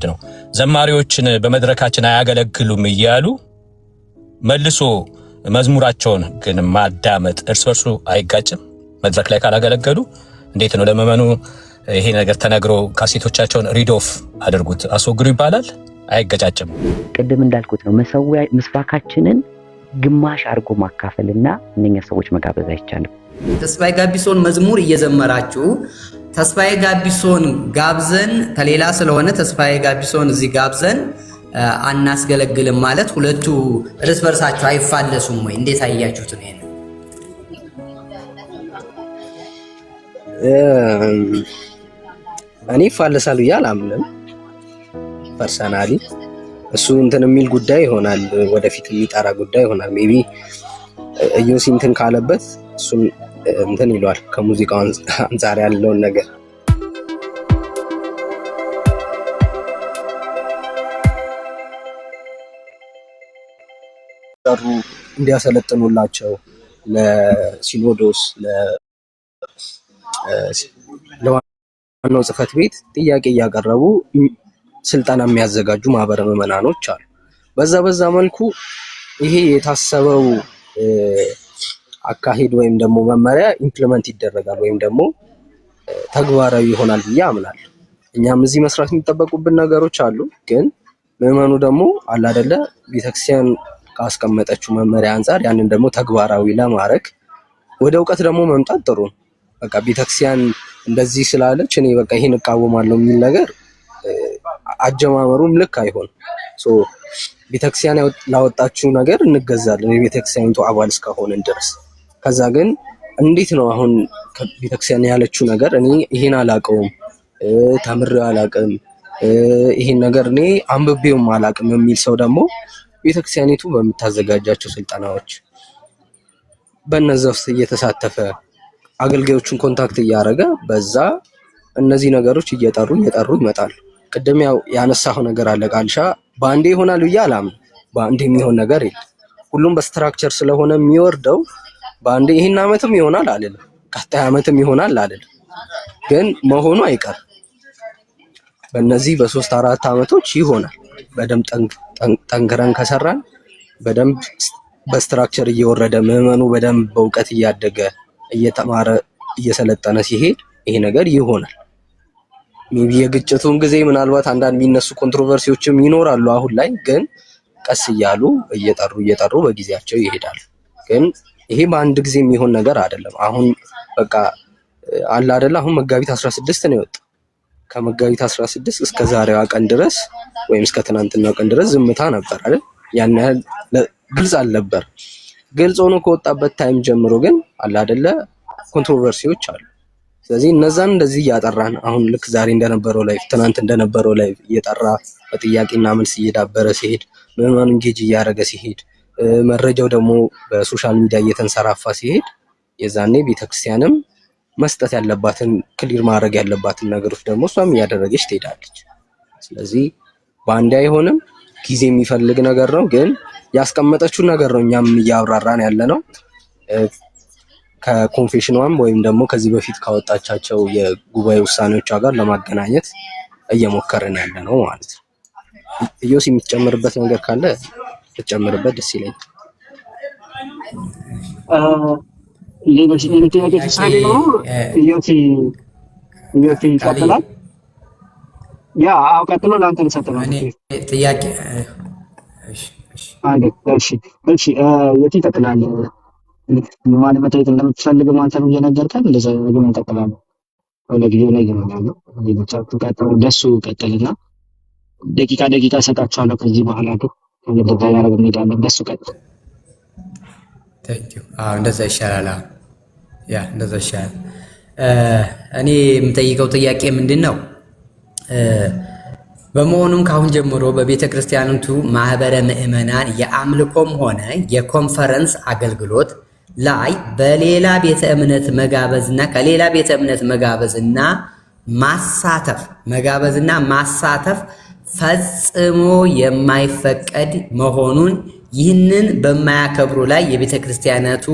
ነው ዘማሪዎችን በመድረካችን አያገለግሉም እያሉ መልሶ መዝሙራቸውን ግን ማዳመጥ እርስ በርሱ አይጋጭም? መድረክ ላይ ካላገለገሉ እንዴት ነው ለመመኑ ይሄ ነገር ተነግሮ ካሴቶቻቸውን ሪድ ኦፍ አድርጉት አስወግዱ ይባላል? አይገጫጭም። ቅድም እንዳልኩት ነው መሰዊያ ምስባካችንን ግማሽ አርጎ ማካፈልና እነኛ ሰዎች መጋበዝ አይቻልም። ተስፋዬ ጋቢሶን መዝሙር እየዘመራችሁ ተስፋዬ ጋቢሶን ጋብዘን ከሌላ ስለሆነ ተስፋዬ ጋቢሶን እዚህ ጋብዘን አናስገለግልም ማለት ሁለቱ እርስ በርሳቸው አይፋለሱም ወይ? እንዴት አያችሁት ነው? እኔ ይፋለሳል ብዬ አላምንም። ፐርሰናሊ እሱ እንትን የሚል ጉዳይ ይሆናል፣ ወደፊት የሚጠራ ጉዳይ ይሆናል። ሜቢ እዮሲ እንትን ካለበት እሱን እንትን ይሏል ከሙዚቃው አንፃር ያለውን ነገር ጠሩ እንዲያሰለጥኑላቸው ለሲኖዶስ ለዋናው ጽሕፈት ቤት ጥያቄ እያቀረቡ ስልጠና የሚያዘጋጁ ማህበረ ምዕመናኖች አሉ። በዛ መልኩ ይሄ የታሰበው አካሄድ ወይም ደግሞ መመሪያ ኢምፕሊመንት ይደረጋል ወይም ደግሞ ተግባራዊ ይሆናል ብዬ አምናለሁ። እኛም እዚህ መስራት የሚጠበቁብን ነገሮች አሉ። ግን ምዕመኑ ደግሞ አለ አይደለ ቤተክርስቲያን ካስቀመጠችው መመሪያ አንፃር ያንን ደግሞ ተግባራዊ ለማድረግ ወደ እውቀት ደግሞ መምጣት ጥሩ ነው። በቃ ቤተክርስቲያን እንደዚህ ስላለች እኔ በቃ ይሄን እቃወማለሁ የሚል ነገር አጀማመሩም ልክ አይሆን። ቤተክርስቲያን ላወጣችው ነገር እንገዛለን የቤተክርስቲያኒቱ አባል እስከሆንን ድረስ። ከዛ ግን እንዴት ነው አሁን ቤተክርስቲያን ያለችው ነገር እኔ ይሄን አላውቀውም፣ ተምሬው አላውቅም፣ ይሄን ነገር እኔ አንብቤውም አላውቅም የሚል ሰው ደግሞ ቤተክርስቲያኒቱ በምታዘጋጃቸው ስልጠናዎች በእነዛ ውስጥ እየተሳተፈ አገልጋዮቹን ኮንታክት እያደረገ በዛ እነዚህ ነገሮች እየጠሩ ይመጣሉ። ቅድም ያነሳው ነገር አለ ቃልሻ በአንዴ ይሆናል ብዬ አላምንም። በአንዴ የሚሆን ነገር የለም። ሁሉም በስትራክቸር ስለሆነ የሚወርደው በአንዴ ይሄን አመትም ይሆናል አልልም፣ ቀጣይ አመትም ይሆናል አልልም። ግን መሆኑ አይቀር በእነዚህ በ3-4 አመቶች ይሆናል። በደንብ ጠንክረን ከሰራን በደንብ በስትራክቸር እየወረደ ምዕመኑ በደንብ በእውቀት እያደገ እየተማረ እየሰለጠነ ሲሄድ ይሄ ነገር ይሆናል። ሜቢ የግጭቱን ጊዜ ምናልባት አንዳንድ የሚነሱ ኮንትሮቨርሲዎችም ይኖራሉ። አሁን ላይ ግን ቀስ እያሉ እየጠሩ በጊዜያቸው ይሄዳሉ። ግን ይሄ በአንድ ጊዜ የሚሆን ነገር አይደለም። አሁን በቃ አለ አይደለ አሁን መጋቢት 16 ነው የወጣው። ከመጋቢት 16 እስከ ዛሬዋ ቀን ድረስ ወይም እስከ ትናንትናው ቀን ድረስ ዝምታ ነበር አይደል? ያን ያህል ግልጽ አልነበር። ግልጽ ሆኖ ከወጣበት ታይም ጀምሮ ግን አለ አይደለ ኮንትሮቨርሲዎች አሉ። ስለዚህ እነዛን እንደዚህ እያጠራን አሁን ልክ ዛሬ እንደነበረው ላይ ትናንት እንደነበረው ላይ እየጠራ በጥያቄና መልስ እየዳበረ ሲሄድ ምዕመኑ ኢንጌጅ እያደረገ ሲሄድ መረጃው ደግሞ በሶሻል ሚዲያ እየተንሰራፋ ሲሄድ የዛኔ ቤተክርስቲያንም መስጠት ያለባትን ክሊር ማድረግ ያለባትን ነገሮች ደግሞ እሷም እያደረገች ትሄዳለች። ስለዚህ በአንድ አይሆንም፣ ጊዜ የሚፈልግ ነገር ነው። ግን ያስቀመጠችው ነገር ነው እኛም እያብራራን ያለ ነው። ከኮንፌሽኗም ወይም ደግሞ ከዚህ በፊት ካወጣቻቸው የጉባኤ ውሳኔዎቿ ጋር ለማገናኘት እየሞከርን ያለ ነው ማለት ነው። እዮሲ የምትጨምርበት ነገር ካለ ብትጨምርበት ደስ ይለኛል። ሌሎች ጥያቄ ተሳሪ ነው። እዮሲ ይቀጥላል። ቀጥሎ ለአንተ ልሰጥህ ጥያቄ። እሺ የት ይቀጥላል? ማለት መጠየቅ እንደምትፈልግ አንተም እየነገርከን እንደዛ ነገር እንቀጥላለን። ለጊዜው ላይ ይሆናል። ሌሎቻችሁ ቀጥሉ፣ ደሱ ቀጥልና ደቂቃ ሰጣችኋለሁ። ከዚህ በኋላ እንደዛ ያደረግን እንሄዳለን። ደሱ ቀጥል። እንደዛ ይሻላል። እንደዛ ይሻላል። እኔ የምጠይቀው ጥያቄ ምንድን ነው? በመሆኑም ካሁን ጀምሮ በቤተ ክርስቲያኒቱ ማህበረ ምዕመናን የአምልኮም ሆነ የኮንፈረንስ አገልግሎት ላይ በሌላ ቤተ እምነት መጋበዝና ከሌላ ቤተ እምነት መጋበዝና ማሳተፍ ፈጽሞ የማይፈቀድ መሆኑን ይህንን በማያከብሩ ላይ የቤተ ክርስቲያናቱ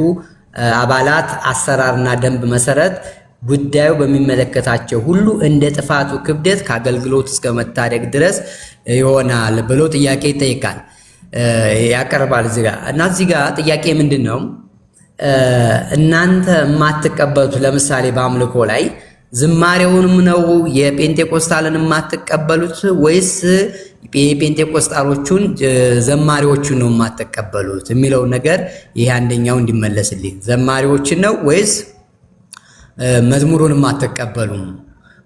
አባላት አሰራርና ደንብ መሰረት ጉዳዩ በሚመለከታቸው ሁሉ እንደ ጥፋቱ ክብደት ከአገልግሎት እስከ መታደግ ድረስ ይሆናል ብሎ ጥያቄ ይጠይቃል ያቀርባል እዚህ ጋር። እና እዚህ ጋር ጥያቄ ምንድን ነው? እናንተ የማትቀበሉት ለምሳሌ በአምልኮ ላይ ዝማሬውንም ነው የጴንጤቆስታልን የማትቀበሉት ወይስ የጴንጤቆስጣሎቹን ዘማሪዎቹን ነው የማትቀበሉት የሚለው ነገር ይሄ አንደኛው እንዲመለስልኝ። ዘማሪዎችን ነው ወይስ መዝሙሩን የማትቀበሉም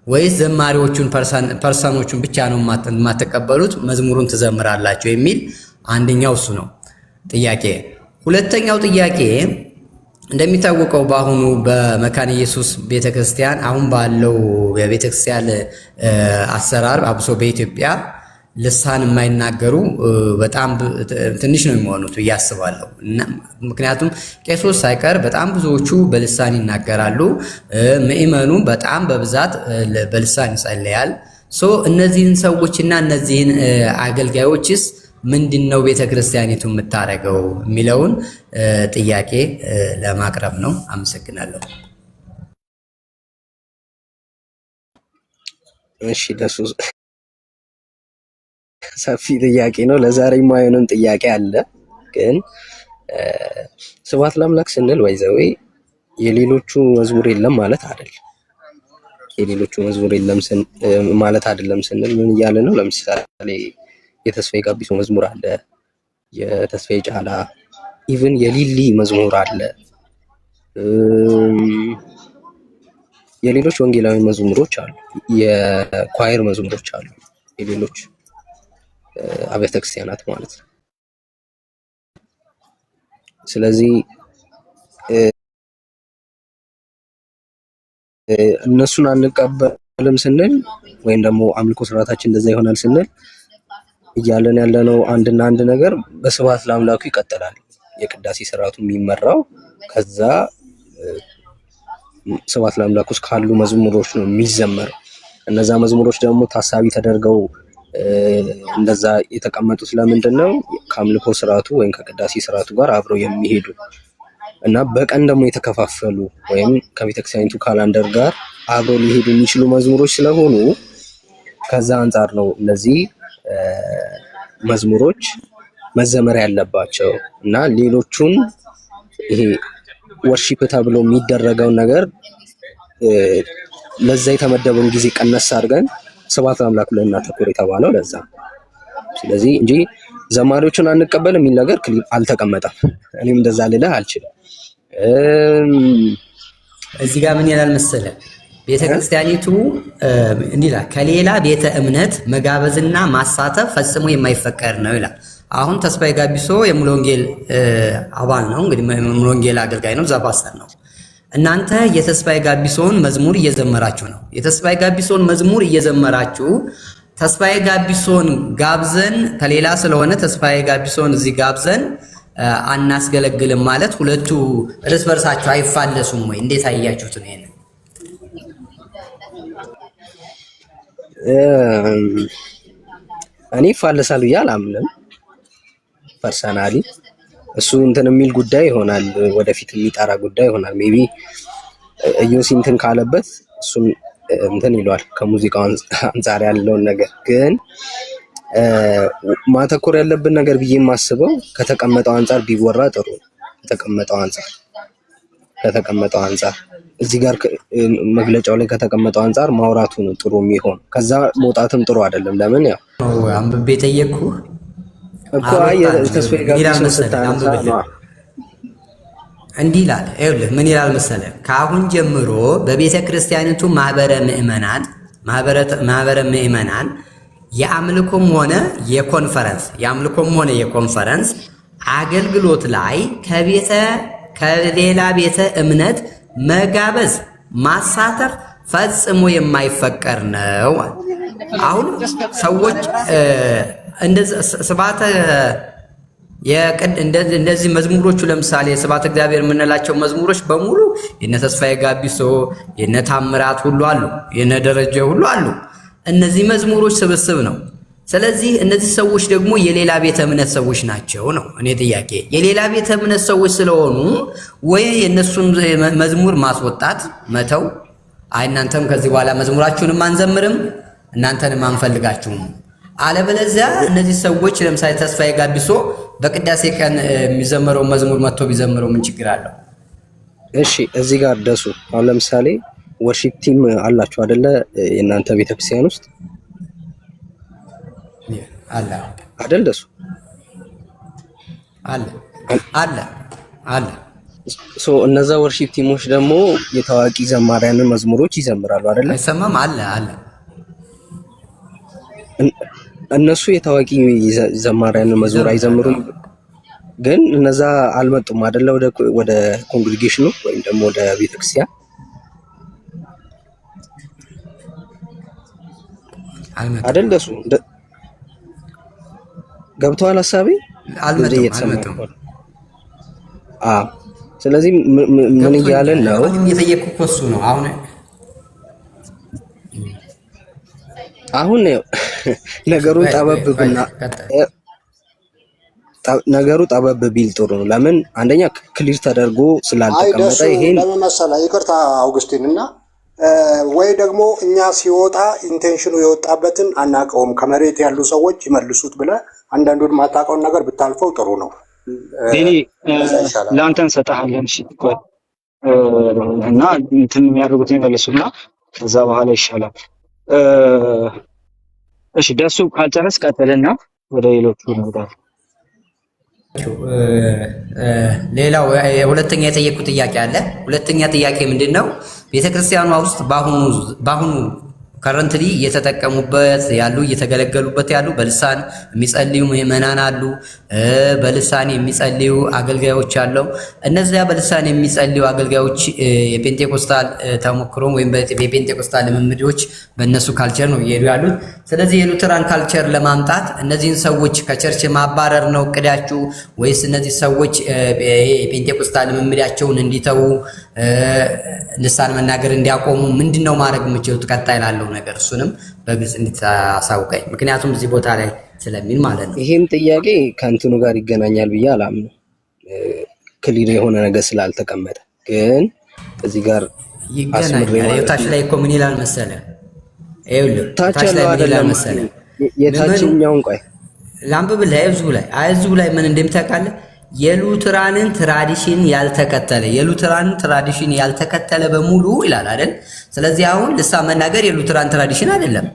ወይስ ዘማሪዎቹን ፐርሰኖቹን ብቻ ነው የማትቀበሉት መዝሙሩን ትዘምራላችሁ የሚል አንደኛው እሱ ነው ጥያቄ። ሁለተኛው ጥያቄ እንደሚታወቀው በአሁኑ በመካነ ኢየሱስ ቤተክርስቲያን አሁን ባለው የቤተክርስቲያን አሰራር አብሶ በኢትዮጵያ ልሳን የማይናገሩ በጣም ትንሽ ነው የሚሆኑት ብዬ አስባለሁ። ምክንያቱም ቄሶች ሳይቀር በጣም ብዙዎቹ በልሳን ይናገራሉ። ምእመኑ በጣም በብዛት በልሳን ይጸልያል። እነዚህን ሰዎችና እነዚህን አገልጋዮችስ ምንድነው ቤተክርስቲያኒቱ የምታደርገው የሚለውን ጥያቄ ለማቅረብ ነው። አመሰግናለሁ። እሺ ደሱ ሰፊ ጥያቄ ነው። ለዛሬ የማይሆንም ጥያቄ አለ። ግን ስብሐት ለአምላክ ስንል ወይዘዌ የሌሎቹ መዝሙር የለም ማለት አይደለም። የሌሎቹ መዝሙር የለም ማለት አይደለም ስንል ምን እያለ ነው? ለምሳሌ የተስፋዬ ጋቢሶ መዝሙር አለ፣ የተስፋዬ ጫላ፣ ኢቭን የሊሊ መዝሙር አለ፣ የሌሎች ወንጌላዊ መዝሙሮች አሉ፣ የኳየር መዝሙሮች አሉ፣ የሌሎች አብያተ ክርስቲያናት ማለት ነው። ስለዚህ እነሱን አንቀበልም ስንል ወይም ደግሞ አምልኮ ስርዓታችን እንደዛ ይሆናል ስንል እያለን ያለነው አንድና አንድ ነገር በስብሐት ለአምላኩ ይቀጥላል። የቅዳሴ ስርዓቱ የሚመራው ከዛ ስብሐት ለአምላኩ ውስጥ ካሉ መዝሙሮች ነው የሚዘመረው። እነዛ መዝሙሮች ደግሞ ታሳቢ ተደርገው እንደዛ የተቀመጡት ለምንድን ነው? ከአምልኮ ስርዓቱ ወይም ከቅዳሴ ስርዓቱ ጋር አብረው የሚሄዱ እና በቀን ደግሞ የተከፋፈሉ ወይም ከቤተክርስቲያኒቱ ካላንደር ጋር አብረው ሊሄዱ የሚችሉ መዝሙሮች ስለሆኑ ከዛ አንጻር ነው እነዚህ መዝሙሮች መዘመር ያለባቸው እና ሌሎቹን ይሄ ወርሺፕ ተብሎ የሚደረገውን ነገር ለዛ የተመደበውን ጊዜ ቀነስ አድርገን ስብሐት ለአምላኩ ላይ እናተኩር የተባለው ለዛ። ስለዚህ እንጂ ዘማሪዎችን አንቀበል የሚል ነገር አልተቀመጠም። እኔም እንደዛ ልልህ አልችልም። እዚህ ጋር ምን ይላል መሰለህ? ቤተክርስቲያኒቱ እንዲህ ይላል፣ ከሌላ ቤተ እምነት መጋበዝና ማሳተፍ ፈጽሞ የማይፈቀድ ነው ይላል። አሁን ተስፋዬ ጋቢሶ የሙሉ ወንጌል አባል ነው፣ እንግዲህ ሙሉ ወንጌል አገልጋይ ነው፣ ዛፓስተር ነው። እናንተ የተስፋዬ ጋቢሶን መዝሙር እየዘመራችሁ ነው። የተስፋዬ ጋቢሶን መዝሙር እየዘመራችሁ ተስፋዬ ጋቢሶን ጋብዘን ከሌላ ስለሆነ ተስፋዬ ጋቢሶን እዚህ ጋብዘን አናስገለግልም ማለት ሁለቱ እርስ በርሳቸው አይፋለሱም ወይ? እንዴት አያችሁት ነው ይሄን? እኔ ይፋለሳል ብዬ አላምንም ፐርሰናሊ። እሱ እንትን የሚል ጉዳይ ይሆናል፣ ወደፊት የሚጠራ ጉዳይ ይሆናል። ሜቢ ኢዮሲ እንትን ካለበት እሱን እንትን ይለዋል ከሙዚቃው አንጻር ያለውን ነገር። ግን ማተኮር ያለብን ነገር ብዬ የማስበው ከተቀመጠው አንጻር ቢወራ ጥሩ ነው። ከተቀመጠው አንጻር እዚህ ጋር መግለጫው ላይ ከተቀመጠው አንጻር ማውራቱ ነው ጥሩ የሚሆን። ከዛ መውጣትም ጥሩ አይደለም። ለምን ያው አንብቤ ጠየቅኩህ እኮ ተስፋዬ ጋቢሶ ስታነሳ እንዲህ ይላል። ይኸውልህ ምን ይላል መሰለህ? ከአሁን ጀምሮ በቤተ ክርስቲያኒቱ ማህበረ ምዕመናን የአምልኮም ሆነ የኮንፈረንስ አገልግሎት ላይ ከሌላ ቤተ እምነት መጋበዝ ማሳተፍ ፈጽሞ የማይፈቀድ ነው። አሁን ሰዎች ስብሐተ እንደዚህ መዝሙሮቹ ለምሳሌ ስብሐተ እግዚአብሔር የምንላቸው መዝሙሮች በሙሉ የነ ተስፋዬ ጋቢሶ የነ ታምራት ሁሉ አሉ፣ የነ ደረጀ ሁሉ አሉ። እነዚህ መዝሙሮች ስብስብ ነው። ስለዚህ እነዚህ ሰዎች ደግሞ የሌላ ቤተ እምነት ሰዎች ናቸው ነው እኔ ጥያቄ። የሌላ ቤተ እምነት ሰዎች ስለሆኑ ወይ የነሱን መዝሙር ማስወጣት መተው አይ እናንተም ከዚህ በኋላ መዝሙራችሁንም አንዘምርም እናንተንም አንፈልጋችሁም። አለበለዚያ እነዚህ ሰዎች ለምሳሌ ተስፋዬ ጋቢሶ በቅዳሴ ቀን የሚዘመረው መዝሙር መጥቶ ቢዘምረው ምን ችግር አለው? እሺ እዚህ ጋር ደሱ አሁን ለምሳሌ ወርሺፕ ቲም አላችሁ አይደለ? የእናንተ ቤተክርስቲያን ውስጥ አለ አይደል? ደሱ አለ። ሶ እነዛ ወርሺፕ ቲሞች ደግሞ የታዋቂ ዘማሪያንን መዝሙሮች ይዘምራሉ አይደለ? አይሰማም? አለ እነሱ የታዋቂ ዘማሪያንን መዝሙር አይዘምሩም፣ ግን እነዛ አልመጡም አይደለ? ወደ ኮንግሪጌሽኑ ወይም ደግሞ ወደ ቤተክርስቲያን አይደል? ደሱ ገብተዋል ሐሳቤ አልመጡም። ስለዚህ ምን እያለን ነው? አሁን እየጠየቅኩ እኮ እሱ ነው። አሁን ነገሩን ነገሩ ጠበብ ቢል ጥሩ ነው። ለምን አንደኛ ክሊር ተደርጎ ስላልተቀመጠ ይሄን ለምን መሰለህ? ይቅርታ አውግስቲን እና ወይ ደግሞ እኛ ሲወጣ ኢንቴንሽኑ የወጣበትን አናውቀውም ከመሬት ያሉ ሰዎች ይመልሱት ብለህ አንዳንዱን ማታውቀውን ነገር ብታልፈው ጥሩ ነው። ዴኒ ለአንተ እንሰጥሃለን። እሺ እና እንትን የሚያደርጉት ይመልሱና ከዛ በኋላ ይሻላል። እሺ ደሱ ካልጨረስ ቀጥልና ወደ ሌሎቹ እንሄዳለን። ሌላው ሁለተኛ የጠየቁት ጥያቄ አለ። ሁለተኛ ጥያቄ ምንድነው? ቤተክርስቲያኗ ውስጥ ባሁኑ ከረንትሊ እየተጠቀሙበት ያሉ እየተገለገሉበት ያሉ በልሳን የሚጸልዩ ምዕመናን አሉ። በልሳን የሚጸልዩ አገልጋዮች አለው። እነዚያ በልሳን የሚጸልዩ አገልጋዮች የፔንቴኮስታል ተሞክሮ ወይም የፔንቴኮስታል ልምምዶች በእነሱ ካልቸር ነው እየሄዱ ያሉት። ስለዚህ የሉተራን ካልቸር ለማምጣት እነዚህን ሰዎች ከቸርች ማባረር ነው እቅዳችሁ ወይስ እነዚህ ሰዎች የፔንቴኮስታል ልምምዳቸውን እንዲተዉ ልሳን መናገር እንዲያቆሙ ምንድነው ማድረግ የምችሉት ቀጣይ ላለው ነገር? እሱንም በግልጽ እንድታሳውቀኝ፣ ምክንያቱም እዚህ ቦታ ላይ ስለሚል ማለት ነው። ይሄም ጥያቄ ከእንትኑ ጋር ይገናኛል ብዬ አላምንም፣ ክሊር የሆነ ነገር ስላልተቀመጠ። ግን እዚህ ጋር ይገናኛል። ታች ላይ እኮ ምን ይላል መሰለህ? ይኸውልህ ታች ላይ ምን ይላል መሰለህ? የታችኛውን ቆይ ላንብብልህ። ህዝቡ ላይ ምን እንደምታውቃለህ? የሉተራንን ትራዲሽን ያልተከተለ በሙሉ ይላል አይደል? ስለዚህ አሁን ልሳን መናገር የሉተራን ትራዲሽን አይደለም።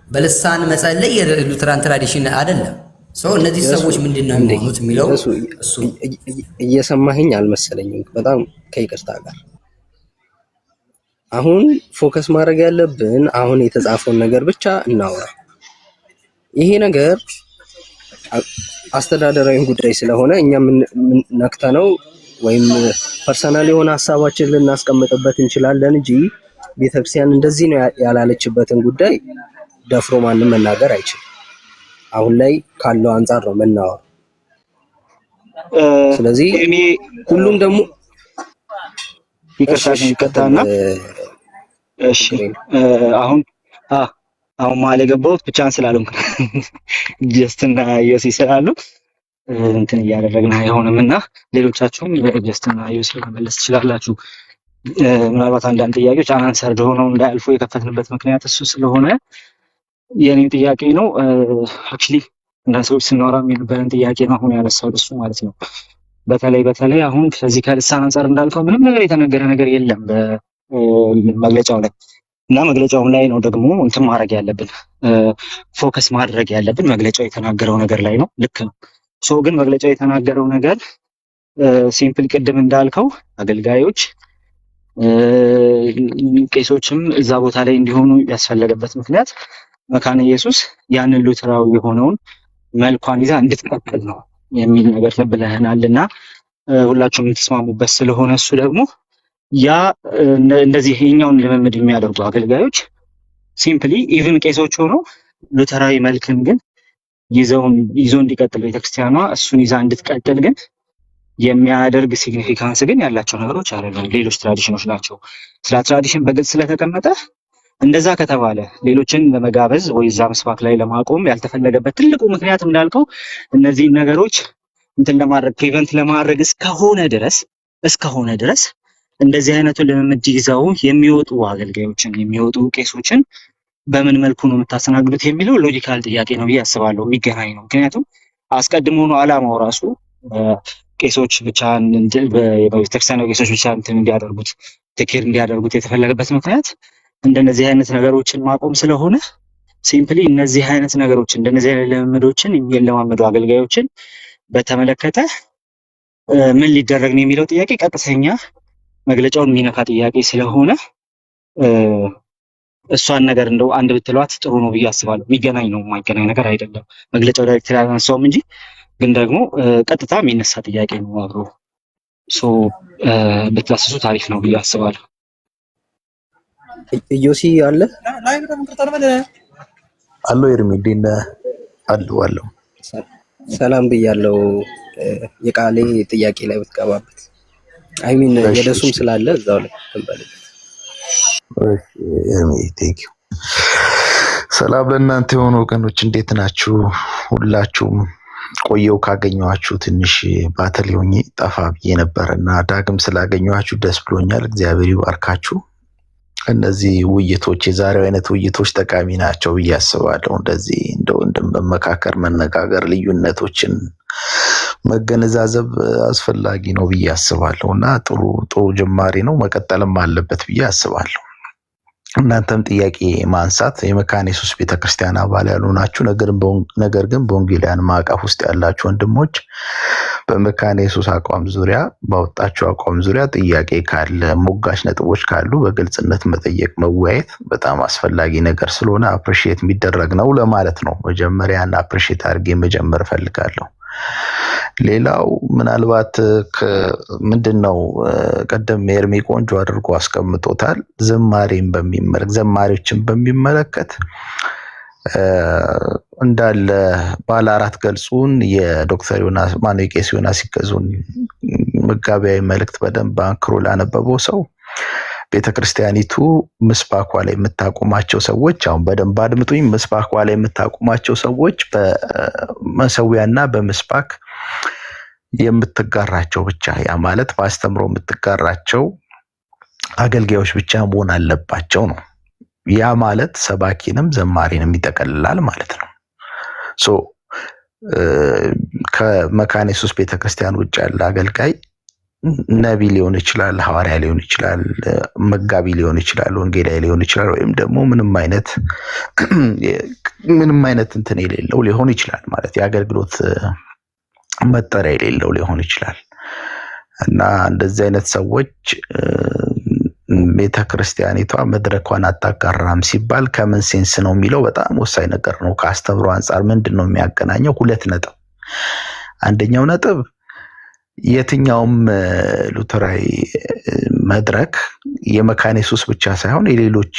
በልሳን መጸለይ የሉተራን ትራዲሽን አይደለም። እነዚህ ሰዎች ምንድነው የሚሉት የሚለው እሱ እየሰማኸኝ አልመሰለኝም። በጣም ከይቅርታ ጋር አሁን ፎከስ ማድረግ ያለብን አሁን የተጻፈውን ነገር ብቻ እናውራ። ይሄ ነገር አስተዳደራዊ ጉዳይ ስለሆነ እኛ ነክተነው ወይም ፐርሰናል የሆነ ሀሳባችን ልናስቀምጥበት እንችላለን እንጂ ቤተክርስቲያን እንደዚህ ነው ያላለችበትን ጉዳይ ደፍሮ ማንም መናገር አይችልም። አሁን ላይ ካለው አንፃር ነው መናወር። ስለዚህ ሁሉም ደግሞ ይቀርታና እሺ አሁን ማለት የገባሁት ብቻን ስላልሆንኩ ጀስትና ዮሲ ስላሉ እንትን እያደረግን አይሆንምና ሌሎቻችሁም ጀስትና ዮሲ መመለስ ትችላላችሁ። ምናልባት አንዳንድ ጥያቄዎች አናንሰርድ ሆነው እንዳያልፉ የከፈትንበት ምክንያት እሱ ስለሆነ የኔን ጥያቄ ነው። አክቹሊ እንዳንድ ሰዎች ስናወራ የነበረን ጥያቄ ነው አሁን ያነሳው እሱ ማለት ነው። በተለይ አሁን ከዚህ ከልሳን አንፃር እንዳልከው ምንም ነገር የተነገረ ነገር የለም በመግለጫው ላይ እና መግለጫውም ላይ ነው ደግሞ እንትን ማድረግ ያለብን ፎከስ ማድረግ ያለብን መግለጫው የተናገረው ነገር ላይ ነው። ልክ ነው። ግን መግለጫው የተናገረው ነገር ሲምፕል ቅድም እንዳልከው አገልጋዮች ቄሶችም እዛ ቦታ ላይ እንዲሆኑ ያስፈለገበት ምክንያት መካነ ኢየሱስ ያንን ሉተራዊ የሆነውን መልኳን ይዛ እንድትቀጥል ነው የሚል ነገር ብለህናልና ሁላችሁም የምትስማሙበት ስለሆነ እሱ ደግሞ ያ እንደዚህ ይሄኛውን ልምምድ የሚያደርጉ አገልጋዮች ሲምፕሊ ኢቭን ቄሶች ሆነው ሉተራዊ መልክን ግን ይዞ እንዲቀጥል ቤተክርስቲያኗ እሱን ይዛ እንድትቀጥል ግን የሚያደርግ ሲግኒፊካንስ ግን ያላቸው ነገሮች አይደሉም፣ ሌሎች ትራዲሽኖች ናቸው። ስለ ትራዲሽን በግልጽ ስለተቀመጠ እንደዛ ከተባለ ሌሎችን ለመጋበዝ ወይ እዛ መስፋክ ላይ ለማቆም ያልተፈለገበት ትልቁ ምክንያት እንዳልከው እነዚህን ነገሮች እንትን ለማድረግ ፕሪቨንት ለማድረግ እስከሆነ ድረስ እንደዚህ አይነቱ ልምምድ ይዘው የሚወጡ አገልጋዮችን የሚወጡ ቄሶችን በምን መልኩ ነው የምታስተናግዱት የሚለው ሎጂካል ጥያቄ ነው ብዬ አስባለሁ። የሚገናኝ ነው። ምክንያቱም አስቀድሞ ነው ዓላማው ራሱ ቄሶች ብቻ በቤተክርስቲያን ቄሶች ብቻ እንዲያደርጉት ቴኬር እንዲያደርጉት የተፈለገበት ምክንያት እንደነዚህ አይነት ነገሮችን ማቆም ስለሆነ ሲምፕሊ እነዚህ አይነት ነገሮች እንደነዚህ አይነት ልምምዶችን የሚለማመዱ አገልጋዮችን በተመለከተ ምን ሊደረግ ነው የሚለው ጥያቄ ቀጥተኛ መግለጫውን የሚነካ ጥያቄ ስለሆነ እሷን ነገር እንደው አንድ ብትሏት ጥሩ ነው ብዬ አስባለሁ። የሚገናኝ ነው፣ የማይገናኝ ነገር አይደለም። መግለጫው ዳይሬክት ያላነሳውም እንጂ ግን ደግሞ ቀጥታ የሚነሳ ጥያቄ ነው አብሮ ብትዳስሱ ታሪፍ ነው ብዬ አስባለሁ። ኢዮሲ አለ አሎ ኤርሚዲን አለው ሰላም ብያለው። የቃሌ ጥያቄ ላይ ብትገባበት አይሚን የደሱም ስላለ እዛው ላይ ተንበለበት። ኤርሚ ቴንክ ዩ። ሰላም ለእናንተ የሆኑ ወገኖች እንዴት ናችሁ? ሁላችሁም ቆየው ካገኘኋችሁ ትንሽ ባተል ሆኜ ጠፋ ብዬ ነበርና ዳግም ስላገኘኋችሁ ደስ ብሎኛል። እግዚአብሔር ይባርካችሁ። እነዚህ ውይይቶች የዛሬው አይነት ውይይቶች ጠቃሚ ናቸው ብዬ አስባለሁ። እንደዚህ እንደው መመካከር፣ መነጋገር፣ ልዩነቶችን መገነዛዘብ አስፈላጊ ነው ብዬ አስባለሁ እና ጥሩ ጅማሬ ነው፣ መቀጠልም አለበት ብዬ አስባለሁ። እናንተም ጥያቄ ማንሳት የመካነ ኢየሱስ ቤተክርስቲያን አባል ያሉ ናችሁ፣ ነገር ግን በወንጌላውያን ማዕቀፍ ውስጥ ያላችሁ ወንድሞች በመካነ ኢየሱስ አቋም ዙሪያ ባወጣችሁ አቋም ዙሪያ ጥያቄ ካለ ሞጋች ነጥቦች ካሉ በግልጽነት መጠየቅ መወያየት በጣም አስፈላጊ ነገር ስለሆነ አፕሪሺየት የሚደረግ ነው ለማለት ነው። መጀመሪያን አፕሪሺየት አድርጌ መጀመር ፈልጋለሁ። ሌላው ምናልባት ምንድነው ቀደም ኤርሚ ቆንጆ አድርጎ አስቀምጦታል። ዘማሪዎችን በሚመለከት እንዳለ ባለ አራት ገልጹን የዶክተር ዮናስ ማነው የቄስ ዮናስ ይገዙን መጋቢያዊ መልእክት በደንብ አንክሮ ላነበበው ሰው ቤተክርስቲያኒቱ ምስባኳ ላይ የምታቆማቸው ሰዎች አሁን በደንብ አድምጡኝ። ምስባኳ ላይ የምታቆማቸው ሰዎች በመሰዊያና በምስባክ የምትጋራቸው ብቻ፣ ያ ማለት በአስተምሮ የምትጋራቸው አገልጋዮች ብቻ መሆን አለባቸው ነው። ያ ማለት ሰባኪንም ዘማሪንም ይጠቀልላል ማለት ነው። ከመካነ ኢየሱስ ቤተክርስቲያን ውጭ ያለ አገልጋይ ነቢ ሊሆን ይችላል፣ ሐዋርያ ሊሆን ይችላል፣ መጋቢ ሊሆን ይችላል፣ ወንጌላዊ ሊሆን ይችላል፣ ወይም ደግሞ ምንም አይነት እንትን የሌለው ሊሆን ይችላል ማለት የአገልግሎት መጠሪያ የሌለው ሊሆን ይችላል እና እንደዚህ አይነት ሰዎች ቤተክርስቲያኒቷ መድረኳን አታጋራም ሲባል ከምን ሴንስ ነው የሚለው በጣም ወሳኝ ነገር ነው። ከአስተምሮ አንጻር ምንድነው የሚያገናኘው? ሁለት ነጥብ። አንደኛው ነጥብ የትኛውም ሉተራዊ መድረክ የመካነ ኢየሱስ ብቻ ሳይሆን የሌሎች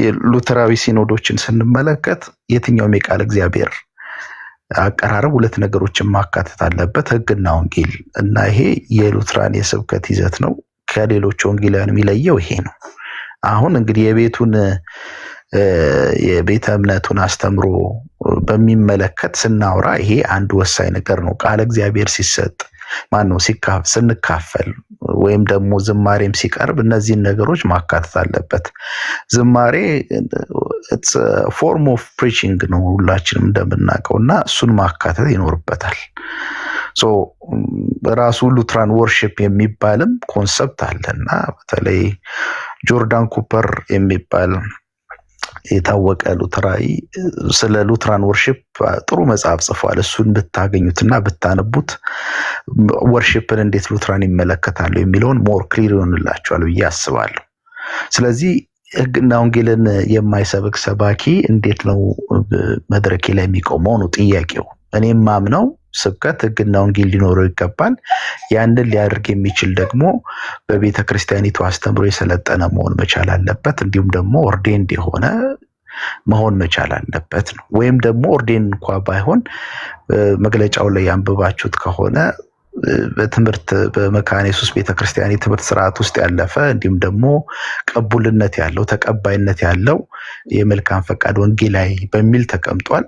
የሉተራዊ ሲኖዶችን ስንመለከት የትኛውም የቃል እግዚአብሔር አቀራረብ ሁለት ነገሮችን ማካተት አለበት፣ ሕግና ወንጌል እና ይሄ የሉትራን የስብከት ይዘት ነው። ከሌሎች ወንጌላውያን የሚለየው ይሄ ነው። አሁን እንግዲህ የቤተ እምነቱን አስተምሮ በሚመለከት ስናወራ ይሄ አንድ ወሳኝ ነገር ነው። ቃል እግዚአብሔር ሲሰጥ ስንካፈል ወይም ደግሞ ዝማሬም ሲቀርብ እነዚህን ነገሮች ማካተት አለበት። ዝማሬ ፎርም ኦፍ ፕሪቺንግ ነው ሁላችንም እንደምናውቀው እና እሱን ማካተት ይኖርበታል። ራሱ ሉትራን ወርሺፕ የሚባልም ኮንሰፕት አለና በተለይ ጆርዳን ኩፐር የሚባል የታወቀ ሉትራዊ ስለ ሉትራን ወርሺፕ ጥሩ መጽሐፍ ጽፏል። እሱን ብታገኙትና ብታነቡት ወርሺፕን እንዴት ሉትራን ይመለከታሉ የሚለውን ሞር ክሊር ይሆንላችኋል ብዬ አስባለሁ። ስለዚህ ሕግና ወንጌልን የማይሰብክ ሰባኪ እንዴት ነው መድረኬ ላይ የሚቆመው ነው ጥያቄው። እኔም ማምነው ስብከት ሕግና ወንጌል ሊኖረው ይገባል። ያንን ሊያደርግ የሚችል ደግሞ በቤተ ክርስቲያኒቱ አስተምሮ የሰለጠነ መሆን መቻል አለበት። እንዲሁም ደግሞ ኦርዴንድ የሆነ መሆን መቻል አለበት ነው። ወይም ደግሞ ኦርዴን እንኳን ባይሆን መግለጫው ላይ ያንብባችሁት ከሆነ በትምህርት በመካነ ኢየሱስ ቤተክርስቲያን የትምህርት ስርዓት ውስጥ ያለፈ እንዲሁም ደግሞ ቀቡልነት ያለው ተቀባይነት ያለው የመልካም ፈቃድ ወንጌላዊ በሚል ተቀምጧል።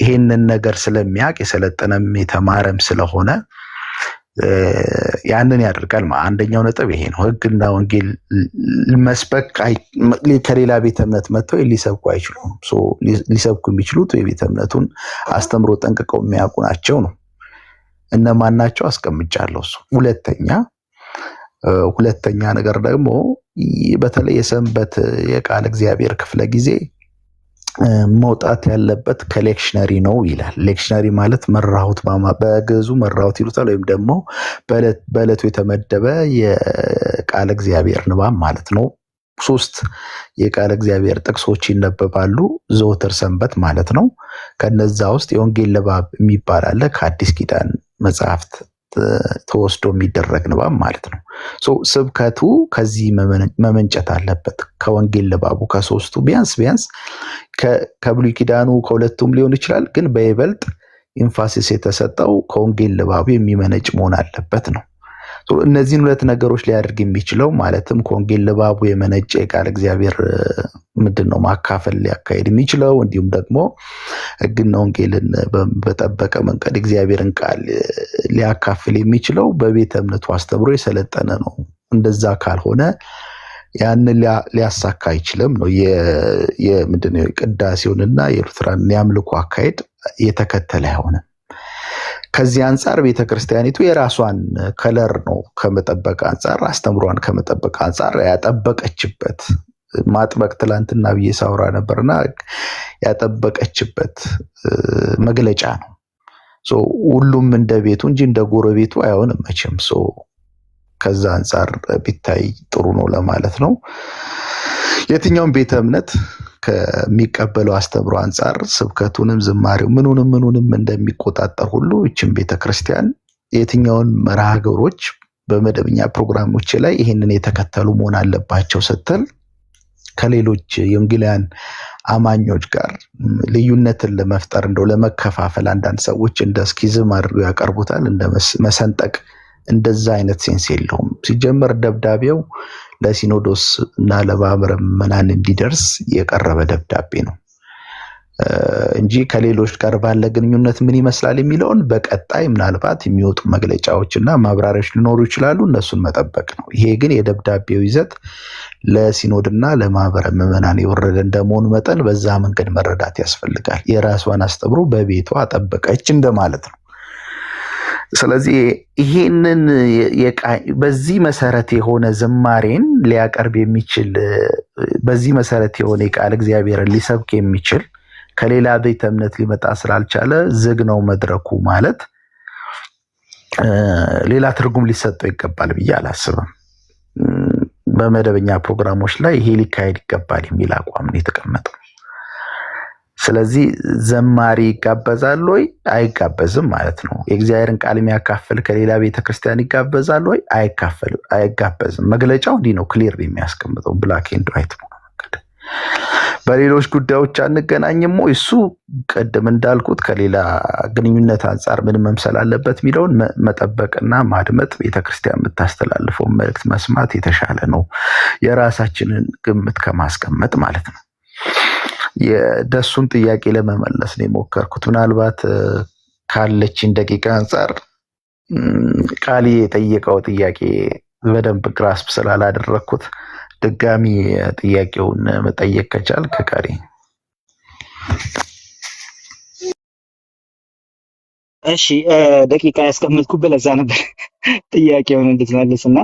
ይሄንን ነገር ስለሚያውቅ የሰለጠነም የተማረም ስለሆነ ያንን ያደርጋል። አንደኛው ነጥብ ይሄ ነው። ህግና ወንጌል መስበክ ከሌላ ቤተ እምነት መጥተው ሊሰብኩ አይችሉም። ሊሰብኩ የሚችሉት የቤተ እምነቱን አስተምሮ ጠንቅቀው የሚያውቁ ናቸው ነው። እነማን ናቸው? አስቀምጫለሁ። እሱ ሁለተኛ ነገር ደግሞ በተለይ የሰንበት የቃል እግዚአብሔር ክፍለ ጊዜ መውጣት ያለበት ከሌክሽነሪ ነው ይላል። ሌክሽነሪ ማለት መራሁት በግዕዙ መራሁት ይሉታል፣ ወይም ደግሞ በዕለቱ የተመደበ የቃል እግዚአብሔር ንባብ ማለት ነው። 3 የቃል እግዚአብሔር ጥቅሶች ይነበባሉ ዘወትር ሰንበት ማለት ነው። ከነዛ ውስጥ የወንጌል ንባብ የሚባል አለ። ከአዲስ ኪዳን መጽሐፍት ተወስዶ የሚደረግ ንባብ ማለት ነው። ስብከቱ ከዚህ መመንጨት አለበት። ከወንጌል ንባቡ ከ3ቱ ቢያንስ ከብሉይ ኪዳኑ ከሁለቱም ሊሆን ይችላል፣ ግን በይበልጥ ኢንፋሲስ የተሰጠው ከወንጌል ንባቡ የሚመነጭ መሆን አለበት ነው። እነዚህን 2 ነገሮች ሊያደርግ የሚችለው ማለትም ከወንጌል ንባቡ የመነጨ የቃል እግዚአብሔር ምንድነው ማካፈል ሊያካሄድ የሚችለው፣ እንዲሁም ደግሞ ሕግና ወንጌልን በጠበቀ መንገድ እግዚአብሔርን ቃል ሊያካፍል የሚችለው በቤተ እምነቱ አስተምሮ የሰለጠነ ነው። እንደዛ ካልሆነ ያንን ሊያሳካ አይችልም ነው። የምንድነው ቅዳሴውንና የሉትራን ያምልኮ አካሄድ የተከተለ አይሆንም። ከዚህ አንጻር ቤተክርስቲያኒቱ የራሷን ከለር ነው ከመጠበቅ አንጻር፣ አስተምሯን ከመጠበቅ አንጻር ያጠበቀችበት ማጥበቅ ትላንትና ብዬ ሳውራ ነበርና ያጠበቀችበት መግለጫ ነው። ሁሉም እንደ ቤቱ እንጂ እንደ ጎረቤቱ አይሆንም መቼም። ከዛ አንጻር ቢታይ ጥሩ ነው ለማለት ነው። የትኛውም ቤተ እምነት ከሚቀበለው አስተምሮ አንጻር ስብከቱንም ዝማሬው ምኑንም እንደሚቆጣጠር ሁሉ እቺም ቤተክርስቲያን የትኛውን መርሃ ግብሮች በመደበኛ ፕሮግራሞች ላይ ይህንን የተከተሉ መሆን አለባቸው ስትል ከሌሎች የወንጌላውያን አማኞች ጋር ልዩነትን ለመፍጠር እንደው ለመከፋፈል አንዳንድ ሰዎች እንደ ስኪዝም አድርገው ያቀርቡታል፣ እንደ መሰንጠቅ። እንደዛ አይነት ሴንስ የለውም። ሲጀመር ደብዳቤው ለሲኖዶስ እና ለማህበረ ምዕመናን እንዲደርስ የቀረበ ደብዳቤ ነው እንጂ ከሌሎች ጋር ባለ ግንኙነት ምን ይመስላል የሚለውን በቀጣይ ምናልባት የሚወጡ መግለጫዎችና ማብራሪያዎች ሊኖሩ ይችላሉ፣ እነሱን መጠበቅ ነው። ይሄ ግን የደብዳቤው ይዘት ለሲኖድና ለማህበረ ምዕመናን የወረደ እንደመሆኑ መጠን በዛ መንገድ መረዳት ያስፈልጋል። የራሷን አስተምሮ በቤቷ አጠበቀች እንደማለት ነው። ስለዚህ ይሄንን በዚህ መሰረት የሆነ ዝማሬን ሊያቀርብ የሚችል በዚህ መሰረት የሆነ የቃል እግዚአብሔርን ሊሰብክ የሚችል ከሌላ ቤተ እምነት ሊመጣ ስላልቻለ ዝግ ነው መድረኩ ማለት ሌላ ትርጉም ሊሰጠው ይገባል ብዬ አላስብም። በመደበኛ ፕሮግራሞች ላይ ይሄ ሊካሄድ ይገባል የሚል አቋም ነው የተቀመጠው። ስለዚህ ዘማሪ ይጋበዛል ወይ? አይጋበዝም ማለት ነው። የእግዚአብሔርን ቃል የሚያካፍል ከሌላ ቤተክርስቲያን ይጋበዛል ወይ? አይጋበዝም። መግለጫው እንዲህ ነው ክሊር የሚያስቀምጠው ብላክ ኤንድ ዋይት ነው። በሌሎች ጉዳዮች አንገናኝም ወይ? እሱ ቀደም እንዳልኩት ከሌላ ግንኙነት አንጻር ምን መምሰል አለበት የሚለውን መጠበቅና ማድመጥ፣ ቤተክርስቲያን የምታስተላልፈው መልእክት መስማት የተሻለ ነው፣ የራሳችንን ግምት ከማስቀመጥ ማለት ነው። የደሱን ጥያቄ ለመመለስ ነው የሞከርኩት። ምናልባት ካለችን ደቂቃ አንጻር ቃሊ የጠየቀው ጥያቄ በደንብ ግራስፕ ስላላደረኩት ድጋሚ ጥያቄውን መጠየቅ ከቻልክ ቃሊ። እሺ ደቂቃ ያስቀምጥኩበት ለዛ ነበር ጥያቄውን እንድትመልስና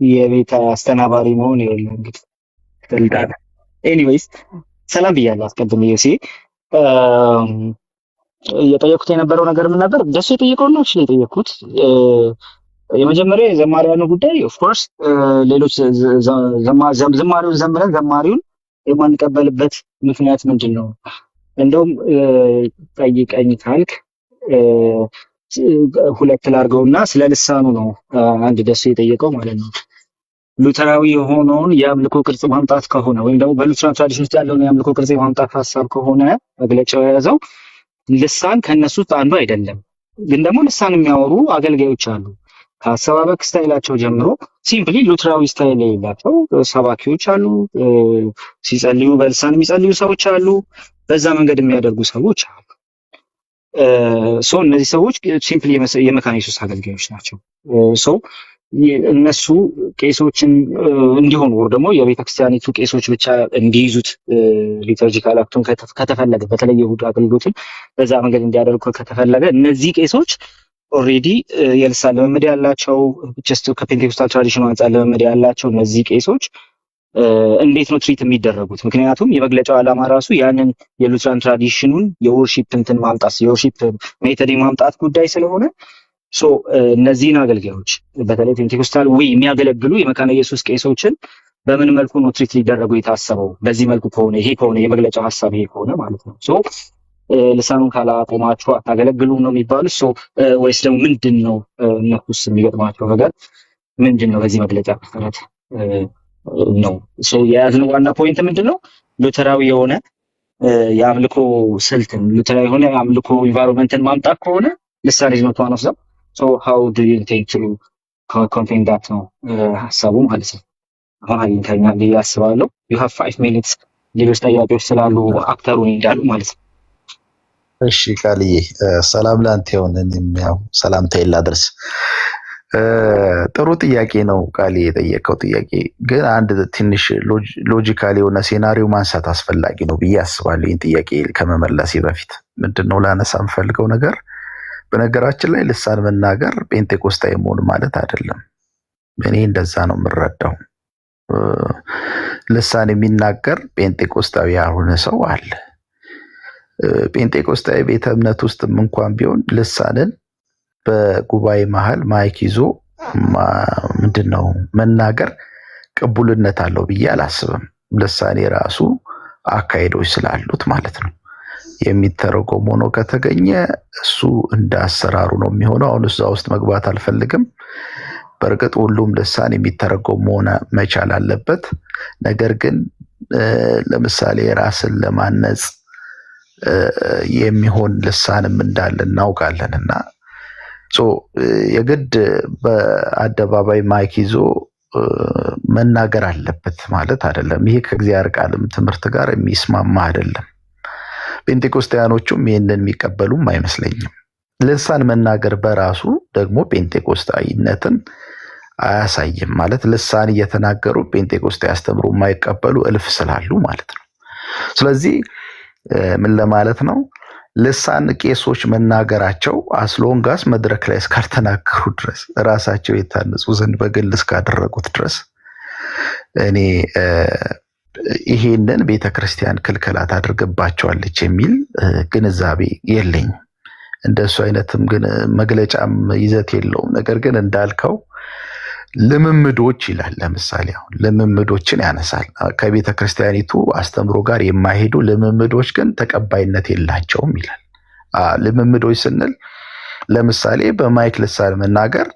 የቤት አስተናባሪ መሆን ይኸውልህ እንግዲህ ተልጣለ። ኤኒዌይስ ሰላም ብያለሁ። አስቀድሜ ዩሲ የጠየኩት የነበረው ነገር ምን ነበር? ደሱ የጠየቀው ነው እሺ የጠየኩት የመጀመሪያው የዘማሪያኑ ጉዳይ ኦፍ ኮርስ ሌሎች ዘማሪውን ዘምረን ዘማሪውን የማንቀበልበት ምክንያት ምንድን ነው? እንደውም ጠይቀኝ ካልክ ሁለት ላድርገውና ስለ ልሳኑ ነው አንድ ደሱ የጠየቀው ማለት ነው። ሉተራዊ የሆነውን የአምልኮ ቅርጽ ማምጣት ከሆነ ወይም ደግሞ በሉተራን ትራዲሽን ውስጥ ያለውን የአምልኮ ቅርጽ ማምጣት ሐሳብ ከሆነ መግለጫው የያዘው ልሳን ከነሱ ውስጥ አንዱ አይደለም። ግን ደግሞ ልሳን የሚያወሩ አገልጋዮች አሉ። ከአሰባበክ ስታይላቸው ጀምሮ ሲምፕሊ ሉተራዊ ስታይል ያላቸው ሰባኪዎች አሉ። ሲጸልዩ በልሳን የሚጸልዩ ሰዎች አሉ። በዛ መንገድ የሚያደርጉ ሰዎች አሉ። እነዚህ ሰዎች ሲምፕሊ የመካነ ኢየሱስ አገልጋዮች ናቸው። እነሱ ቄሶችን እንዲሆኑ ወይ ደግሞ የቤተክርስቲያኒቱ ቄሶች ብቻ እንዲይዙት ሊተርጂካል አክቱን ከተፈለገ በተለይ የእሑድ አገልግሎትን በዛ መንገድ እንዲያደርጉ ከተፈለገ እነዚህ ቄሶች ኦልሬዲ የልሳን ልምምድ ያላቸው ጀስት ከፔንቴኮስታል ትራዲሽኑ አንጻር ልምምድ ያላቸው እነዚህ ቄሶች እንዴት ነው ትሪት የሚደረጉት? ምክንያቱም የመግለጫው ዓላማ ራሱ ያንን የሉትራን ትራዲሽኑን የወርሺፕ እንትን ማምጣት የወርሺፕ ሜተድ ማምጣት ጉዳይ ስለሆነ እነዚህን አገልጋዮች በተለይ ፔንቴኮስታል የሚያገለግሉ የመካነ ኢየሱስ ቄሶችን በምን መልኩ ነው ትሪት ሊደረጉ የታሰበው? በዚህ መልኩ ከሆነ ይሄ ከሆነ የመግለጫው ሐሳብ ይሄ ከሆነ ማለት ነው ልሳኑን ካላቆማችሁ አታገለግሉም ነው የሚባሉት። ወይስ ደግሞ ምንድን ነው እነሱስ የሚገጥማቸው ነገር ምንድን ነው? በዚህ መግለጫ መሰረት ነው የያዝነው ዋና ፖይንት ምንድን ነው? ሉተራዊ የሆነ የአምልኮ ስልትን ሉተራዊ የሆነ የአምልኮ ኢንቫይሮንመንትን ማምጣት ከሆነ ልሳን is not one of them. So how do you intend to contain that ነው ሀሳቡ ማለት ነው። አሁን አግኝተኛል ብዬ አስባለሁ። you have 5 minutes ሌሎች ጥያቄዎች ስላሉ አክተሩን እንዳሉ ማለት ነው። እሺ ቃልዬ ሰላም ላንተ ይሁን። እኔም ያው ሰላምታዬን ላድርስ። ጥሩ ጥያቄ ነው ቃልዬ የጠየቀው ጥያቄ፣ ግን አንድ ትንሽ ሎጂካሊ የሆነ ሴናሪዮ ማንሳት አስፈላጊ ነው ብዬ አስባለሁ። ይህን ጥያቄ ከመመለሴ በፊት ምንድነው ላነሳ የምፈልገው ነገር፣ በነገራችን ላይ ልሳን መናገር ጴንጤቆስጣዊ መሆን ማለት አይደለም። እኔ እንደዛ ነው የምረዳው። ልሳን የሚናገር ጴንጤቆስጣዊ ያልሆነ ሰው አለ። ጴንጤቆስጣዊ ቤተ እምነት ውስጥም እንኳን ቢሆን ልሳንን በጉባኤ መሃል ማይክ ይዞ ምንድነው መናገር ቅቡልነት አለው ብዬ አላስብም። ልሳን የራሱ አካሄዶች ስላሉት ማለት ነው። የሚተረጎም ሆኖ ከተገኘ እሱ እንደ አሰራሩ ነው የሚሆነው። አሁን እዛ ውስጥ መግባት አልፈልግም። በእርግጥ ሁሉም ልሳን የሚተረጎም መሆን መቻል አለበት። ነገር ግን ለምሳሌ ራስን ለማነጽ የሚሆን ልሳንም እንዳለ እናውቃለንና የግድ በአደባባይ ማይክ ይዞ መናገር አለበት ማለት አይደለም። ይሄ ከእግዚአብሔር ቃልም ትምህርት ጋር የሚስማማ አይደለም። ጴንጤቆስጣውያኖቹም ይህንን የሚቀበሉም አይመስለኝም። ልሳን መናገር በራሱ ደግሞ ጴንጤቆስጣዊነትን አያሳይም ማለት ልሳን እየተናገሩ ጴንጤቆስጣዊ አስተምሮ የማይቀበሉ እልፍ ስላሉ ማለት ነው። ስለዚህ ምን ለማለት ነው? ልሳን ቄሶች መናገራቸው አስሎንጋስ መድረክ ላይ እስካልተናገሩ ድረስ ራሳቸው የታነጹ ዘንድ በግል እስካደረጉት ድረስ እኔ ይሄንን ቤተክርስቲያን ክልከላ ታደርግባቸዋለች የሚል ግንዛቤ የለኝም። እንደሱ አይነትም ግን መግለጫም ይዘት የለውም። ነገር ግን እንዳልከው ልምምዶች ይላል። ለምሳሌ አሁን ልምምዶችን ያነሳል። ከቤተ ክርስቲያኒቱ አስተምሮ ጋር የማይሄዱ ልምምዶች ግን ተቀባይነት የላቸውም ይላል። ልምምዶች ስንል ለምሳሌ በማይክ ልሳን መናገር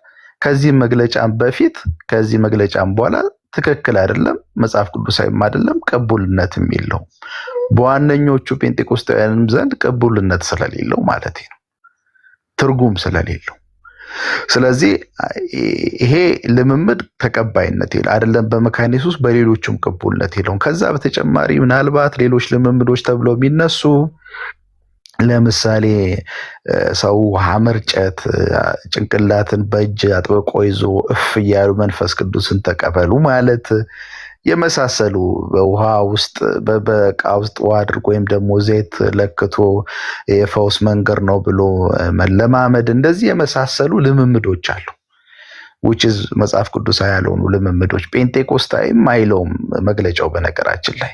ከዚህ መግለጫም በፊት ከዚህ መግለጫም በኋላ ትክክል አይደለም፣ መጽሐፍ ቅዱሳዊም አይደለም፣ ቅቡልነትም የለውም። በዋነኞቹ ጴንጤቆስጣውያንም ዘንድ ቅቡልነት ስለሌለው ማለት ነው፣ ትርጉም ስለሌለው። ስለዚህ ይሄ ልምምድ ተቀባይነት የለ አይደለም በመካነ ኢየሱስ በሌሎችም ቅቡልነት የለውም። ከዛ በተጨማሪ ምናልባት ሌሎች ልምምዶች ተብለው የሚነሱ ለምሳሌ ሰው ሐመርጨት ጭንቅላትን በእጅ አጥብቆ ይዞ እፍ እያሉ መንፈስ ቅዱስን ተቀበሉ ማለት የመሳሰሉ በውሃ ውስጥ በእቃ ውስጥ ውሃ አድርጎ ወይም ደግሞ ዘይት ለክቶ የፈውስ መንገድ ነው ብሎ መለማመድ እንደዚህ የመሳሰሉ ልምምዶች አሉ። which is መጽሐፍ ቅዱሳዊ ያልሆኑ ልምምዶች። ጴንጤቆስጣዊም አይለውም መግለጫው በነገራችን ላይ።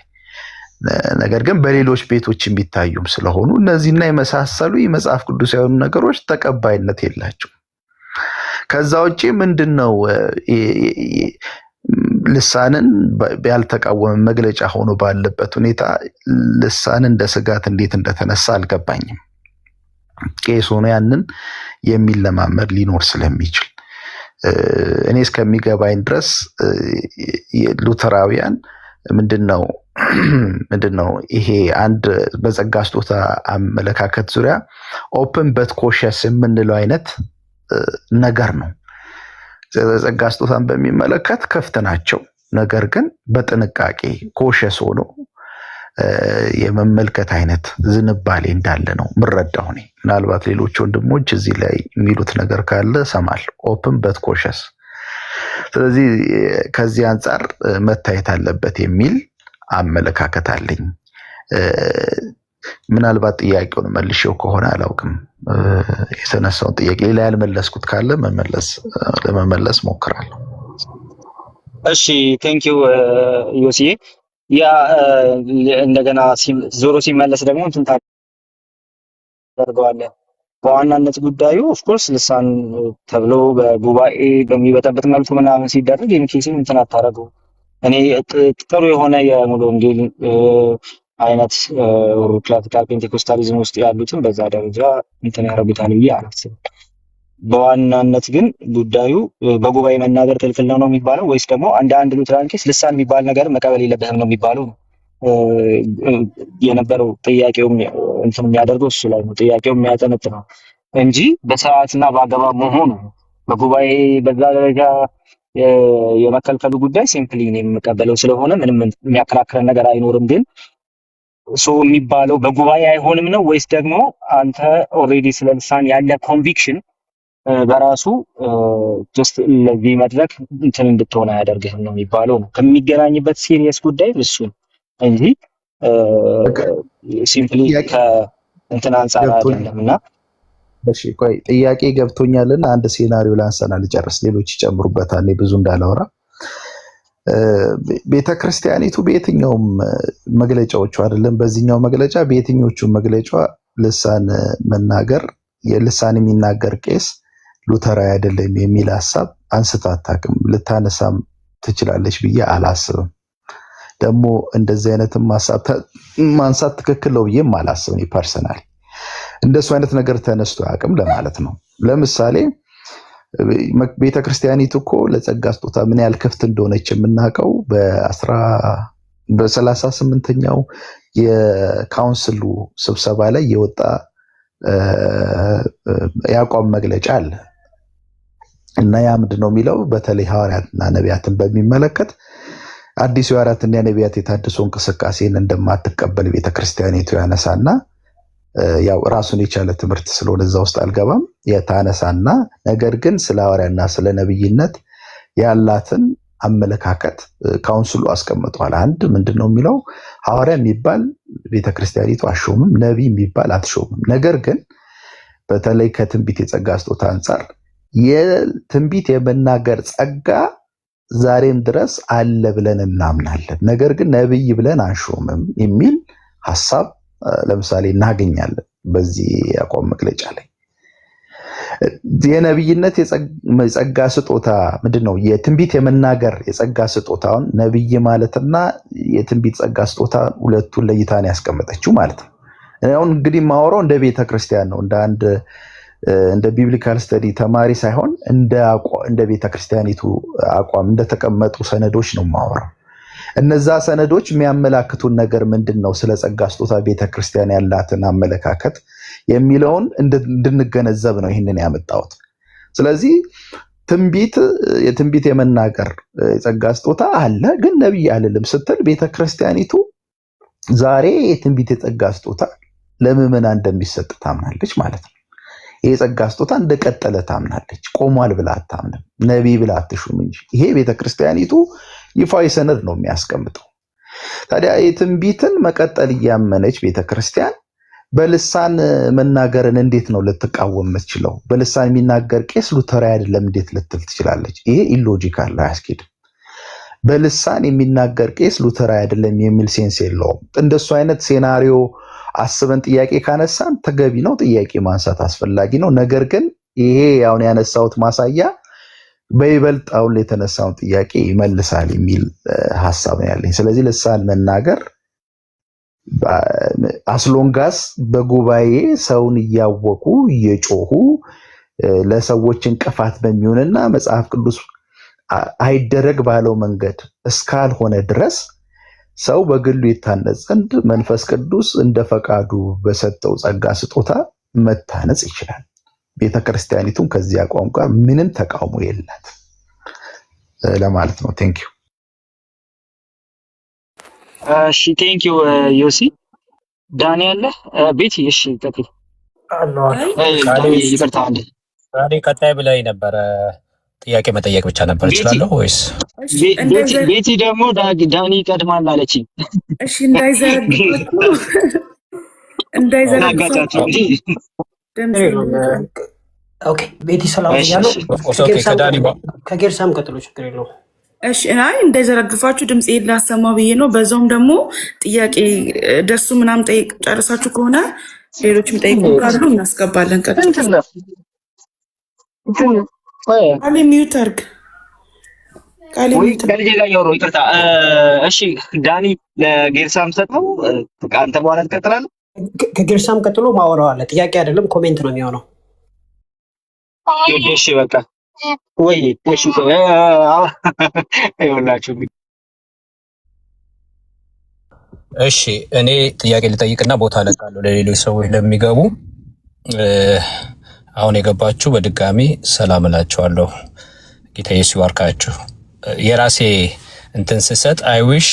ነገር ግን በሌሎች ቤቶች የሚታዩም ስለሆኑ እነዚህና የመሳሰሉ የመጽሐፍ ቅዱሳዊ ነገሮች ተቀባይነት የላቸውም። ከዛ ውጪ ምንድነው ልሳንን ያልተቃወመ መግለጫ ሆኖ ባለበት ሁኔታ ልሳን እንደ ስጋት እንዴት እንደተነሳ አልገባኝም። ቄስ ሆኖ ያንን የሚለማመድ ሊኖር ስለሚችል እኔ እስከሚገባኝ ድረስ ሉተራውያን ምንድነው ይሄ አንድ በጸጋ ስጦታ አመለካከት ዙሪያ ኦፕን በት ኮሸስ የምንለው አይነት ነገር ነው። ጸጋ ስጦታን በሚመለከት ክፍት ናቸው፣ ነገር ግን በጥንቃቄ ኮሸስ ሆኖ የመመልከት አይነት ዝንባሌ እንዳለ ነው ምረዳው እኔ። ምናልባት ሌሎች ወንድሞች እዚህ ላይ የሚሉት ነገር ካለ ሰማለሁ። ኦፕን በት ኮሸስ። ስለዚህ ከዚህ አንጻር መታየት አለበት የሚል አመለካከት አለኝ። ምናልባት ጥያቄውን መልሼው ከሆነ አላውቅም። የተነሳውን ጥያቄ ሌላ ያልመለስኩት ካለ ለመመለስ ሞክራለሁ። እሺ ቴንኪው ዮሲዬ። ያ እንደገና ዞሮ ሲመለስ ደግሞ እንትን ታደርገዋለህ። በዋናነት ጉዳዩ ኦፍኮርስ ልሳን ተብሎ በጉባኤ በሚበጠበት መልኩ ምናምን ሲደረግ የሚኬሲን እንትን አታደርገው። እኔ ጥሩ የሆነ የሙሉ ወንጌል አይነት ክላሲካል ፔንቴኮስታሊዝም ውስጥ ያሉትን በዛ ደረጃ እንትን ያደርጉታል ብዬ አላስብም። በዋናነት ግን ጉዳዩ በጉባኤ መናገር ክልክል ነው የሚባለው ወይስ ደግሞ አንድ ሉትራን ቄስ ልሳን የሚባል ነገር መቀበል የለበትም ነው የሚባለው የነበረው። ጥያቄውም እንትን የሚያደርገው እሱ ላይ ነው። ጥያቄው የሚያጠነጥነው እንጂ በስርዓትና በአገባብ መሆኑ በጉባኤ በዛ ደረጃ የመከልከሉ ጉዳይ ሲምፕሊ ነው የምቀበለው ስለሆነ ምንም የሚያከራክረን ነገር አይኖርም። ግን ሶ የሚባለው በጉባኤ አይሆንም ነው ወይስ ደግሞ አንተ ኦልሬዲ ስለ ልሳን ያለ ኮንቪክሽን በራሱ ጀስት ለዚህ መድረክ እንትን እንድትሆን አያደርግህም ነው የሚባለው ነው። ከሚገናኝበት ሲሪየስ ጉዳይ እሱ እንጂ ሲምፕሊ ከእንትን አንጻር አይደለምና። እሺ ቆይ ጥያቄ ገብቶኛልና አንድ ሴናሪዮ ላንሳና ልጨርስ፣ ሌሎች ይጨምሩበታል ብዙ እንዳላወራ። ቤተክርስቲያኒቱ በየትኛውም መግለጫዎቹ አይደለም በዚህኛው መግለጫ በየትኞቹ መግለጫ ልሳን መናገር የልሳን የሚናገር ቄስ ሉተራዊ አይደለም የሚል ሐሳብ አንስታ አታውቅም። ልታነሳም ትችላለች ብዬ አላስብም። ደግሞ እንደዚህ አይነትም ሐሳብ ማንሳት ትክክል ነው ብዬም አላስብም። ፐርሰናሊ እንደሱ አይነት ነገር ተነስቶ አያውቅም ለማለት ነው። ለምሳሌ ቤተክርስቲያኒቱ እኮ ለጸጋ ስጦታ ምን ያህል ክፍት እንደሆነች የምናውቀው በ38ኛው የካውንስሉ ስብሰባ ላይ የወጣ የአቋም መግለጫ አለ እና ያ ምንድን ነው የሚለው በተለይ ሐዋርያትና ነቢያትን በሚመለከት አዲሱ የሐዋርያትና የነቢያት የታድሶ እንቅስቃሴን እንደማትቀበል ቤተክርስቲያኒቱ ያነሳና ያው ራሱን የቻለ ትምህርት ስለሆነ እዛ ውስጥ አልገባም የታነሳና ነገር ግን ስለ ሐዋርያና ስለ ነብይነት ያላትን አመለካከት ካውንስሉ አስቀምጧል። አንድ ምንድነው የሚለው ሐዋርያ የሚባል ቤተክርስቲያኒቱ አሾምም፣ ነብይ የሚባል አትሾምም። ነገር ግን በተለይ ከትንቢት የጸጋ ስጦታ አንጻር የትንቢት የመናገር ጸጋ ዛሬም ድረስ አለ ብለን እናምናለን። ነገር ግን ነብይ ብለን አንሾምም የሚል ሐሳብ ለምሳሌ እናገኛለን በዚህ የአቋም መግለጫ ላይ። የነብይነት የጸጋ ስጦታ ምንድነው? የትንቢት የመናገር የጸጋ ስጦታውን ነብይ ማለትና የትንቢት ጸጋ ስጦታ ሁለቱን ለይታን ያስቀመጠችው ማለት ነው። አሁን እንግዲህ ማወራው እንደ ቤተክርስቲያን ነው፣ እንደ ቢብሊካል ስተዲ ተማሪ ሳይሆን እንደ ቤተክርስቲያኒቱ አቋም እንደተቀመጡ ሰነዶች ነው ማወራው። እነዛ ሰነዶች የሚያመላክቱን ነገር ምንድነው? ስለ ጸጋ ስጦታ ቤተክርስቲያን ያላትን አመለካከት የሚለውን እንድንገነዘብ ነው ይህንን ያመጣሁት። ስለዚህ የትንቢት የመናገር የጸጋ ስጦታ አለ ግን ነብይ አልልም ስትል ቤተክርስቲያኒቱ ዛሬ የትንቢት የጸጋ ስጦታ ለምዕመናን እንደሚሰጥ ታምናለች ማለት ነው። ይሄ የጸጋ ስጦታ እንደቀጠለ ታምናለች። ቆሟል ብላ አታምንም፣ ነብይ ብላ አትሹም እንጂ። ይሄ ቤተክርስቲያኒቱ ይፋዊ ሰነድ ነው የሚያስቀምጠው። ታዲያ የትንቢትን መቀጠል እያመነች ቤተክርስቲያን በልሳን መናገርን እንዴት ነው ልትቃወም የምትችለው? በልሳን የሚናገር ቄስ ሉተራዊ አይደለም እንዴት ልትል ትችላለች? ይሄ ኢሎጂካል ነው፣ አያስኬድም። በልሳን የሚናገር ቄስ ሉተራዊ አይደለም የሚል ሴንስ የለውም። እንደሱ አይነት ሴናሪዮ አስበን ጥያቄ ካነሳን ተገቢ ነው፣ ጥያቄ ማንሳት አስፈላጊ ነው። ነገር ግን ይሄ አሁን ያነሳሁት ማሳያ በይበልጥ አሁን የተነሳውን ጥያቄ ይመልሳል የሚል ሐሳብ ነው ያለኝ። ስለዚህ ልሳን መናገር አስሎንጋስ በጉባኤ ሰውን እያወቁ እየጮሁ ለሰዎች እንቅፋት በሚሆንና መጽሐፍ ቅዱስ አይደረግ ባለው መንገድ እስካልሆነ ድረስ ሰው በግሉ ይታነጽ ዘንድ መንፈስ ቅዱስ እንደ ፈቃዱ በሰጠው ጸጋ ስጦታ መታነጽ ይችላል። ቤተክርስቲያኒቱም ከዚህ አቋም ጋር ምንም ተቃውሞ የላት ለማለት ነው። ቴንክ ዩ። እሺ ቴንክ ዩ ዮሲ። ዳኒ አለ ቤቲ። እሺ ቀጥል። ዳኒ ይቅርታ አንዴ። ዛሬ ቀጣይ ብላይ ነበረ ጥያቄ መጠየቅ ብቻ ነበር እችላለሁ ወይስ? ቤቲ ደግሞ ዳኒ ይቀድማል አለችኝ። እሺ እንዳይዘረግፋችሁ ኦኬ ቤቲ ሰላም ያለው ከጌርሳም ቀጥሎ ችግር የለውም። እሺ እንዳይዘረግፋችሁ ድምጽ ላሰማ ብዬ ነው። በዛውም ደግሞ ጥያቄ ደሱ ምናምን ጠይቅ ጨርሳችሁ ከሆነ ሌሎችም ጠይቁ ካሉ እናስገባለን። ቃሌ ሚዩት አድርግ። ከልጄ ጋር እያወራሁ ይቅርታ። እሺ ዳኒ ለጌርሳም ሰጠው። አንተ በኋላ ትቀጥላለህ። ከጌርሳም ቀጥሎ ማወራው አለ። ጥያቄ አይደለም ኮሜንት ነው የሚሆነው። እሺ በቃ ወይ እሺ አይወላችሁ። እሺ እኔ ጥያቄ ልጠይቅና ቦታ ለቃለሁ ለሌሎች ሰዎች ለሚገቡ። አሁን የገባችሁ በድጋሚ ሰላም እላችኋለሁ። ጌታ ኢየሱስ ይባርካችሁ። የራሴ እንትን ስሰጥ አይዊሽ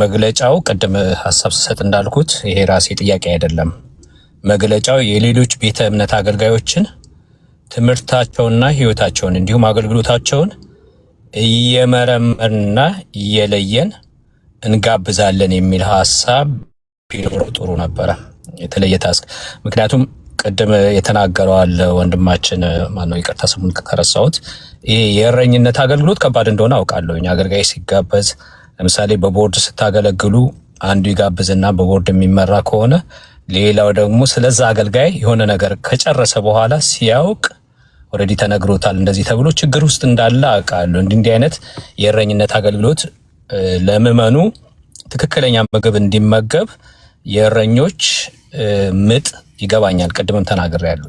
መግለጫው ቅድም ሀሳብ ስሰጥ እንዳልኩት ይሄ ራሴ ጥያቄ አይደለም። መግለጫው የሌሎች ቤተ እምነት አገልጋዮችን ትምህርታቸውንና ህይወታቸውን እንዲሁም አገልግሎታቸውን እየመረመርንና እየለየን እንጋብዛለን የሚል ሀሳብ ቢኖር ጥሩ ነበረ። የተለየ ታስክ ምክንያቱም ቅድም የተናገረው አለ ወንድማችን ማነው ይቅርታ ስሙን ከረሳሁት። ይሄ የእረኝነት አገልግሎት ከባድ እንደሆነ አውቃለሁኝ። አገልጋይ ሲጋበዝ ለምሳሌ በቦርድ ስታገለግሉ አንዱ ይጋብዝና በቦርድ የሚመራ ከሆነ ሌላው ደግሞ ስለዛ አገልጋይ የሆነ ነገር ከጨረሰ በኋላ ሲያውቅ ኦልሬዲ ተነግሮታል እንደዚህ ተብሎ ችግር ውስጥ እንዳለ አውቃለሁ። እንዲህ አይነት የእረኝነት አገልግሎት ለምዕመኑ ትክክለኛ ምግብ እንዲመገብ የእረኞች ምጥ ይገባኛል። ቅድምም ተናግሬያለሁ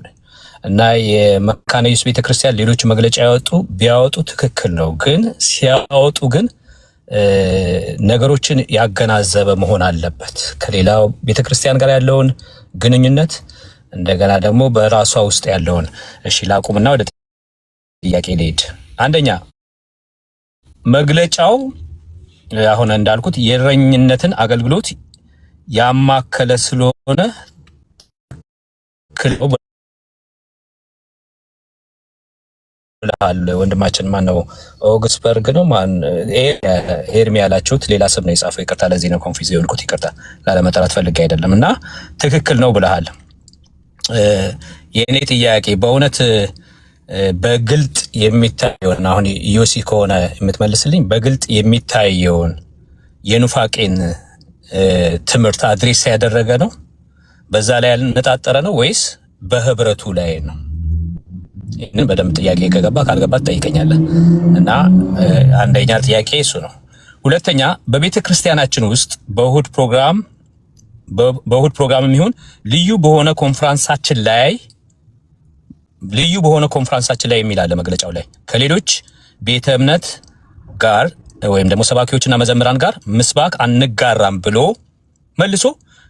እና የመካነ ኢየሱስ ቤተክርስቲያን ሌሎች መግለጫ ቢያወጡ ትክክል ነው። ግን ሲያወጡ ግን ነገሮችን ያገናዘበ መሆን አለበት። ከሌላው ቤተክርስቲያን ጋር ያለውን ግንኙነት እንደገና ደግሞ በራሷ ውስጥ ያለውን። እሺ ላቁምና ወደ ጥያቄ ልሄድ። አንደኛ መግለጫው አሁን እንዳልኩት የእረኝነትን አገልግሎት ያማከለ ስለሆነ ወንድማችን ማን ነው? ኦግስበርግ ነው ማን ኤርሚ ያላችሁት ሌላ ስም ነው የጻፈው። ይቅርታ ለዚህ ነው ኮንፊውዝ የሆንኩት። ይቅርታ ላለመጠራት ፈልጌ አይደለም። እና ትክክል ነው ብለሃል። የእኔ ጥያቄ በእውነት በግልጥ የሚታየውን አሁን ዮሲ ከሆነ የምትመልስልኝ በግልጥ የሚታየውን የኑፋቄን ትምህርት አድሬስ ያደረገ ነው? በዛ ላይ ያልነጣጠረ ነው ወይስ በህብረቱ ላይ ነው? ይህንን በደንብ ጥያቄ ከገባ ካልገባ ትጠይቀኛለህ። እና አንደኛ ጥያቄ እሱ ነው። ሁለተኛ በቤተ ክርስቲያናችን ውስጥ በእሁድ ፕሮግራም የሚሆን ልዩ በሆነ ኮንፈረንሳችን ላይ የሚል አለ መግለጫው ላይ ከሌሎች ቤተ እምነት ጋር ወይም ደግሞ ሰባኪዎችና መዘምራን ጋር ምስባክ አንጋራም ብሎ መልሶ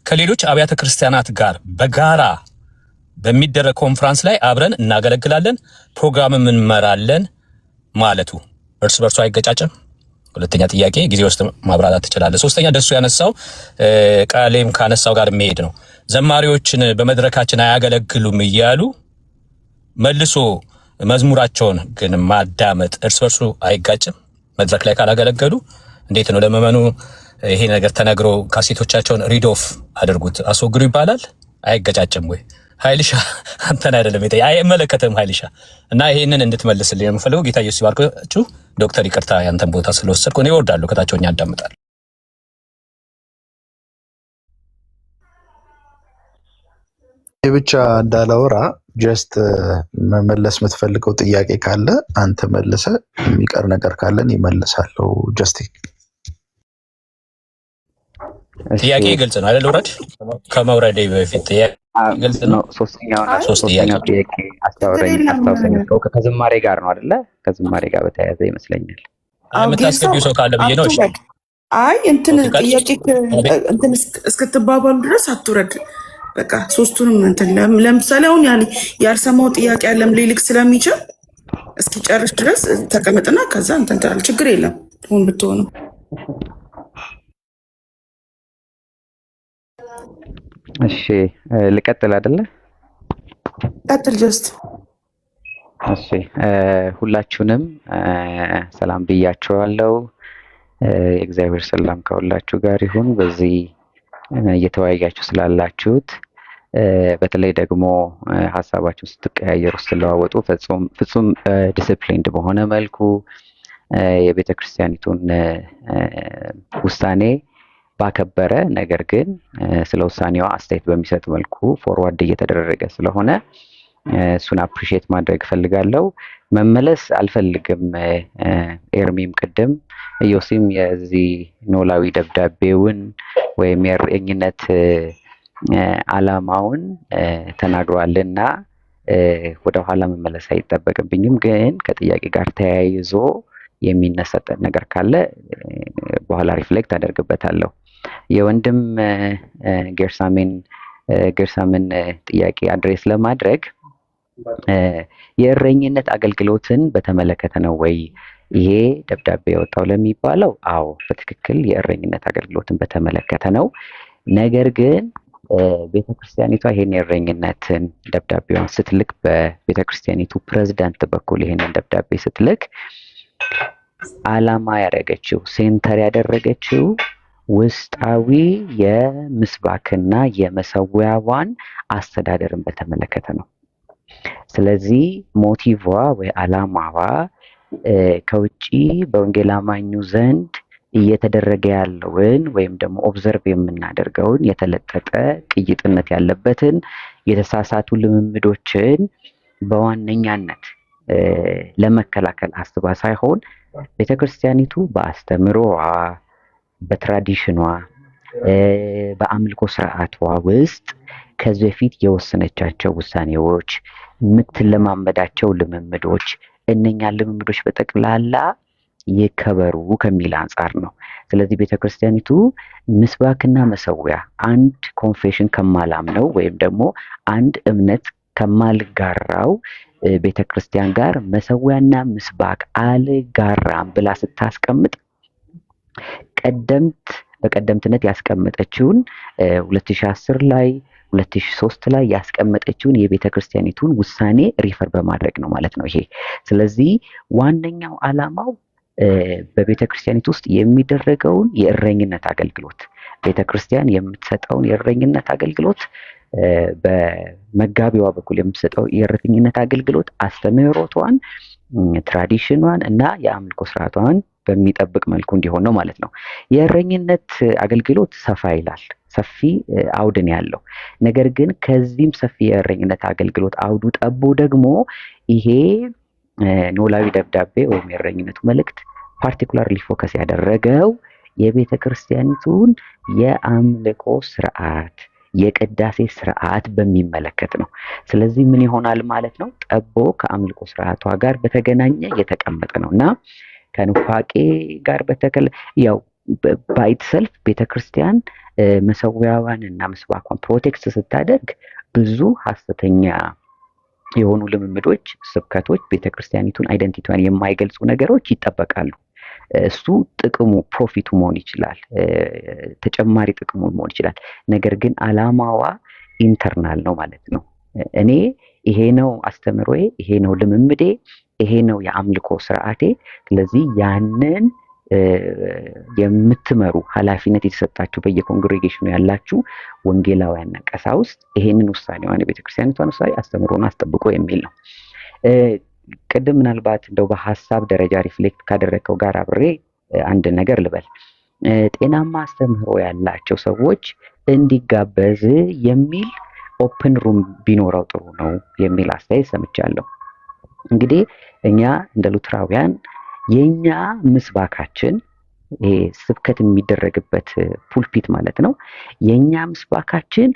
ከሌሎች አብያተ ክርስቲያናት ጋር በጋራ በሚደረግ ኮንፈረንስ ላይ አብረን እናገለግላለን፣ ፕሮግራምም እንመራለን ማለቱ እርስ በርሱ አይገጫጭም? ሁለተኛ ጥያቄ ጊዜ ውስጥ ማብራራት ትችላለህ። ሶስተኛ ደሱ ያነሳው ቃሌም ካነሳው ጋር የሚሄድ ነው። ዘማሪዎችን በመድረካችን አያገለግሉም እያሉ መልሶ መዝሙራቸውን ግን ማዳመጥ እርስ በርሱ አይጋጭም? መድረክ ላይ ካላገለገሉ እንዴት ነው ለመመኑ ይሄ ነገር ተነግሮ ካሴቶቻቸውን ሪድ ኦፍ አድርጉት አስወግዱ ይባላል? አይገጫጭም ወይ? ኃይልሻ አንተን አይደለም አይመለከትም ኃይልሻ። እና ይሄንን እንድትመልስልኝ ነው የምፈልገው። ጌታ ኢየሱስ ይባርካችሁ። ዶክተር ይቅርታ ያንተን ቦታ ስለወሰድኩ እኔ እወርዳለሁ፣ ከታች ሆኜ አዳምጣለሁ። ይህ ብቻ እንዳላወራ ጀስት መመለስ የምትፈልገው ጥያቄ ካለ አንተ መልሰ፣ የሚቀር ነገር ካለን ይመልሳለሁ። ጀስት ጥያቄ ግልጽ ነው አይደል? ወረድ ከመውረዴ በፊት ግልጽ ነው። ሶስተኛው ጥያቄ አስታውሰኝ። ከዝማሬ ጋር ነው አይደለ? ከዝማሬ ጋር በተያያዘ ይመስለኛል። የምታስገቢው ሰው ካለ ብዬ ነው። እሺ አይ እንትን ጥያቄ እንትን እስክትባባሉ ድረስ አትውረድ። በቃ ሶስቱንም እንትን ለምሳሌ አሁን ያልሰማው ጥያቄ ያለም ሊልክ ስለሚችል እስኪጨርስ ድረስ ተቀመጥና ከዛ እንትን ትላለህ። ችግር የለም ሁን ብትሆኑ እሺ ልቀጥል አይደለ? ቀጥል ጀስት። እሺ ሁላችሁንም ሰላም ብያችኋለሁ። የእግዚአብሔር ሰላም ከሁላችሁ ጋር ይሁን። በዚህ እየተወያያችሁ ስላላችሁት በተለይ ደግሞ ሀሳባችሁን ስትቀያየሩ ስትለዋወጡ ፍጹም ዲስፕሊንድ በሆነ መልኩ የቤተ ክርስቲያኒቱን ውሳኔ ባከበረ ነገር ግን ስለ ውሳኔዋ አስተያየት በሚሰጥ መልኩ ፎርዋርድ እየተደረገ ስለሆነ እሱን አፕሪሼት ማድረግ እፈልጋለሁ። መመለስ አልፈልግም። ኤርሚም ቅድም ዮሲም የዚህ ኖላዊ ደብዳቤውን ወይም የእረኝነት ዓላማውን ተናግሯልና ወደኋላ መመለስ አይጠበቅብኝም። ግን ከጥያቄ ጋር ተያይዞ የሚነሳ ነገር ካለ በኋላ ሪፍሌክት አደርግበታለሁ። የወንድም ጌርሳምን ጥያቄ አድሬስ ለማድረግ የእረኝነት አገልግሎትን በተመለከተ ነው ወይ ይሄ ደብዳቤ የወጣው ለሚባለው፣ አዎ በትክክል የእረኝነት አገልግሎትን በተመለከተ ነው። ነገር ግን ቤተክርስቲያኒቷ ይሄን የእረኝነትን ደብዳቤውን ስትልክ በቤተክርስቲያኒቱ ፕሬዝዳንት በኩል ይሄንን ደብዳቤ ስትልክ ዓላማ ያደረገችው ሴንተር ያደረገችው ውስጣዊ የምስባክና የመሰዊያዋን አስተዳደርን በተመለከተ ነው። ስለዚህ ሞቲቭዋ ወይ ዓላማዋ ከውጪ በወንጌል አማኙ ዘንድ እየተደረገ ያለውን ወይም ደግሞ ኦብዘርቭ የምናደርገውን የተለጠጠ ቅይጥነት ያለበትን የተሳሳቱ ልምምዶችን በዋነኛነት ለመከላከል አስባ ሳይሆን ቤተክርስቲያኒቱ በአስተምሮዋ፣ በትራዲሽኗ፣ በአምልኮ ስርዓቷ ውስጥ ከዚህ በፊት የወሰነቻቸው ውሳኔዎች፣ የምትለማመዳቸው ልምምዶች እነኛ ልምምዶች በጠቅላላ ይከበሩ ከሚል አንጻር ነው። ስለዚህ ቤተክርስቲያኒቱ ምስባክና መሰዊያ አንድ ኮንፌሽን ከማላምነው ወይም ደግሞ አንድ እምነት ከማልጋራው ቤተክርስቲያን ጋር መሰዊያና ምስባክ አልጋራም ብላ ስታስቀምጥ በቀደምትነት ያስቀመጠችውን 2010 ላይ 2003 ላይ ያስቀመጠችውን የቤተክርስቲያኒቱን ውሳኔ ሪፈር በማድረግ ነው ማለት ነው ይሄ። ስለዚህ ዋነኛው ዓላማው በቤተክርስቲያኒቱ ውስጥ የሚደረገውን የእረኝነት አገልግሎት፣ ቤተክርስቲያን የምትሰጠውን የእረኝነት አገልግሎት፣ በመጋቢዋ በኩል የምትሰጠው የእረኝነት አገልግሎት አስተምህሮቷን፣ ትራዲሽኗን እና የአምልኮ ስርዓቷን በሚጠብቅ መልኩ እንዲሆን ነው ማለት ነው። የእረኝነት አገልግሎት ሰፋ ይላል፣ ሰፊ አውድን ያለው ነገር ግን ከዚህም ሰፊ የእረኝነት አገልግሎት አውዱ ጠቦ ደግሞ ይሄ ኖላዊ ደብዳቤ ወይም የእረኝነቱ መልእክት ፓርቲኩላርሊ ፎከስ ያደረገው የቤተ ክርስቲያኒቱን የአምልኮ ስርዓት፣ የቅዳሴ ስርዓት በሚመለከት ነው። ስለዚህ ምን ይሆናል ማለት ነው? ጠቦ ከአምልኮ ስርዓቷ ጋር በተገናኘ የተቀመጠ ነው እና ከኑፋቄ ጋር ያው ባይት ሰልፍ ቤተክርስቲያን መሰዊያዋን እና ምስባኳን ፕሮቴክት ስታደርግ ብዙ ሐሰተኛ የሆኑ ልምምዶች፣ ስብከቶች፣ ቤተክርስቲያኒቱን አይደንቲቲዋን የማይገልጹ ነገሮች ይጠበቃሉ። እሱ ጥቅሙ ፕሮፊቱ መሆን ይችላል፣ ተጨማሪ ጥቅሙ መሆን ይችላል። ነገር ግን ዓላማዋ ኢንተርናል ነው ማለት ነው። እኔ ይሄ ነው አስተምሮዬ፣ ይሄ ነው ልምምዴ፣ ይሄ ነው የአምልኮ ስርዓቴ። ስለዚህ ያንን የምትመሩ ኃላፊነት የተሰጣችሁ በየኮንግሬጌሽኑ ያላችሁ ወንጌላውያንና ቀሳውስት ይሄንን ውሳኔዋን የቤተክርስቲያኒቷን ውሳኔ አስተምሮን አስጠብቆ የሚል ነው። ቅድም ምናልባት እንደው በሀሳብ ደረጃ ሪፍሌክት ካደረገው ጋር አብሬ አንድ ነገር ልበል። ጤናማ አስተምህሮ ያላቸው ሰዎች እንዲጋበዝ የሚል ኦፕን ሩም ቢኖረው ጥሩ ነው የሚል አስተያየት ሰምቻለሁ። እንግዲህ እኛ እንደ ሉትራውያን የኛ ምስባካችን ይሄ ስብከት የሚደረግበት ፑልፒት ማለት ነው። የኛ ምስባካችን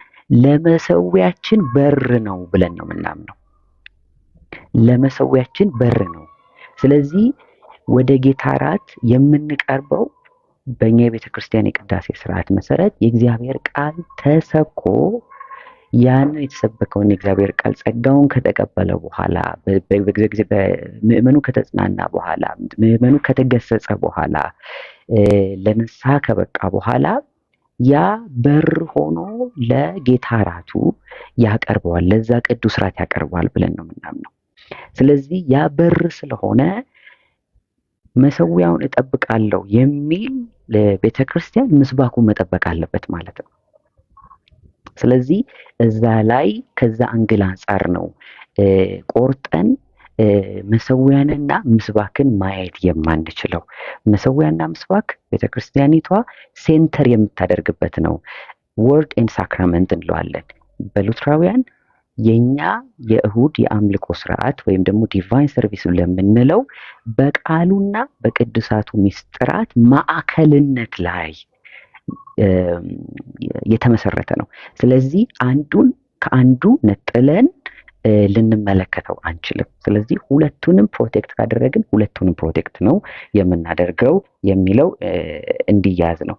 ለመሰዊያችን በር ነው ብለን ነው የምናምነው። ለመሰዊያችን በር ነው። ስለዚህ ወደ ጌታ እራት የምንቀርበው በእኛ የቤተ ክርስቲያን የቅዳሴ ስርዓት መሰረት የእግዚአብሔር ቃል ተሰብኮ ያንን የተሰበከውን የእግዚአብሔር ቃል ጸጋውን ከተቀበለ በኋላ በምዕመኑ ከተጽናና በኋላ ምዕመኑ ከተገሰጸ በኋላ ለንስሐ ከበቃ በኋላ ያ በር ሆኖ ለጌታ እራቱ ያቀርበዋል፣ ለዛ ቅዱስ እራት ያቀርበዋል ብለን ነው የምናምነው። ስለዚህ ያ በር ስለሆነ መሰዊያውን እጠብቃለሁ የሚል ቤተክርስቲያን ምስባኩን መጠበቅ አለበት ማለት ነው። ስለዚህ እዛ ላይ ከዛ አንግል አንጻር ነው ቆርጠን መሰዊያንና ምስባክን ማየት የማንችለው። መሰዊያና ምስባክ ቤተክርስቲያኒቷ ሴንተር የምታደርግበት ነው። ወርድ ኤንድ ሳክራመንት እንለዋለን። በሉትራውያን የኛ የእሁድ የአምልኮ ስርዓት ወይም ደግሞ ዲቫይን ሰርቪስ ለምንለው በቃሉና በቅዱሳቱ ሚስጥራት ማዕከልነት ላይ የተመሰረተ ነው። ስለዚህ አንዱን ከአንዱ ነጥለን ልንመለከተው አንችልም። ስለዚህ ሁለቱንም ፕሮቴክት ካደረግን ሁለቱንም ፕሮቴክት ነው የምናደርገው የሚለው እንዲያዝ ነው።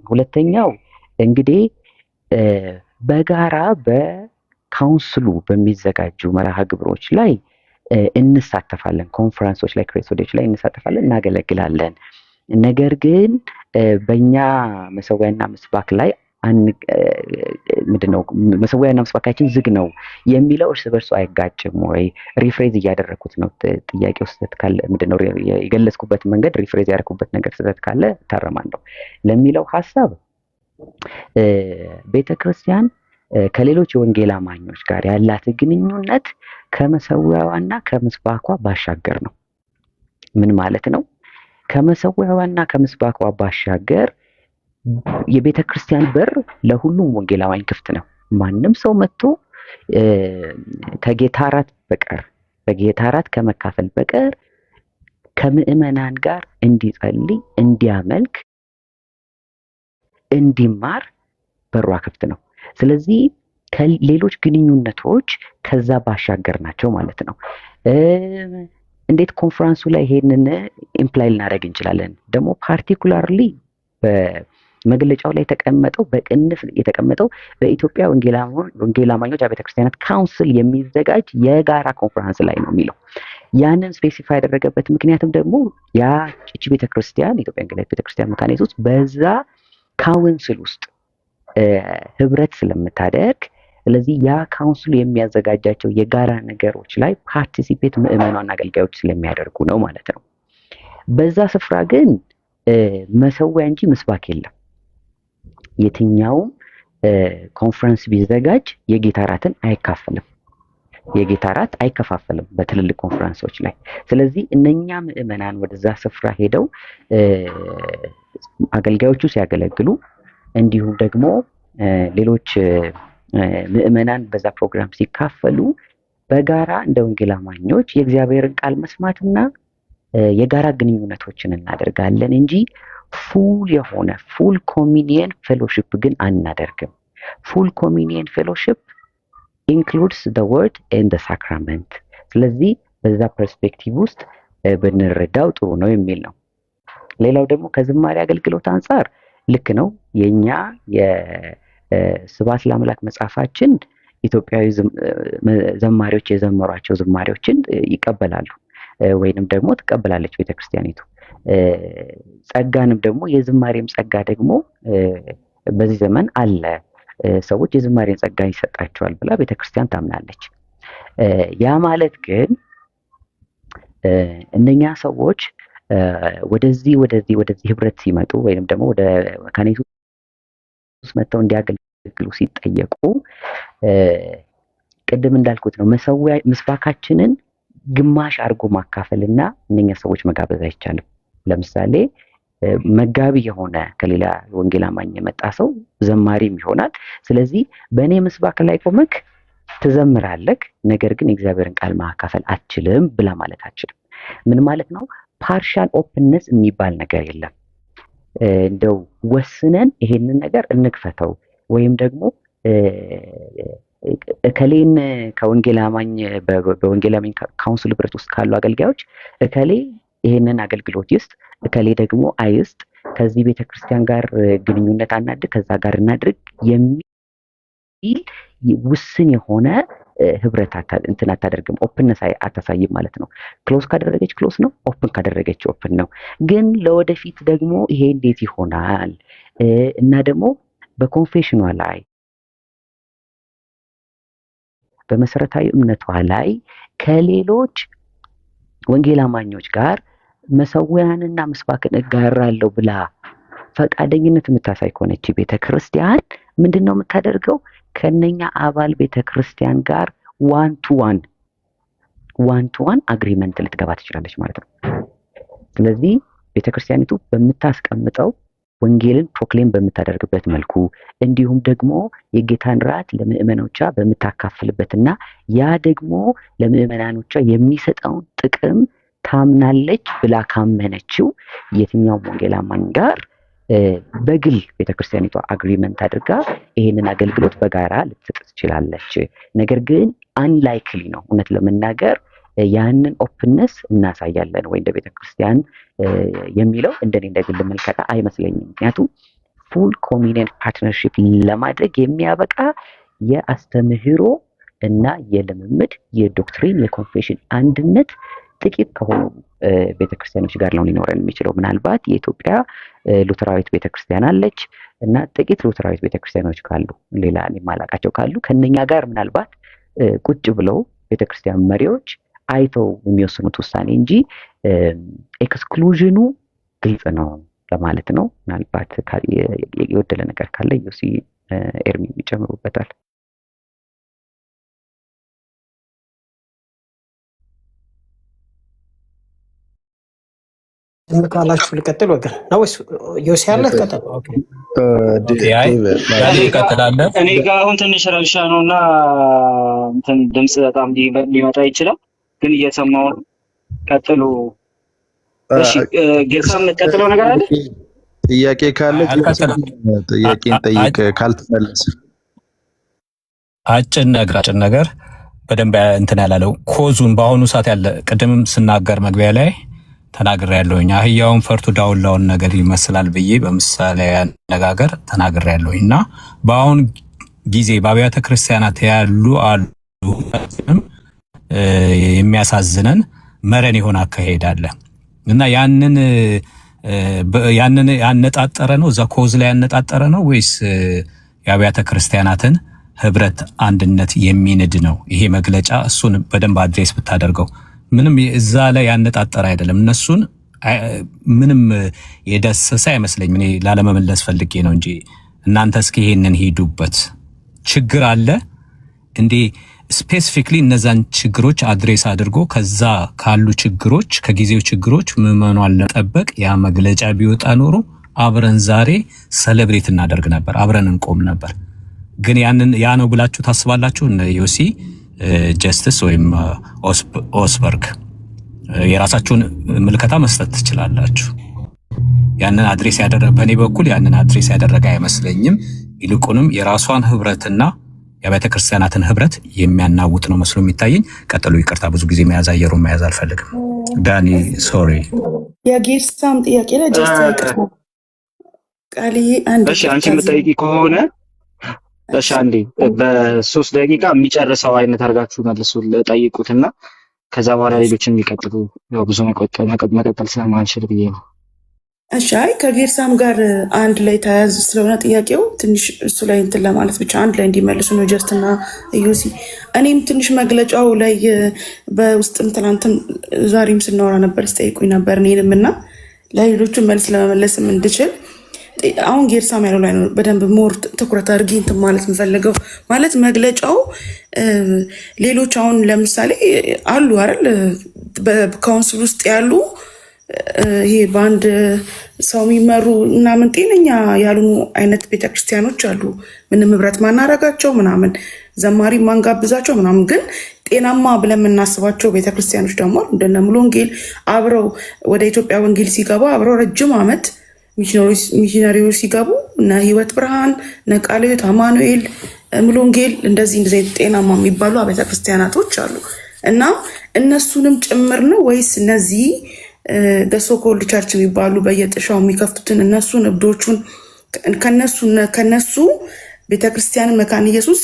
ሁለተኛው እንግዲህ በጋራ በካውንስሉ በሚዘጋጁ መርሃ ግብሮች ላይ እንሳተፋለን። ኮንፈረንሶች ላይ፣ ክሬሶዶች ላይ እንሳተፋለን፣ እናገለግላለን። ነገር ግን በእኛ መሰዊያና ምስባክ ላይ ምንድነው መሰዊያና ምስባካችን ዝግ ነው የሚለው እርስ በርሱ አይጋጭም ወይ? ሪፍሬዝ እያደረኩት ነው። ጥያቄው ስህተት ካለ ምንድነው የገለጽኩበት መንገድ ሪፍሬዝ ያደረኩበት ነገር ስህተት ካለ ታረማለሁ ለሚለው ሐሳብ ቤተክርስቲያን ከሌሎች የወንጌል አማኞች ጋር ያላት ግንኙነት ከመሰዊያዋና ከምስባኳ ባሻገር ነው። ምን ማለት ነው? ከመሰዊያዋና ከምስባኳ ባሻገር የቤተ ክርስቲያን በር ለሁሉም ወንጌል አማኝ ክፍት ነው። ማንም ሰው መጥቶ ከጌታ እራት በቀር በጌታ እራት ከመካፈል በቀር ከምዕመናን ጋር እንዲጸልይ፣ እንዲያመልክ፣ እንዲማር በሯ ክፍት ነው። ስለዚህ ከሌሎች ግንኙነቶች ከዛ ባሻገር ናቸው ማለት ነው። እንዴት ኮንፈረንሱ ላይ ይሄንን ኢምፕላይ ልናደርግ እንችላለን? ደግሞ ፓርቲኩላርሊ በመግለጫው ላይ በቅንፍ የተቀመጠው በኢትዮጵያ ወንጌል አማኞች አብያተ ክርስቲያናት ካውንስል የሚዘጋጅ የጋራ ኮንፈረንስ ላይ ነው የሚለው። ያንን ስፔሲፋይ ያደረገበት ምክንያትም ደግሞ ያ ጭቺ ቤተክርስቲያን ኢትዮጵያ ወንጌላዊት ቤተክርስቲያን መካነ ኢየሱስ በዛ ካውንስል ውስጥ ህብረት ስለምታደርግ፣ ስለዚህ ያ ካውንስሉ የሚያዘጋጃቸው የጋራ ነገሮች ላይ ፓርቲሲፔት ምዕመናን አገልጋዮች ስለሚያደርጉ ነው ማለት ነው። በዛ ስፍራ ግን መሰዊያ እንጂ ምስባክ የለም። የትኛውም ኮንፈረንስ ቢዘጋጅ የጌታ እራትን አይካፈልም፣ የጌታ እራት አይከፋፈልም በትልልቅ ኮንፈረንሶች ላይ። ስለዚህ እነኛ ምዕመናን ወደዛ ስፍራ ሄደው አገልጋዮቹ ሲያገለግሉ፣ እንዲሁም ደግሞ ሌሎች ምዕመናን በዛ ፕሮግራም ሲካፈሉ በጋራ እንደ ወንጌል አማኞች የእግዚአብሔርን ቃል መስማትና የጋራ ግንኙነቶችን እናደርጋለን እንጂ ፉል ኮሚኒየን ፌሎሺፕ ግን አናደርግም። ፉል ኮሚኒየን ፌሎሺፕ ኢንክሉድስ ዘ ወርድ ኤንድ ዘ ሳክራመንት። ስለዚህ በዛ ፐርስፔክቲቭ ውስጥ ብንረዳው ጥሩ ነው የሚል ነው። ሌላው ደግሞ ከዝማሬ አገልግሎት አንጻር ልክ ነው። የኛ የስብሐት ለአምላክ መጽሐፋችን ኢትዮጵያዊ ዘማሪዎች የዘመሯቸው ዝማሬዎችን ይቀበላሉ ወይንም ደግሞ ትቀበላለች ቤተክርስቲያኒቱ። ጸጋንም ደግሞ የዝማሬም ጸጋ ደግሞ በዚህ ዘመን አለ፣ ሰዎች የዝማሬን ጸጋ ይሰጣቸዋል ብላ ቤተክርስቲያን ታምናለች። ያ ማለት ግን እነኛ ሰዎች ወደዚህ ህብረት ሲመጡ ወይንም ደግሞ ወደ መካነ ኢየሱስ መጥተው እንዲያገለግሉ ሲጠየቁ ቅድም እንዳልኩት ነው ምስባካችንን ግማሽ አድርጎ ማካፈልና እነኛ ሰዎች መጋበዝ አይቻልም። ለምሳሌ መጋቢ የሆነ ከሌላ ወንጌል አማኝ የመጣ ሰው ዘማሪም ይሆናል። ስለዚህ በእኔ ምስባክ ላይ ቆመክ ትዘምራለህ፣ ነገር ግን የእግዚአብሔርን ቃል ማካፈል አትችልም ብላ ማለት አትችልም። ምን ማለት ነው? ፓርሻል ኦፕንነስ የሚባል ነገር የለም። እንደው ወስነን ይሄንን ነገር እንክፈተው ወይም ደግሞ እከሌን ከወንጌል አማኝ በወንጌል አማኝ ካውንስል ህብረት ውስጥ ካሉ አገልጋዮች እከሌ ይሄንን አገልግሎት ይስጥ፣ እከሌ ደግሞ አይስጥ፣ ከዚህ ቤተክርስቲያን ጋር ግንኙነት አናድርግ፣ ከዛ ጋር እናድርግ የሚል ውስን የሆነ ህብረት እንትን አታደርግም። ኦፕንነስ አታሳይም ማለት ነው። ክሎዝ ካደረገች ክሎዝ ነው፣ ኦፕን ካደረገች ኦፕን ነው። ግን ለወደፊት ደግሞ ይሄ እንዴት ይሆናል? እና ደግሞ በኮንፌሽኗ ላይ በመሰረታዊ እምነቷ ላይ ከሌሎች ወንጌል አማኞች ጋር መሰዊያንና ምስባክን እጋራለሁ ብላ ፈቃደኝነት የምታሳይ ከሆነች ቤተክርስቲያን ምንድነው የምታደርገው? ከነኛ አባል ቤተክርስቲያን ጋር ዋን ቱ ዋን አግሪመንት ልትገባ ትችላለች ማለት ነው። ስለዚህ ቤተክርስቲያኒቱ በምታስቀምጠው ወንጌልን ፕሮክሌም በምታደርግበት መልኩ እንዲሁም ደግሞ የጌታን ራት ለምእመኖቿ በምታካፍልበትና ያ ደግሞ ለምእመናኖቿ የሚሰጠውን ጥቅም ታምናለች ብላ ካመነችው የትኛውም ወንጌል አማኝ ጋር በግል ቤተክርስቲያኒቷ አግሪመንት አድርጋ ይሄንን አገልግሎት በጋራ ልትሰጥ ትችላለች። ነገር ግን አንላይክሊ ነው እውነት ለመናገር ያንን ኦፕንነስ እናሳያለን ወይ እንደ ቤተክርስቲያን የሚለው እንደኔ እንደግል መልከታ አይመስለኝም። ምክንያቱም ፉል ኮሚኒየን ፓርትነርሺፕ ለማድረግ የሚያበቃ የአስተምህሮ እና የልምምድ የዶክትሪን የኮንፌሽን አንድነት ጥቂት ከሆኑ ቤተክርስቲያኖች ጋር ነው ሊኖረን የሚችለው። ምናልባት የኢትዮጵያ ሉተራዊት ቤተክርስቲያን አለች እና ጥቂት ሉተራዊት ቤተክርስቲያኖች ካሉ ሌላ የማላቃቸው ካሉ ከነኛ ጋር ምናልባት ቁጭ ብለው ቤተክርስቲያን መሪዎች አይተው የሚወስኑት ውሳኔ እንጂ ኤክስክሉዥኑ ግልጽ ነው ለማለት ነው። ምናልባት የወደለ ነገር ካለ ዮሲ ኤርሚ ይጨምሩበታል። ዝም ካላችሁ ልቀጥል ወገን ነው ወይስ ዮሲ ያለ ቀጥል? እኔ ጋር አሁን ትንሽ ረብሻ ነውና እንትን ድምጽ በጣም ሊመጣ ይችላል፣ ግን እየሰማው ቀጥሉ። እሺ ጌርሳም ቀጥለው ነገር አለ። ጥያቄ ካለ ጥያቄን ጠይቅ፣ ካልተመለሰ አጭን ነገር በደንብ እንትን ያላለው ኮዙን በአሁኑ ሰዓት ያለ ቅድምም ስናገር መግቢያ ላይ ተናግሬያለሁኝ። አህያውን ፈርቶ ዳውላውን ነገር ይመስላል ብዬ በምሳሌ አነጋገር ተናግሬያለሁኝ እና በአሁን ጊዜ በአብያተ ክርስቲያናት ያሉ አሉ የሚያሳዝነን መረን የሆነ አካሄድ አለ እና ያንን ያነጣጠረ ነው እዛ ኮዝ ላይ ያነጣጠረ ነው ወይስ የአብያተ ክርስቲያናትን ህብረት አንድነት የሚንድ ነው ይሄ መግለጫ? እሱን በደንብ አድሬስ ብታደርገው። ምንም እዛ ላይ ያነጣጠረ አይደለም። እነሱን ምንም የደሰሰ አይመስለኝም። እኔ ላለመመለስ ፈልጌ ነው እንጂ እናንተ እስኪ ይሄንን ሄዱበት። ችግር አለ እንዴ? ስፔሲፊክሊ እነዛን ችግሮች አድሬስ አድርጎ ከዛ ካሉ ችግሮች ከጊዜው ችግሮች ምዕመኗን ለመጠበቅ ያ መግለጫ ቢወጣ ኖሮ አብረን ዛሬ ሰለብሬት እናደርግ ነበር፣ አብረን እንቆም ነበር። ግን ያ ነው ብላችሁ ታስባላችሁ? እነ ዮሲ ጀስትስ ወይም ኦስበርግ የራሳችሁን ምልከታ መስጠት ትችላላችሁ። ያንን አድሬስ ያደረገ በእኔ በኩል ያንን አድሬስ ያደረገ አይመስለኝም። ይልቁንም የራሷን ህብረትና የቤተ ክርስቲያናትን ህብረት የሚያናውጥ ነው መስሎ የሚታየኝ። ቀጥሎ ይቅርታ፣ ብዙ ጊዜ አየሩን መያዝ አልፈልግም። ዳኒ ሶሪ። የጌርሳም ጥያቄ ላይ ጀስት ይቅርታ ቃልዬ አንድ እሺ፣ አንቺ የምትጠይቂ ከሆነ እሺ፣ አንዴ በ3 ደቂቃ የሚጨርሰው አይነት አድርጋችሁ መልሱ ጠይቁትና ከዛ በኋላ ሌሎችን የሚቀጥሉ ያው ብዙ መቀጠል ስለማንችል ብዬ ነው። እሺ፣ አይ ከጌርሳም ጋር አንድ ላይ ተያያዝ ስለሆነ ጥያቄው ትንሽ እሱ ላይ እንትን ለማለት ብቻ አንድ ላይ እንዲመልሱ ነው ጀስትና ዩሲ። እኔም ትንሽ መግለጫው ላይ በውስጥም ትናንትም ዛሬም ስናወራ ነበር፣ ስጠይቁኝ ነበር እኔንም እና ለሌሎቹ መልስ ለመመለስም እንድችል አሁን ጌርሳም ያለው ላይ ነው በደንብ ሞር ትኩረት አድርጌ እንትን ማለት የምፈልገው። ማለት መግለጫው ሌሎች አሁን ለምሳሌ አሉ አይደል በካውንስል ውስጥ ያሉ ይሄ በአንድ ሰው የሚመሩ ምናምን ጤነኛ ያልሆኑ አይነት ቤተክርስቲያኖች አሉ። ምንም ህብረት ማናረጋቸው ምናምን ዘማሪ ማንጋብዛቸው ምናምን፣ ግን ጤናማ ብለን የምናስባቸው ቤተክርስቲያኖች ደግሞ እንደነ ሙሉ ወንጌል አብረው ወደ ኢትዮጵያ ወንጌል ሲገባ አብረው ረጅም ዓመት ሚሽነሪዎች ሲገቡ እነ ህይወት ብርሃን፣ እነ ቃለ ሕይወት፣ አማኑኤል፣ ሙሉ ወንጌል እንደዚህ ጤናማ የሚባሉ አብያተ ክርስቲያናቶች አሉ እና እነሱንም ጭምር ነው ወይስ እነዚህ ደሶኮልድ ቸርች የሚባሉ በየጥሻው የሚከፍቱትን እነሱን እብዶቹን ከነሱ ቤተክርስቲያንን መካነ ኢየሱስ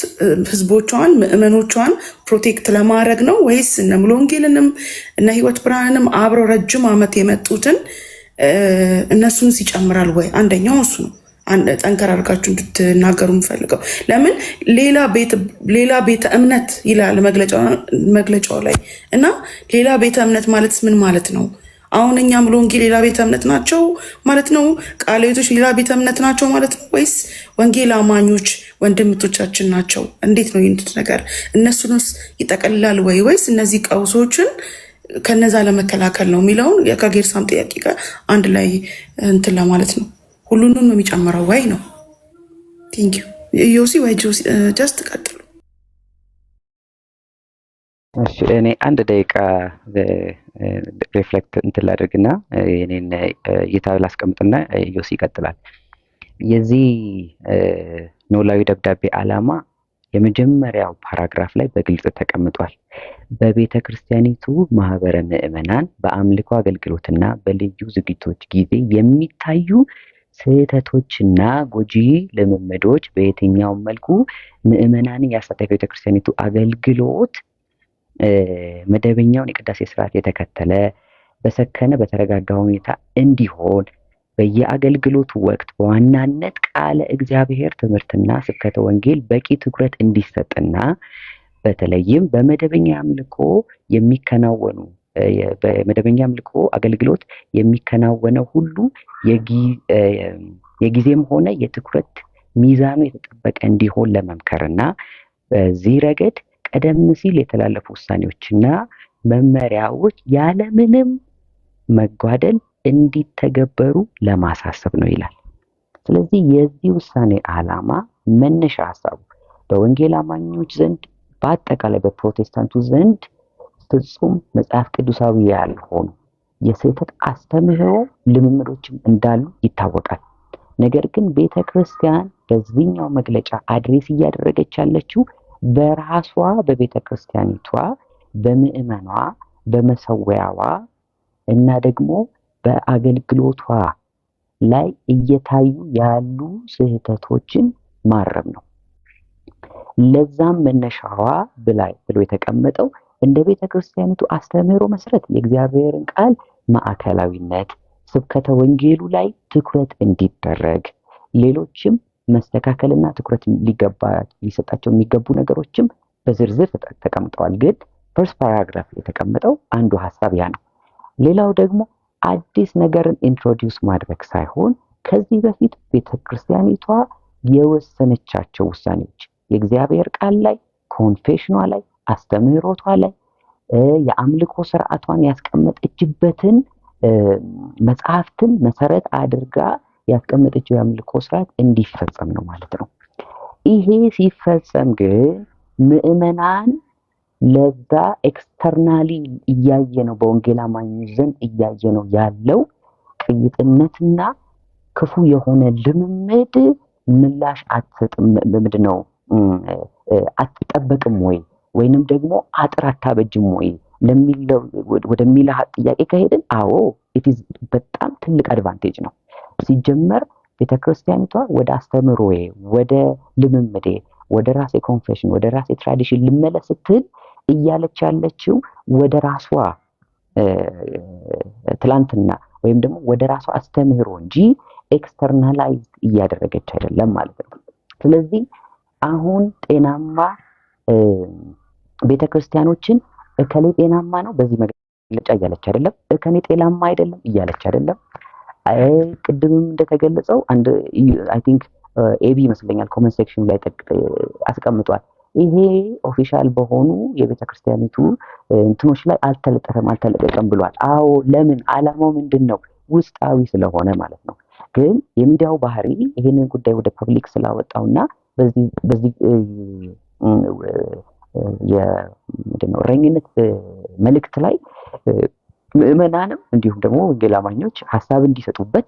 ህዝቦቿን ምእመኖቿን ፕሮቴክት ለማድረግ ነው ወይስ እነ ሙሉ ወንጌልንም እነ ህይወት ብርሃንንም አብረው ረጅም ዓመት የመጡትን እነሱን ይጨምራል ወይ? አንደኛው እሱ ነው። ጠንከር አድርጋችሁ እንድትናገሩ የምፈልገው። ለምን ሌላ ቤተ እምነት ይላል መግለጫው ላይ እና ሌላ ቤተ እምነት ማለት ምን ማለት ነው? አሁን እኛ ሙሉ ወንጌል ሌላ ቤተ እምነት ናቸው ማለት ነው? ቃለ ሕይወቶች ሌላ ቤተ እምነት ናቸው ማለት ነው? ወይስ ወንጌል አማኞች ወንድምቶቻችን ናቸው? እንዴት ነው ይህን ነገር እነሱንስ ይጠቀልላል ወይስ እነዚህ ቀውሶችን ከነዛ ለመከላከል ነው የሚለውን ከጌርሳም ጥያቄ ጋር አንድ ላይ እንትን ለማለት ነው። ሁሉንም ነው የሚጨምረው ወይ ነው? ቴንክ ዩ ዮሲ ወይ ጀስት ቀጥሉ። እሺ እኔ አንድ ደቂቃ ሪፍሌክት እንትን ላድርግና የኔን እይታ ላስቀምጥና ዮሲ ይቀጥላል። የዚህ ኖላዊ ደብዳቤ ዓላማ የመጀመሪያው ፓራግራፍ ላይ በግልጽ ተቀምጧል። በቤተ ክርስቲያኒቱ ማህበረ ምዕመናን በአምልኮ አገልግሎትና በልዩ ዝግጅቶች ጊዜ የሚታዩ ስህተቶችና ጎጂ ልምምዶች በየትኛውም መልኩ ምዕመናንን ያሳተፈ ቤተ ክርስቲያኒቱ አገልግሎት መደበኛውን የቅዳሴ ስርዓት የተከተለ በሰከነ በተረጋጋ ሁኔታ እንዲሆን በየአገልግሎቱ ወቅት በዋናነት ቃለ እግዚአብሔር ትምህርትና ስብከተ ወንጌል በቂ ትኩረት እንዲሰጥና በተለይም በመደበኛ አምልኮ አገልግሎት የሚከናወነው ሁሉ የጊዜም ሆነ የትኩረት ሚዛኑ የተጠበቀ እንዲሆን ለመምከርና በዚህ ረገድ ቀደም ሲል የተላለፉ ውሳኔዎችና መመሪያዎች ያለምንም መጓደል እንዲተገበሩ ለማሳሰብ ነው ይላል። ስለዚህ የዚህ ውሳኔ ዓላማ መነሻ ሀሳቡ በወንጌል አማኞች ዘንድ በአጠቃላይ በፕሮቴስታንቱ ዘንድ ፍጹም መጽሐፍ ቅዱሳዊ ያልሆኑ የስህተት አስተምህሮ ልምምዶችም እንዳሉ ይታወቃል። ነገር ግን ቤተክርስቲያን በዚህኛው መግለጫ አድሬስ እያደረገች ያለችው በራሷ በቤተ ክርስቲያኒቷ በምዕመኗ በመሰዊያዋ እና ደግሞ በአገልግሎቷ ላይ እየታዩ ያሉ ስህተቶችን ማረም ነው። ለዛም መነሻዋ ብሎ የተቀመጠው እንደ ቤተ ክርስቲያኒቱ አስተምህሮ መሰረት የእግዚአብሔርን ቃል ማዕከላዊነት፣ ስብከተ ወንጌሉ ላይ ትኩረት እንዲደረግ፣ ሌሎችም መስተካከልና ትኩረት ሊሰጣቸው የሚገቡ ነገሮችም በዝርዝር ተቀምጠዋል። ግን ፈርስት ፓራግራፍ የተቀመጠው አንዱ ሀሳብ ያ ነው። ሌላው ደግሞ አዲስ ነገርን ኢንትሮዲውስ ማድረግ ሳይሆን ከዚህ በፊት ቤተክርስቲያኒቷ የወሰነቻቸው ውሳኔዎች የእግዚአብሔር ቃል ላይ፣ ኮንፌሽኗ ላይ፣ አስተምህሮቷ ላይ የአምልኮ ስርዓቷን ያስቀመጠችበትን መጽሐፍትን መሰረት አድርጋ ያስቀመጠችው የአምልኮ ስርዓት እንዲፈጸም ነው ማለት ነው። ይሄ ሲፈጸም ግን ምዕመናን ለዛ ኤክስተርናሊ እያየ ነው፣ በወንጌል አማኞች ዘንድ እያየ ነው ያለው ቅይጥነትና ክፉ የሆነ ልምምድ ምላሽ አትሰጥም። ምንድነው አትጠበቅም ወይንም ደግሞ አጥር አታበጅም ለሚለው ወደሚለው ጥያቄ ከሄድን አዎ ኢትዝ በጣም ትልቅ አድቫንቴጅ ነው። ሲጀመር ቤተክርስቲያኒቷ ወደ አስተምህሮዬ፣ ወደ ልምምዴ፣ ወደ ራሴ ኮንፌሽን፣ ወደ ራሴ ትራዲሽን ልመለስ ስትል እያለች ያለችው ወደ ራሷ ትላንትና ወይም ደግሞ ወደ ራሷ አስተምህሮ እንጂ ኤክስተርናላይዝ እያደረገች አይደለም ማለት ነው። ስለዚህ አሁን ጤናማ ቤተክርስቲያኖችን እከሌ ጤናማ ነው በዚህ መግለጫ እያለች አይደለም፣ እከሌ ጤናማ አይደለም እያለች አይደለም። ቅድምም እንደተገለጸው አንድ አይ ቲንክ ኤቢ ይመስለኛል ኮመንት ሴክሽን ላይ አስቀምጧል። ይሄ ኦፊሻል በሆኑ የቤተክርስቲያኒቱ እንትኖች ላይ አልተለቀቀም ብሏል። አዎ ለምን? ዓላማው ምንድን ነው? ውስጣዊ ስለሆነ ማለት ነው። ግን የሚዲያው ባህሪ ይሄንን ጉዳይ ወደ ፐብሊክ ስላወጣውና በዚህ እረኝነት መልእክት ላይ ምዕመናንም እንዲሁም ደግሞ ወንጌል አማኞች ሀሳብ እንዲሰጡበት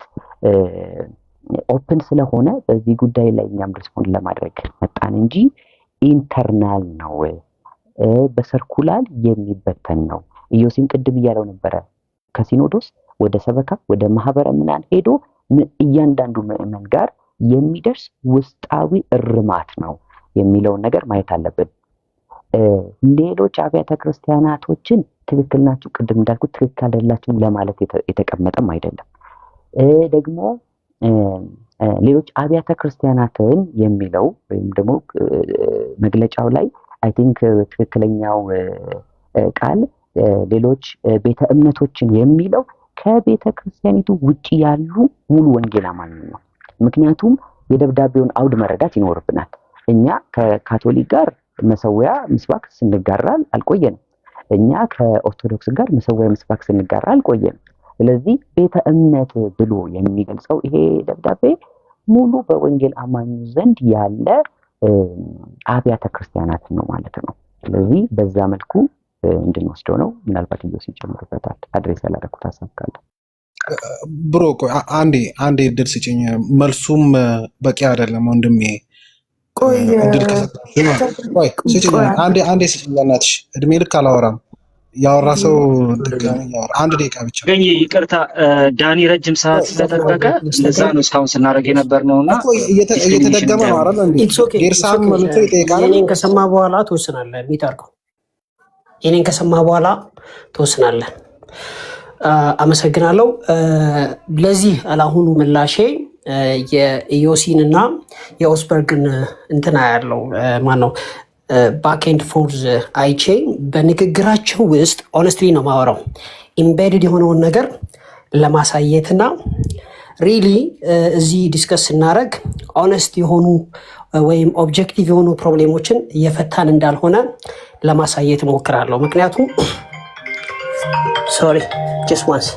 ኦፕን ስለሆነ በዚህ ጉዳይ ላይ እኛም ሪስፖንድ ለማድረግ መጣን እንጂ ኢንተርናል ነው፣ በሰርኩላር የሚበተን ነው። ኢዮሲም ቅድም እያለው ነበረ ከሲኖዶስ ወደ ሰበካ ወደ ማህበረ ምዕመናን ሄዶ እያንዳንዱ ምዕመን ጋር የሚደርስ ውስጣዊ እርማት ነው የሚለውን ነገር ማየት አለብን። ሌሎች አብያተ ክርስቲያናቶችን ትክክል ናችሁ፣ ቅድም እንዳልኩት ትክክል አይደላችሁም ለማለት የተቀመጠም አይደለም። ደግሞ ሌሎች አብያተ ክርስቲያናትን የሚለው ወይም ደግሞ መግለጫው ላይ አይ ቲንክ ትክክለኛው ቃል ሌሎች ቤተ እምነቶችን የሚለው ከቤተ ክርስቲያኒቱ ውጪ ያሉ ሙሉ ወንጌል አማኞች ነው። ምክንያቱም የደብዳቤውን አውድ መረዳት ይኖርብናል። እኛ ከካቶሊክ ጋር መሰዊያ ምስባክ ስንጋራ አልቆየንም። እኛ ከኦርቶዶክስ ጋር መሰዊያ ምስባክ ስንጋራ አልቆየንም። ስለዚህ ቤተ እምነት ብሎ የሚገልጸው ይሄ ደብዳቤ ሙሉ በወንጌል አማኙ ዘንድ ያለ አብያተ ክርስቲያናት ነው ማለት ነው። ስለዚህ በዛ መልኩ እንድንወስደው ነው። ምናልባት ኢየሱስ ይጨምርበታል። አድሬስ ያላደረኩት ሀሳብ ካለ ብሮ አንዴ እድል ስጭኝ። መልሱም በቂ አይደለም ወንድሜ። እድል ስጭኝ፣ አንዴ ስጭኝ በእናትሽ። እድሜ ልክ አላወራም። ያወራ ሰው ድጋሚ ያወራ። 1 ደቂቃ ብቻ። ይቅርታ ዳኒ ረጅም ሰዓት ስለጠበቀ ለዛ ነው እስካሁን ስናደርግ የነበርነውና እየተደገመ ነው አይደል እንዴ? ጌርሳም መልሶ ይጠይቃል። የኔን ከሰማ በኋላ ትወስናለህ። ሚታርገው የኔን ከሰማ በኋላ ትወስናለህ። አመሰግናለሁ። ለዚህ አላሁኑ ምላሼ የኢዮሲንና የኦስበርግን እንትና ያለው ማነው ባክኤንድ ፎርዝ አይቼ በንግግራቸው ውስጥ ኦነስትሊ ነው ማወራው ኢምቤድድ የሆነውን ነገር ለማሳየትና ሪሊ እዚህ ዲስከስ ስናደርግ ኦነስት የሆኑ ወይም ኦብጀክቲቭ የሆኑ ፕሮብሌሞችን እየፈታን እንዳልሆነ ለማሳየት እሞክራለሁ። ምክንያቱም ሶሪ ጀስት ዋንስ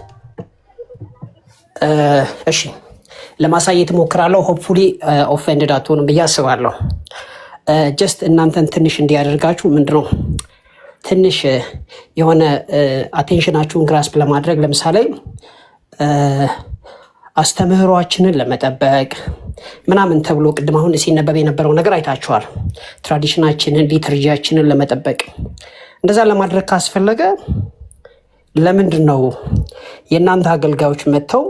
እሺ ለማሳየት እሞክራለሁ። ሆፕፉሊ ኦፌንድድ አትሆንም ብዬ አስባለሁ። ጀስት እናንተን ትንሽ እንዲያደርጋችሁ ምንድነው ትንሽ የሆነ አቴንሽናችሁን ግራስፕ ለማድረግ ለምሳሌ አስተምህሯችንን ለመጠበቅ ምናምን ተብሎ ቅድም አሁን ሲነበብ የነበረው ነገር አይታችኋል። ትራዲሽናችንን ሊትርጂያችንን ለመጠበቅ እንደዛ ለማድረግ ካስፈለገ ለምንድን ነው የእናንተ አገልጋዮች መጥተው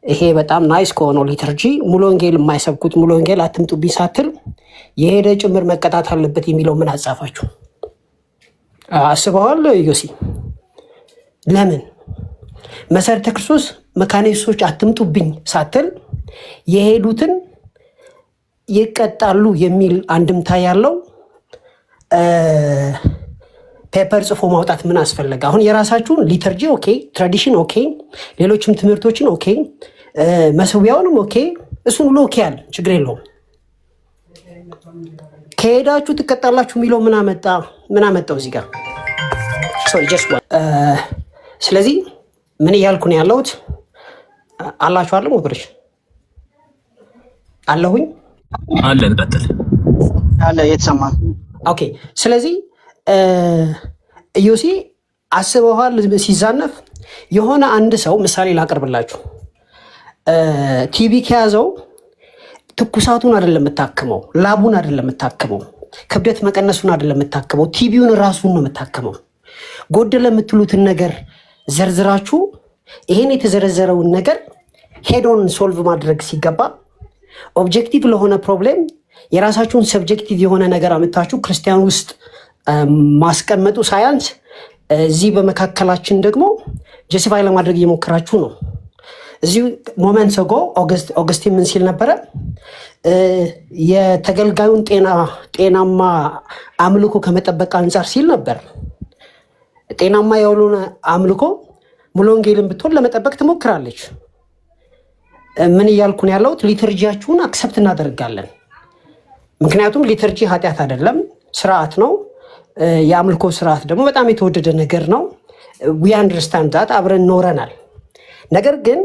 ይሄ በጣም ናይስ ከሆነው ሊትርጂ ሙሉ ወንጌል የማይሰብኩት ሙሉ ወንጌል አትምጡብኝ ሳትል የሄደ ጭምር መቀጣት አለበት የሚለው ምን አጻፋችሁ? አስበዋል ዮሲ? ለምን መሰረተ ክርስቶስ መካኒሶች አትምጡብኝ ሳትል የሄዱትን ይቀጣሉ የሚል አንድምታ ያለው ፔፐር ጽፎ ማውጣት ምን አስፈለገ? አሁን የራሳችሁን ሊተርጂ ኦኬ፣ ትራዲሽን ኦኬ፣ ሌሎችም ትምህርቶችን ኦኬ፣ መሰዊያውንም ኦኬ፣ እሱን ሁሉ ኦኬ አለ፣ ችግር የለውም። ከሄዳችሁ ትቀጣላችሁ የሚለው ምን አመጣው እዚህ ጋር? ስለዚህ ምን እያልኩ ነው ያለሁት? አላችሁ አለም ወብርሽ አለሁኝ አለን ቀጥል አለ የተሰማ ኦኬ። ስለዚህ ኢዮሲ አስበዋል ሲዛነፍ የሆነ አንድ ሰው ምሳሌ ላቀርብላችሁ። ቲቪ ከያዘው ትኩሳቱን አይደለም የምታክመው፣ ላቡን አይደለም የምታክመው፣ ክብደት መቀነሱን አይደለም የምታክመው፣ ቲቪውን ራሱን ነው የምታክመው። ጎደለ የምትሉትን ነገር ዘርዝራችሁ ይሄን የተዘረዘረውን ነገር ሄዶን ሶልቭ ማድረግ ሲገባ ኦብጀክቲቭ ለሆነ ፕሮብሌም የራሳችሁን ሰብጀክቲቭ የሆነ ነገር አመጣችሁ ክርስቲያን ውስጥ ማስቀመጡ ሳያንስ እዚህ በመካከላችን ደግሞ ጀስቲፋይ ለማድረግ እየሞከራችሁ ነው። እዚህ ሞመንት ሰጎ ኦገስቲን ምን ሲል ነበረ? የተገልጋዩን ጤናማ አምልኮ ከመጠበቅ አንጻር ሲል ነበር። ጤናማ የሆነ አምልኮ ሙሉ ወንጌልን ብትሆን ለመጠበቅ ትሞክራለች። ምን እያልኩ ነው ያለሁት? ሊተርጂያችሁን አክሰፕት እናደርጋለን። ምክንያቱም ሊተርጂ ኃጢአት አይደለም፣ ስርዓት ነው። የአምልኮ ስርዓት ደግሞ በጣም የተወደደ ነገር ነው። ዊ አንደርስታንድ ዛት፣ አብረን ኖረናል። ነገር ግን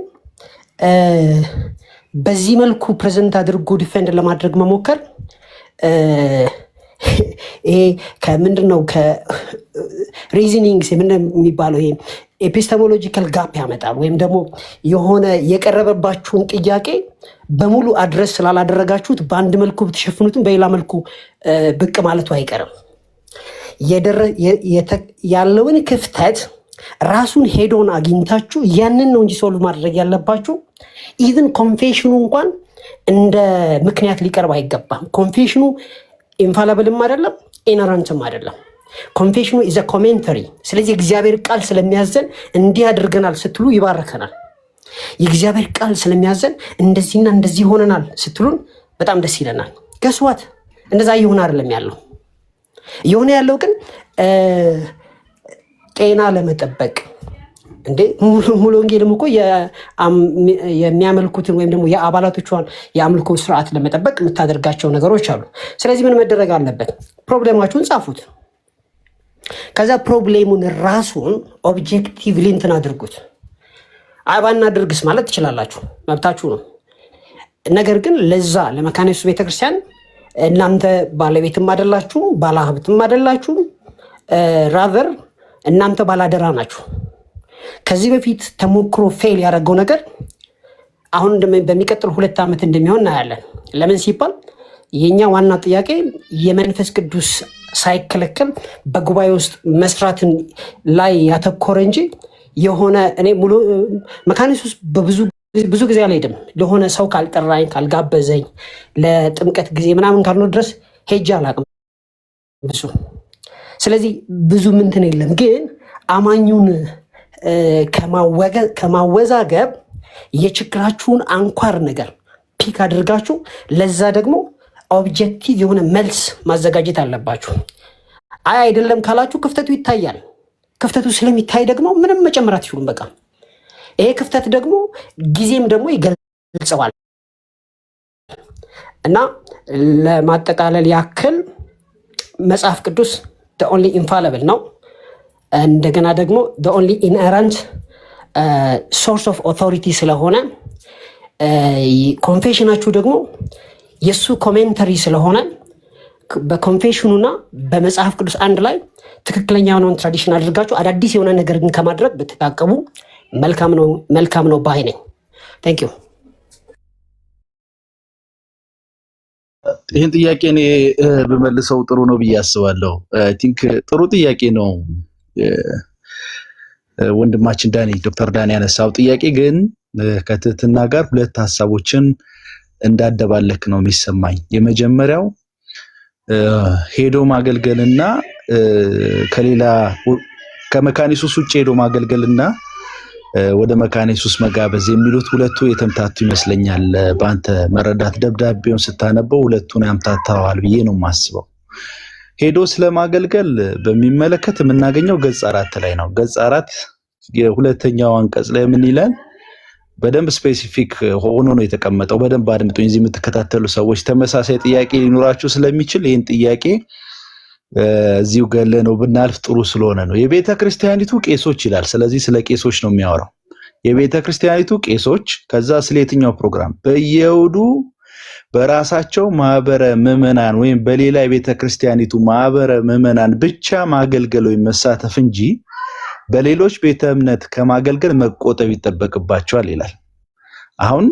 በዚህ መልኩ ፕሬዘንት አድርጎ ዲፌንድ ለማድረግ መሞከር ይሄ ከምንድነው ከሪዝኒንግስ የሚባለው ይሄ ኤፒስተሞሎጂካል ጋፕ ያመጣል። ወይም ደግሞ የሆነ የቀረበባችሁን ጥያቄ በሙሉ አድረስ ስላላደረጋችሁት በአንድ መልኩ ብትሸፍኑትም በሌላ መልኩ ብቅ ማለቱ አይቀርም። ያለውን ክፍተት ራሱን ሄዶን አግኝታችሁ ያንን ነው እንጂ ሶልቭ ማድረግ ያለባችሁ። ኢቭን ኮንፌሽኑ እንኳን እንደ ምክንያት ሊቀርብ አይገባም። ኮንፌሽኑ ኢንፋላብልም አይደለም፣ ኢነረንትም አይደለም። ኮንፌሽኑ ኢዝ ኮሜንተሪ። ስለዚህ እግዚአብሔር ቃል ስለሚያዘን እንዲህ አድርገናል ስትሉ ይባረከናል። የእግዚአብሔር ቃል ስለሚያዘን እንደዚህና እንደዚህ ሆነናል ስትሉን በጣም ደስ ይለናል። ገስዋት እንደዛ እየሆነ አይደለም ያለው። እየሆነ ያለው ግን ጤና ለመጠበቅ እንዴ ሙሉ ወንጌልም እኮ የሚያመልኩትን ወይም ደግሞ የአባላቶቿን የአምልኮ ስርዓት ለመጠበቅ የምታደርጋቸው ነገሮች አሉ። ስለዚህ ምን መደረግ አለበት? ፕሮብሌማችሁን ጻፉት። ከዛ ፕሮብሌሙን ራሱን ኦብጀክቲቭሊ እንትን አድርጉት። አባና ድርግስ ማለት ትችላላችሁ፣ መብታችሁ ነው። ነገር ግን ለዛ ለመካነ ኢየሱስ ቤተክርስቲያን እናንተ ባለቤትም አይደላችሁ፣ ባለሀብትም አይደላችሁ፣ ራቨር እናንተ ባላደራ ናችሁ። ከዚህ በፊት ተሞክሮ ፌል ያደረገው ነገር አሁን በሚቀጥል 2 ዓመት እንደሚሆን እናያለን። ለምን ሲባል የኛ ዋና ጥያቄ የመንፈስ ቅዱስ ሳይከለከል በጉባኤ ውስጥ መስራትን ላይ ያተኮረ እንጂ የሆነ እኔ ሙሉ መካነ ኢየሱስ ብዙ ጊዜ አልሄድም። ለሆነ ሰው ካልጠራኝ ካልጋበዘኝ ለጥምቀት ጊዜ ምናምን ካልሆነ ድረስ ሄጄ አላውቅም ብዙ። ስለዚህ ብዙ ምንትን የለም። ግን አማኙን ከማወዛገብ የችግራችሁን አንኳር ነገር ፒክ አድርጋችሁ ለዛ ደግሞ ኦብጀክቲቭ የሆነ መልስ ማዘጋጀት አለባችሁ። አይ አይደለም ካላችሁ ክፍተቱ ይታያል። ክፍተቱ ስለሚታይ ደግሞ ምንም መጨመር አትችሉም። በቃ ይሄ ክፍተት ደግሞ ጊዜም ደግሞ ይገልጸዋል። እና ለማጠቃለል ያክል መጽሐፍ ቅዱስ the only infallible ነው። እንደገና ደግሞ the only inerrant source of authority ስለሆነ ኮንፌሽናችሁ ደግሞ የሱ ኮሜንተሪ ስለሆነ በኮንፌሽኑና በመጽሐፍ ቅዱስ አንድ ላይ ትክክለኛ የሆነውን ትራዲሽን አድርጋችሁ አዳዲስ የሆነ ነገር ግን ከማድረግ ብትታቀቡ መልካም ነው ባይ ነኝ። ታንክ ዩ። ይህን ጥያቄ እኔ በመልሰው ጥሩ ነው ብዬ አስባለሁ። አይ ቲንክ ጥሩ ጥያቄ ነው ወንድማችን ዶክተር ዳኒ ያነሳው ጥያቄ። ግን ከትህትና ጋር 2 ሀሳቦችን እንዳደባለክ ነው የሚሰማኝ። የመጀመሪያው ሄዶ ማገልገልና ከሌላ ከመካነ ኢየሱስ ውጭ ሄዶ ማገልገልና ወደ መካነ ኢየሱስ መጋበዝ የሚሉት 2ቱ የተምታቱ ይመስለኛል። በአንተ መረዳት ደብዳቤውን ስታነበው 2ቱን ያምታታዋል ብዬ ነው የማስበው። ሄዶ ስለማገልገል በሚመለከት የምናገኘው ገጽ 4 ላይ ነው። ገጽ 4 የሁለተኛው አንቀጽ ላይ ምን ይላል? በደንብ ስፔሲፊክ ሆኖ ነው የተቀመጠው። በደንብ አድምጡኝ። እዚህ የምትከታተሉ ሰዎች ተመሳሳይ ጥያቄ ሊኖራችሁ ስለሚችል ይህን ጥያቄ እዚሁ ገለ ነው ብናልፍ ጥሩ ስለሆነ ነው። የቤተ ክርስቲያኒቱ ቄሶች ይላል። ስለዚህ ስለ ቄሶች ነው የሚያወራው። የቤተ ክርስቲያኒቱ ቄሶች ከዛ ስለ የትኛው ፕሮግራም በየውዱ በራሳቸው ማህበረ ምዕመናን ወይም በሌላ የቤተ ክርስቲያኒቱ ማህበረ ምዕመናን ብቻ ማገልገል ወይም መሳተፍ እንጂ በሌሎች ቤተ እምነት ከማገልገል መቆጠብ ይጠበቅባቸዋል ይላል። አሁን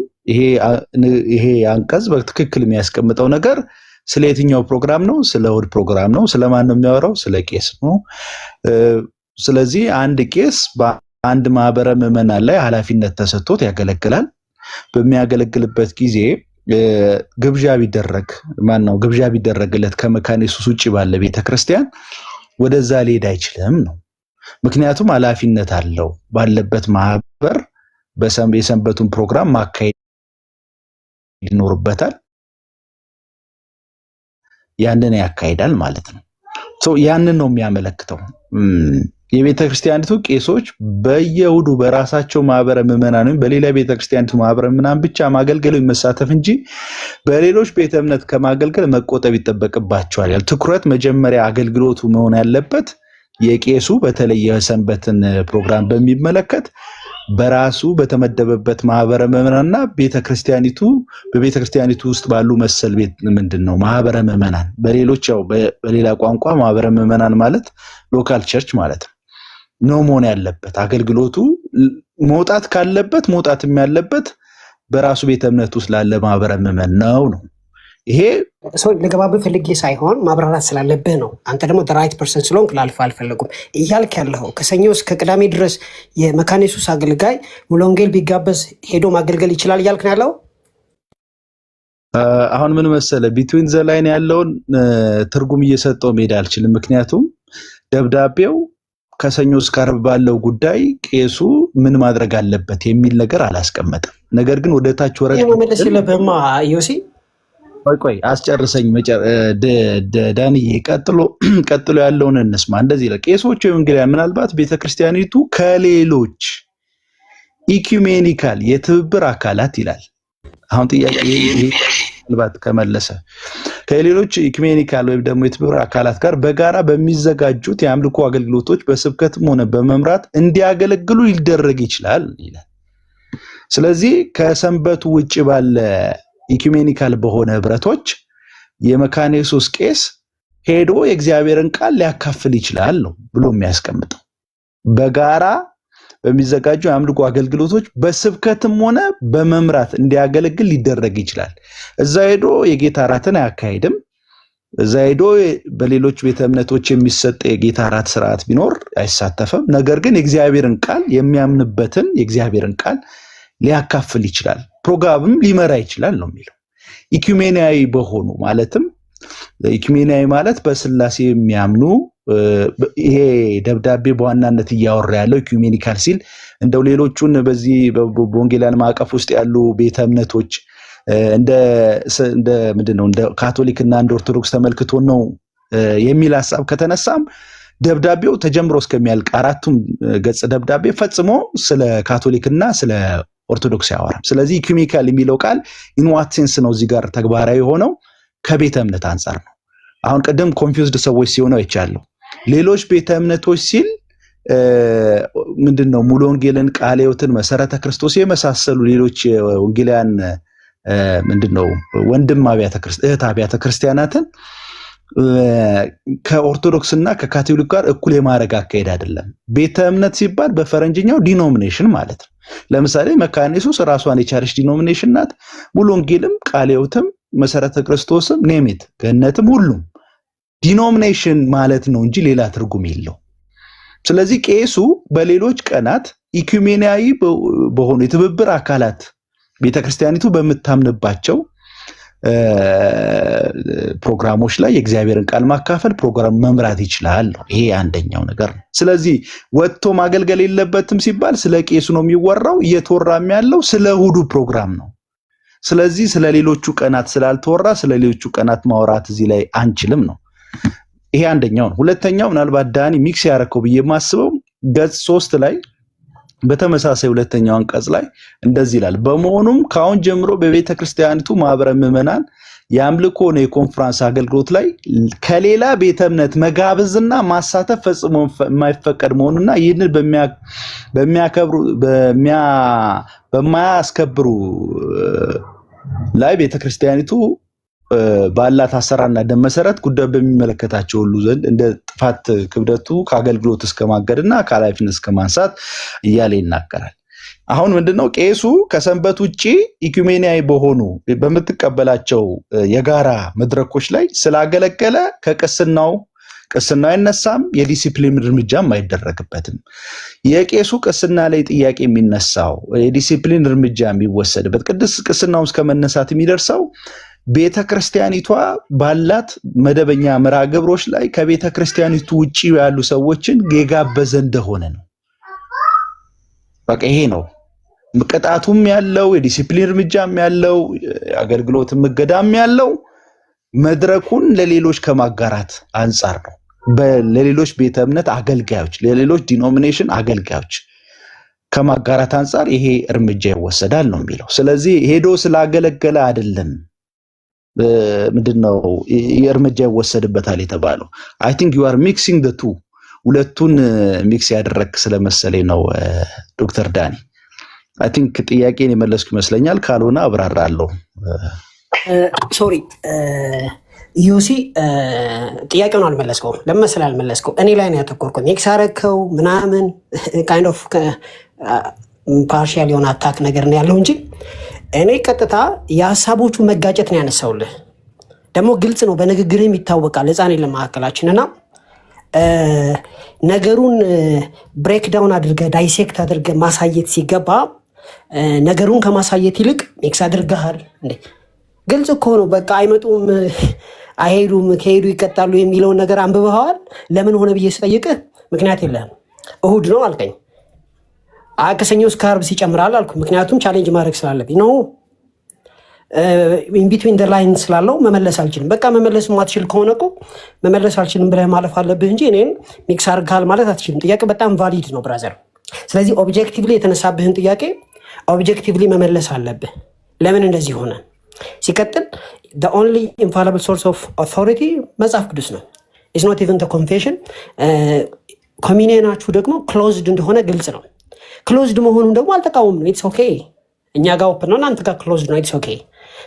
ይሄ አንቀጽ በትክክል የሚያስቀምጠው ነገር ስለ የትኛው ፕሮግራም ነው? ስለ እሑድ ፕሮግራም ነው። ስለማን ነው የሚያወራው? ስለ ቄስ ነው። ስለዚህ አንድ ቄስ በአንድ ማህበረ ምዕመናን ላይ ኃላፊነት ተሰጥቶት ያገለግላል። በሚያገለግልበት ጊዜ ግብዣ ቢደረግለት ከመካነ ኢየሱስ ውጭ ባለ ቤተክርስቲያን ወደዛ ሊሄድ አይችልም ነው። ምክንያቱም ኃላፊነት አለው። ባለበት ማህበር የሰንበቱን ፕሮግራም ማካሄድ ይኖርበታል። ያንን ያካሂዳል ማለት ነው። ያንን ነው የሚያመለክተው። የቤተ ክርስቲያኒቱ ቄሶች በየእሑዱ በራሳቸው ማህበረ ምዕመናን ወይም በሌላ ቤተ ክርስቲያኒቱ ማህበረ ምዕመናን ብቻ ማገልገል ወይም መሳተፍ እንጂ በሌሎች ቤተ እምነት ከማገልገል መቆጠብ ይጠበቅባቸዋል። ትኩረት መጀመሪያ አገልግሎቱ መሆን ያለበት የቄሱ በተለይ የሰንበትን ፕሮግራም በሚመለከት በራሱ በተመደበበት ማህበረ ምዕመናንና ቤተክርስቲያኒቱ በቤተክርስቲያኒቱ ውስጥ ባሉ መሰል ምንድነው ማህበረ ምዕመናን በሌሎች ያው በሌላ ቋንቋ ማህበረ ምዕመናን ማለት ሎካል ቸርች ማለት ነው መሆን ያለበት። አገልግሎቱ መውጣት ካለበት መውጣትም ያለበት በራሱ ቤተ እምነት ውስጥ ላለ ማህበረ ምዕመናን ነው። ይሄ ሰው ለገባብ ፈልጌ ሳይሆን ማብራራት ስላለብህ ነው። አንተ ደግሞ ራይት ፐርሰን ስለሆንክ ላልፍ አልፈለጉም እያልክ ያለው ከሰኞ እስከ ቅዳሜ ድረስ የመካነ ኢየሱስ አገልጋይ ሙሉ ወንጌል ቢጋበዝ ሄዶ ማገልገል ይችላል እያልክ ነው ያለው። አሁን ምን መሰለ ቢትዊን ዘ ላይን ያለውን ትርጉም እየሰጠው መሄድ አልችልም። ምክንያቱም ደብዳቤው ከሰኞ እስከ ዓርብ ባለው ጉዳይ ቄሱ ምን ማድረግ አለበት የሚል ነገር አላስቀመጠም። ነገር ግን ወደ ታች ወረድ መመለስ የለብህማ ዮሲ። ቆይ አስጨርሰኝ ዳንዬ፣ ቀጥሎ ያለውን እንስማ። እንደዚህ ይላል። ቄሶች ወንጌላውያን ምናልባት ቤተክርስቲያኒቱ ከሌሎች ኢኩሜኒካል የትብብር አካላት ይላል። አሁን ጥያቄ ምናልባት ከመለሰ ከሌሎች ኢኩሜኒካል ወይም ደግሞ የትብብር አካላት ጋር በጋራ በሚዘጋጁት የአምልኮ አገልግሎቶች በስብከትም ሆነ በመምራት እንዲያገለግሉ ሊደረግ ይችላል ይላል። ስለዚህ ከሰንበቱ ውጭ ባለ ኢኩሜኒካል በሆነ ህብረቶች የመካነ ኢየሱስ ቄስ ሄዶ የእግዚአብሔርን ቃል ሊያካፍል ይችላል ነው ብሎ የሚያስቀምጠው። በጋራ በሚዘጋጁ የአምልኮ አገልግሎቶች በስብከትም ሆነ በመምራት እንዲያገለግል ሊደረግ ይችላል። እዛ ሄዶ የጌታ እራትን አያካሂድም። እዛ ሄዶ በሌሎች ቤተ እምነቶች የሚሰጥ የጌታ እራት ስርዓት ቢኖር አይሳተፍም። ነገር ግን የእግዚአብሔርን ቃል የሚያምንበትን የእግዚአብሔርን ቃል ሊያካፍል ይችላል፣ ፕሮግራምም ሊመራ ይችላል ነው የሚለው። ኢኩሜናዊ በሆኑ ማለትም ኢኩሜናዊ ማለት በስላሴ የሚያምኑ ይሄ ደብዳቤ በዋናነት እያወራ ያለው ኢኩሜኒካል ሲል እንደው ሌሎቹን በዚህ በወንጌላውያን ማዕቀፍ ውስጥ ያሉ ቤተ እምነቶች እንደ ምንድነው እንደ ካቶሊክና እንደ ኦርቶዶክስ ተመልክቶ ነው የሚል ሐሳብ ከተነሳም ደብዳቤው ተጀምሮ እስከሚያልቅ አራቱም ገጽ ደብዳቤ ፈጽሞ ስለ ካቶሊክና ስለ ኦርቶዶክስ ያወራል። ስለዚህ ኢኩሜኒካል የሚለው ቃል ኢን ዋት ሴንስ ነው እዚህ ጋር ተግባራዊ ሆነው ከቤተ እምነት አንፃር ነው። አሁን ቀደም ኮንፊውዝድ ሰዎች ሲሆኑ አይቻለሁ። ሌሎች ቤተ እምነቶች ሲል ምንድነው ሙሉ ወንጌልን፣ ቃለ ሕይወትን፣ መሰረተ ክርስቶስ የመሳሰሉ ሌሎች ወንጌላውያን ምንድነው ወንድም እህት አብያተ ክርስቲያናትን ከኦርቶዶክስና ከካቶሊክ ጋር እኩል የማድረግ አካሄድ አይደለም። ቤተ እምነት ሲባል በፈረንጅኛው ዲኖሚኔሽን ማለት ነው። ለምሳሌ መካነ ኢየሱስ ራሷን የቻለች ዲኖሚኔሽን ናት። ሙሉ ወንጌልም፣ ቃለ ሕይወትም፣ መሰረተ ክርስቶስም፣ ኔሚት ገነትም ሁሉም ዲኖሚኔሽን ማለት ነው እንጂ ሌላ ትርጉም የለው። ስለዚህ ቄሱ በሌሎች ቀናት ኢኩሜናዊ በሆኑ የትብብር አካላት ቤተክርስቲያኒቱ በምታምንባቸው ፕሮግራሞች ላይ የእግዚአብሔርን ቃል ማካፈል ፕሮግራም መምራት ይችላል። ይሄ አንደኛው ነገር ነው። ስለዚህ ወጥቶ ማገልገል የለበትም ሲባል ስለ ቄሱ ነው የሚወራው። እየተወራም ያለው ስለ እሑዱ ፕሮግራም ነው። ስለዚህ ስለ ሌሎቹ ቀናት ስላልተወራ ስለ ሌሎቹ ቀናት ማውራት እዚህ ላይ አንችልም ነው። ይሄ አንደኛው ነው። ሁለተኛው ምናልባት ዳኒ ሚክስ ያደረከው ብዬ የማስበው ገጽ 3 ላይ በተመሳሳይ ሁለተኛው አንቀጽ ላይ እንደዚህ ይላል። በመሆኑም ከአሁን ጀምሮ በቤተ ክርስቲያኒቱ ማህበረ ምዕመናን የአምልኮ ነው የኮንፈረንስ አገልግሎት ላይ ከሌላ ቤተ እምነት መጋበዝና ማሳተፍ ፈጽሞ የማይፈቀድ መሆኑና ይህንን በማያስከብሩ ላይ ቤተ ክርስቲያኒቱ ባላት አሰራርና ደንብ መሰረት ጉዳዩ በሚመለከታቸው ሁሉ ዘንድ እንደ ጥፋት ክብደቱ ከአገልግሎት እስከ ማገድና ከኃላፊነት እስከ ማንሳት እያለ ይናገራል። አሁን ምንድነው ቄሱ ከሰንበት ውጪ ኢኩሜናዊ በሆኑ በምትቀበላቸው የጋራ መድረኮች ላይ ስላገለገለ ቅስናው አይነሳም፣ የዲሲፕሊን እርምጃም አይደረግበትም። የቄሱ ቅስና ላይ ጥያቄ የሚነሳው የዲሲፕሊን እርምጃ የሚወሰድበት ቅስናው እስከ መነሳት የሚደርሰው ቤተ ክርስቲያኒቷ ባላት መደበኛ መርሃ ግብሮች ላይ ከቤተ ክርስቲያኒቱ ውጪ ያሉ ሰዎችን የጋበዘ እንደሆነ ነው። በቃ ይሄ ነው ቅጣቱም ያለው፣ የዲሲፕሊን እርምጃም ያለው፣ አገልግሎት እገዳም ያለው መድረኩን ለሌሎች ከማጋራት አንጻር ነው። ለሌሎች ቤተ እምነት አገልጋዮች፣ ለሌሎች ዲኖሚኔሽን አገልጋዮች ከማጋራት አንጻር ይሄ እርምጃ ይወሰዳል ነው የሚለው። ስለዚህ ሄዶ ስላገለገለ አይደለም ምንድነው የእርምጃ ይወሰድበታል የተባለው። አይ ቲንክ ዩ አር ሚክሲንግ ዘ ቱ ሁለቱን ሚክስ ያደረክ ስለመሰለኝ ነው ዶክተር ዳኒ። አይ ቲንክ ጥያቄን የመለስኩ ይመስለኛል። ካልሆነ አብራራለሁ። ሶሪ ዮሲ ጥያቄውን አልመለስከውም። ለምን መሰለህ አልመለስከው? እኔ ላይ ነው ያተኮርከው። ሚክስ አደረከው ምናምን ካይንድ ኦፍ ፓርሻል የሆነ አታክ ነገር ነው ያለው እንጂ እኔ ቀጥታ የሀሳቦቹ መጋጨት ነው ያነሳውልህ። ደግሞ ግልጽ ነው፣ በንግግርም ይታወቃል። ሕፃን የለም መካከላችን እና ነገሩን ብሬክ ዳውን አድርገህ ዳይሴክት አድርገህ ማሳየት ሲገባ ነገሩን ከማሳየት ይልቅ ሚክስ አድርገሃል እንዴ። ግልጽ እኮ ነው። በቃ አይመጡም፣ አይሄዱም፣ ከሄዱ ይቀጣሉ የሚለውን ነገር አንብበዋል። ለምን ሆነ ብዬ ስጠይቅህ ምክንያት የለህም። እሁድ ነው አልከኝ። ከሰኞ እስከ ዓርብ ሲጨምራል አልኩ። ምክንያቱም ቻሌንጅ ማድረግ ስላለብኝ ነው። ኢን ቢትዊን ዘ ላይን ስላለው መመለስ አልችልም። በቃ መመለስ ማትችል ከሆነ እኮ መመለስ አልችልም ብለህ ማለፍ አለብህ እንጂ እኔን ሚክስ አድርገሃል ማለት አትችልም። ጥያቄ በጣም ቫሊድ ነው ብራዘር። ስለዚህ ኦብጀክቲቭሊ የተነሳብህን ጥያቄ ኦብጀክቲቭሊ መመለስ አለብህ። ለምን እንደዚህ ሆነ? ሲቀጥል the only infallible source of authority መጽሐፍ ቅዱስ ነው። it's not even the confession። ኮሚኒየናችሁ ደግሞ ክሎዝድ እንደሆነ ግልጽ ነው። ክሎዝድ መሆኑን ደግሞ አልተቃወም ነው። ኢትስ ኦኬ። እኛ ጋር ኦፕን ነው፣ እናንተ ጋር ክሎዝድ ነው። ኢትስ ኦኬ።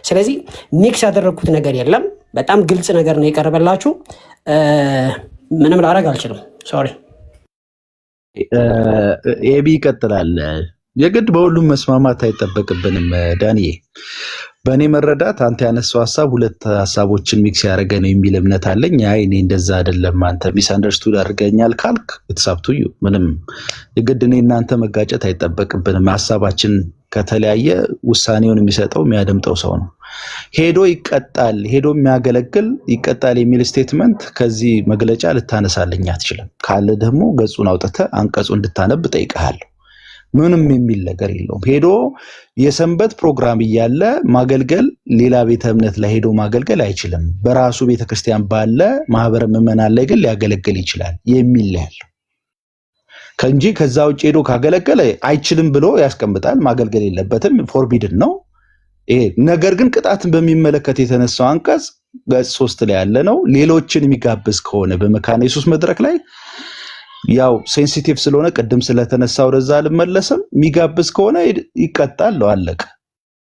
ስለዚህ ሚክስ ያደረግኩት ነገር የለም። በጣም ግልጽ ነገር ነው የቀረበላችሁ። ምንም ላደርግ አልችልም። ሶሪ። ኤቢ ይቀጥላል። የግድ በሁሉም መስማማት አይጠበቅብንም ዳንኤ። በእኔ መረዳት አንተ ያነሳው ሀሳብ ሁለት ሀሳቦችን ሚክስ ያደረገ ነው የሚል እምነት አለኝ። አይ እኔ እንደዛ አይደለም አንተ ሚስ አንደርስቱድ አድርገኛል ካልክ የተሳብቱዩ ምንም የግድ እኔ እናንተ መጋጨት አይጠበቅብንም። ሀሳባችን ከተለያየ ውሳኔውን የሚሰጠው የሚያደምጠው ሰው ነው። ሄዶ ይቀጣል፣ ሄዶ የሚያገለግል ይቀጣል የሚል ስቴትመንት ከዚህ መግለጫ ልታነሳልኝ አትችልም። ካለ ደግሞ ገጹን አውጥተህ አንቀጹ እንድታነብ ጠይቀሃለሁ። ምንም የሚል ነገር የለውም። ሄዶ የሰንበት ፕሮግራም እያለ ማገልገል ሌላ ቤተ እምነት ላይ ሄዶ ማገልገል አይችልም። በራሱ ቤተክርስቲያን ባለ ማህበረ ምዕመናን ላይ ግን ሊያገለግል ይችላል የሚል ያለው ከእንጂ ከዛ ውጭ ሄዶ ካገለገለ አይችልም ብሎ ያስቀምጣል። ማገልገል የለበትም፣ ፎርቢድን ነው ይሄ። ነገር ግን ቅጣትን በሚመለከት የተነሳው አንቀጽ ገጽ 3 ላይ ያለ ነው። ሌሎችን የሚጋብዝ ከሆነ በመካነ ኢየሱስ መድረክ ላይ ያው ሴንሲቲቭ ስለሆነ ቅድም ስለተነሳው ወደዛ አልመለስም። የሚጋብዝ ከሆነ ይቀጣል ነው አለቀ።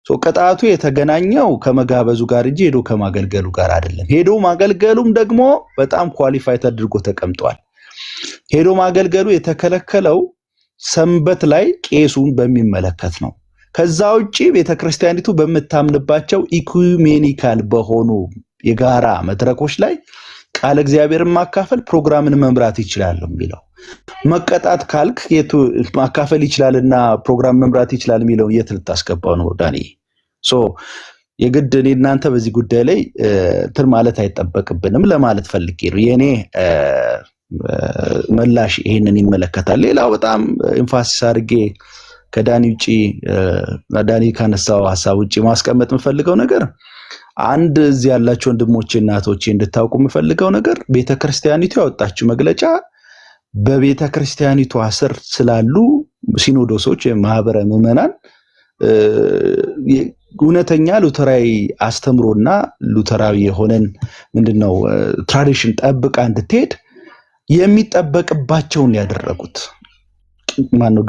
ቅጣቱ የተገናኘው ከመጋበዙ ጋር እንጂ ሄዶ ከማገልገሉ ጋር አይደለም። ሄዶ ማገልገሉም ደግሞ በጣም ኳሊፋይ ተደርጎ ተቀምጧል። ሄዶ ማገልገሉ የተከለከለው ሰንበት ላይ ቄሱን በሚመለከት ነው። ከዛ ውጪ ቤተክርስቲያኒቱ በምታምንባቸው ኢኩሜኒካል በሆኑ የጋራ መድረኮች ላይ ቃል እግዚአብሔርን ማካፈል ፕሮግራምን መምራት ይችላል የሚለው መቀጣት ካልክ የቱ ማካፈል ይችላልና ፕሮግራም መምራት ይችላል የሚለው የት ልታስገባው ነው ዳኒ? ሶ የግድ እኔ እናንተ በዚህ ጉዳይ ላይ እንትን ማለት አይጠበቅብንም ለማለት ፈልጌ ነው። የኔ መላሽ ይሄንን ይመለከታል። ሌላው በጣም ኤምፋሲስ አድርጌ ከዳኒ ውጪ ዳኒ ካነሳው ሐሳብ ውጪ ማስቀመጥ የምፈልገው ነገር አንድ እዚህ ያላችሁ ወንድሞቼ እናቶቼ እንድታውቁ የምፈልገው ነገር ቤተክርስቲያኒቱ ያወጣችው መግለጫ በቤተክርስቲያኒቱ ስር ስላሉ ሲኖዶሶች ማህበረ ምዕመናን እውነተኛ ሉተራዊ አስተምሮና ሉተራዊ የሆነን ምንድነው ትራዲሽን ጠብቃ እንድትሄድ የሚጠበቅባቸውን ያደረጉት ማነው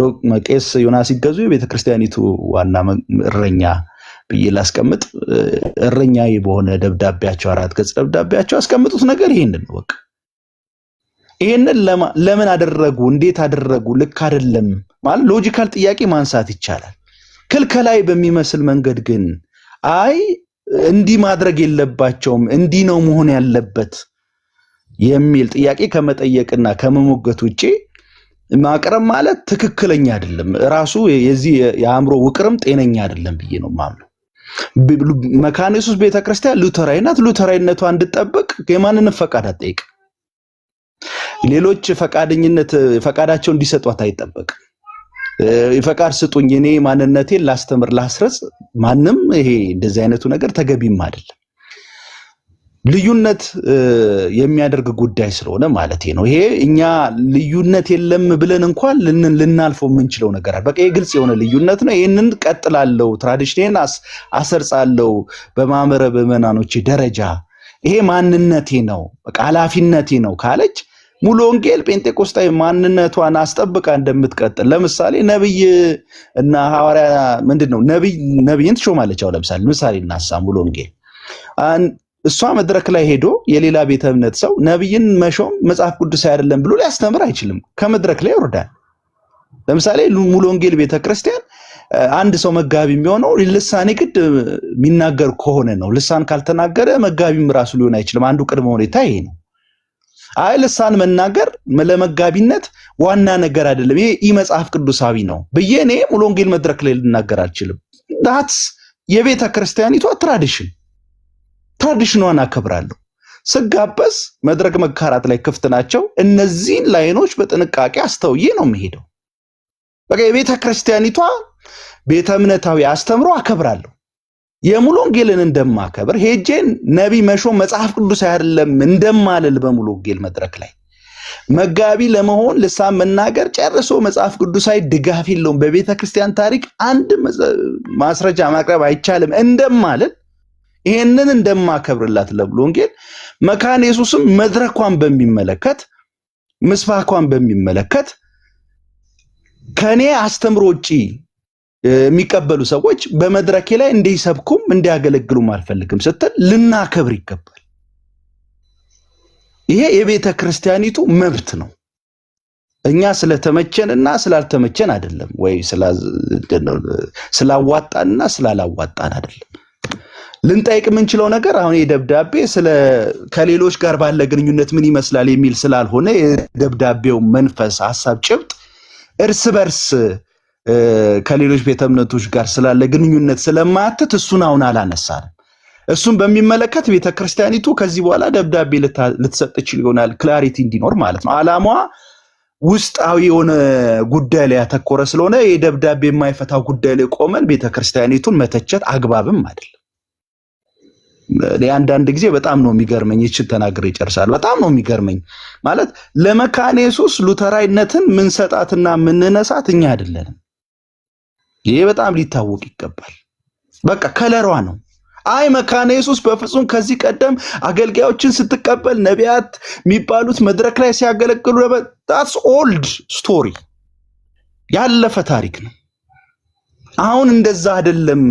ቄስ ዮናስ ይገዙ የቤተክርስቲያኒቱ ዋና እረኛ ብዬ ላስቀምጥ እረኛዬ በሆነ ደብዳቤያቸው 4 ገጽ ደብዳቤያቸው አስቀምጡት ነገር ይሄንን ነው። በቃ ይሄንን ለምን አደረጉ እንዴት አደረጉ ልክ አይደለም ማለት ሎጂካል ጥያቄ ማንሳት ይቻላል። ክልከላይ በሚመስል መንገድ ግን አይ እንዲህ ማድረግ የለባቸውም እንዲህ ነው መሆን ያለበት የሚል ጥያቄ ከመጠየቅና ከመሞገት ውጪ ማቅረብ ማለት ትክክለኛ አይደለም። ራሱ የዚህ የአእምሮ ውቅርም ጤነኛ አይደለም ብዬ ነው ማምነው። መካነ ኢየሱስ ቤተክርስቲያን ሉተራዊ ናት። ሉተራዊነቷ እንድጠብቅ የማንንም ፈቃድ አትጠይቅ። ሌሎች ፈቃዳቸው እንዲሰጧት አይጠበቅም። የፈቃድ ስጡኝ እኔ ማንነቴን ላስተምር ላስረጽ ማንም ይሄ እንደዚህ አይነቱ ነገር ተገቢም አይደለም። ልዩነት የሚያደርግ ጉዳይ ስለሆነ ማለት ነው። ይሄ እኛ ልዩነት የለም ብለን እንኳን ልናልፈው የምንችለው ነገር አለ። በቃ የግልጽ የሆነ ልዩነት ነው። ይሄንን ቀጥላለው ትራዲሽኔን አሰርጻለው በማህበረ ምዕመናኖች ደረጃ ይሄ ማንነቴ ነው በቃ ኃላፊነቴ ነው ካለች ሙሉ ወንጌል ጴንጤቆስጣዊ ማንነቷን አስጠብቃ እንደምትቀጥል ለምሳሌ ነብይ እና ሐዋርያ ምንድነው ነብይን ትሾማለች። ለምሳሌ እናሳ ሙሉ ወንጌል እሷ መድረክ ላይ ሄዶ የሌላ ቤተ እምነት ሰው ነብይን መሾም መጽሐፍ ቅዱሳዊ አይደለም ብሎ ሊያስተምር አይችልም። ከመድረክ ላይ ይወርዳል። ለምሳሌ ሙሉ ወንጌል ቤተክርስቲያን አንድ ሰው መጋቢ የሚሆነው ልሳን ግድ የሚናገር ከሆነ ነው። ልሳን ካልተናገረ መጋቢም ራሱ ሊሆን አይችልም። አንዱ ቅድመ ሁኔታ ይሄ ነው። አይ ልሳን መናገር ለመጋቢነት ዋና ነገር አይደለም፣ ይሄ መጽሐፍ ቅዱሳዊ ነው ብዬ እኔ ሙሉ ወንጌል መድረክ ላይ ልናገር አልችልም። ዳትስ የቤተክርስቲያኒቷ ትራዲሽኗን አከብራለሁ። ስጋበዝ መድረክ መካራት ላይ ክፍት ናቸው። እነዚህን ላይኖች በጥንቃቄ አስተውዬ ነው የሚሄደው። በቃ የቤተ ክርስቲያኒቷ ቤተ እምነታዊ አስተምሮ አከብራለሁ። የሙሉ ወንጌልን እንደማከብር ሄጄን ነቢይ መሾም መጽሐፍ ቅዱስ አይደለም እንደማልል በሙሉ ወንጌል መድረክ ላይ መጋቢ ለመሆን ልሳን መናገር ጨርሶ መጽሐፍ ቅዱሳዊ ድጋፍ የለውም፣ በቤተ ክርስቲያን ታሪክ አንድ ማስረጃ ማቅረብ አይቻልም እንደማልል ይሄንን እንደማከብርላት ለሙሉ ወንጌል መካነ ኢየሱስም መድረኳን በሚመለከት ምስባኳን በሚመለከት ከኔ አስተምሮ ውጪ የሚቀበሉ ሰዎች በመድረኬ ላይ እንዲሰብኩም እንዲያገለግሉም አልፈልግም ስትል ልናከብር ይገባል። ይሄ የቤተ ክርስቲያኒቱ መብት ነው። እኛ ስለተመቸንና ስላልተመቸን አይደለም፣ ወይ ስላዋጣንና ስላላዋጣን አይደለም። ልንጠይቅ የምንችለው ነገር አሁን የደብዳቤ ከሌሎች ጋር ባለ ግንኙነት ምን ይመስላል የሚል ስላልሆነ የደብዳቤው መንፈስ ሐሳብ ጭብጥ እርስ በርስ ከሌሎች ቤተ እምነቶች ጋር ስላለ ግንኙነት ስለማያትት እሱን አሁን አላነሳንም። እሱን በሚመለከት ቤተ ክርስቲያኒቱ ከዚህ በኋላ ደብዳቤ ልትሰጥ ይችል ይሆናል፣ ክላሪቲ እንዲኖር ማለት ነው። ዓላማዋ ውስጣዊ የሆነ ጉዳይ ላይ ያተኮረ ስለሆነ የደብዳቤ የማይፈታው ጉዳይ ላይ ቆመን ቤተ ክርስቲያኒቱን መተቸት አግባብም አይደለም። አንዳንድ ጊዜ በጣም ነው የሚገርመኝ፣ ይችን ተናግሬ ይጨርሳል። በጣም ነው የሚገርመኝ ማለት ለመካነ ኢየሱስ ሉተራይነትን ምንሰጣትና ምንነሳት እኛ አይደለንም። ይሄ በጣም ሊታወቅ ይገባል። በቃ ከለሯ ነው። አይ መካነ ኢየሱስ በፍጹም ከዚህ ቀደም አገልጋዮችን ስትቀበል ነቢያት የሚባሉት መድረክ ላይ ሲያገለግሉ that's old story፣ ያለፈ ታሪክ ነው። አሁን እንደዛ አይደለም።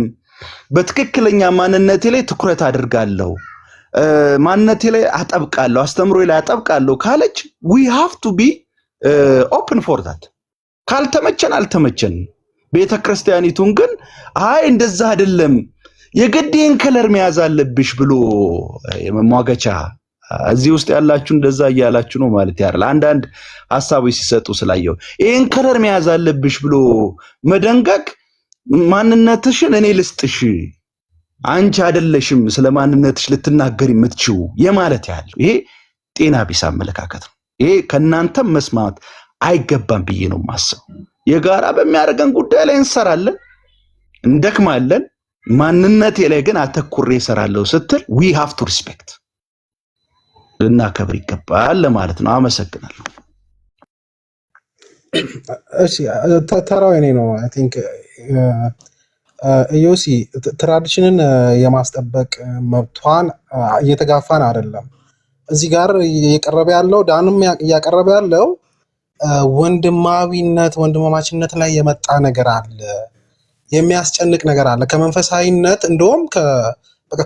በትክክለኛ ማንነቴ ላይ ትኩረት አድርጋለሁ፣ ማንነቴ ላይ አጠብቃለሁ፣ አስተምሮዬ ላይ አጠብቃለሁ ካለች we have to be open for that። ካልተመቸን አልተመቸን። ቤተ ክርስቲያኒቱን ግን አይ እንደዛ አይደለም የግዴን ከለር መያዝ አለብሽ ብሎ የመሟገቻ እዚህ ውስጥ ያላችሁ እንደዛ እያላችሁ ነው ማለት ያለ አንዳንድ ሐሳቦች ሲሰጡ ስላየው ይሄን ከለር መያዝ አለብሽ ብሎ መደንገግ ማንነትሽን እኔ ልስጥሽ አንቺ አይደለሽም ስለማንነትሽ ልትናገር የምትችው የማለት ያህል ይሄ ጤና ቢስ አመለካከት ነው። ይሄ ከናንተም መስማት አይገባም ብዬ ነው ማሰብ። የጋራ በሚያደርገን ጉዳይ ላይ እንሰራለን፣ እንደክማለን። ማንነቴ ላይ ግን አተኩሬ እሰራለሁ ስትል we have to respect ልናከብር ይገባል ለማለት ነው። አመሰግናለሁ። እሺ ተራው እኔ ነው። አይ ቲንክ ኢዮሲ ትራዲሽንን የማስጠበቅ መብቷን እየተጋፋን አይደለም። እዚህ ጋር እየቀረበ ያለው ዳንም እያቀረበ ያለው ወንድማዊነት ወንድማማችነት ላይ የመጣ ነገር አለ፣ የሚያስጨንቅ ነገር አለ። ከመንፈሳዊነት እንደውም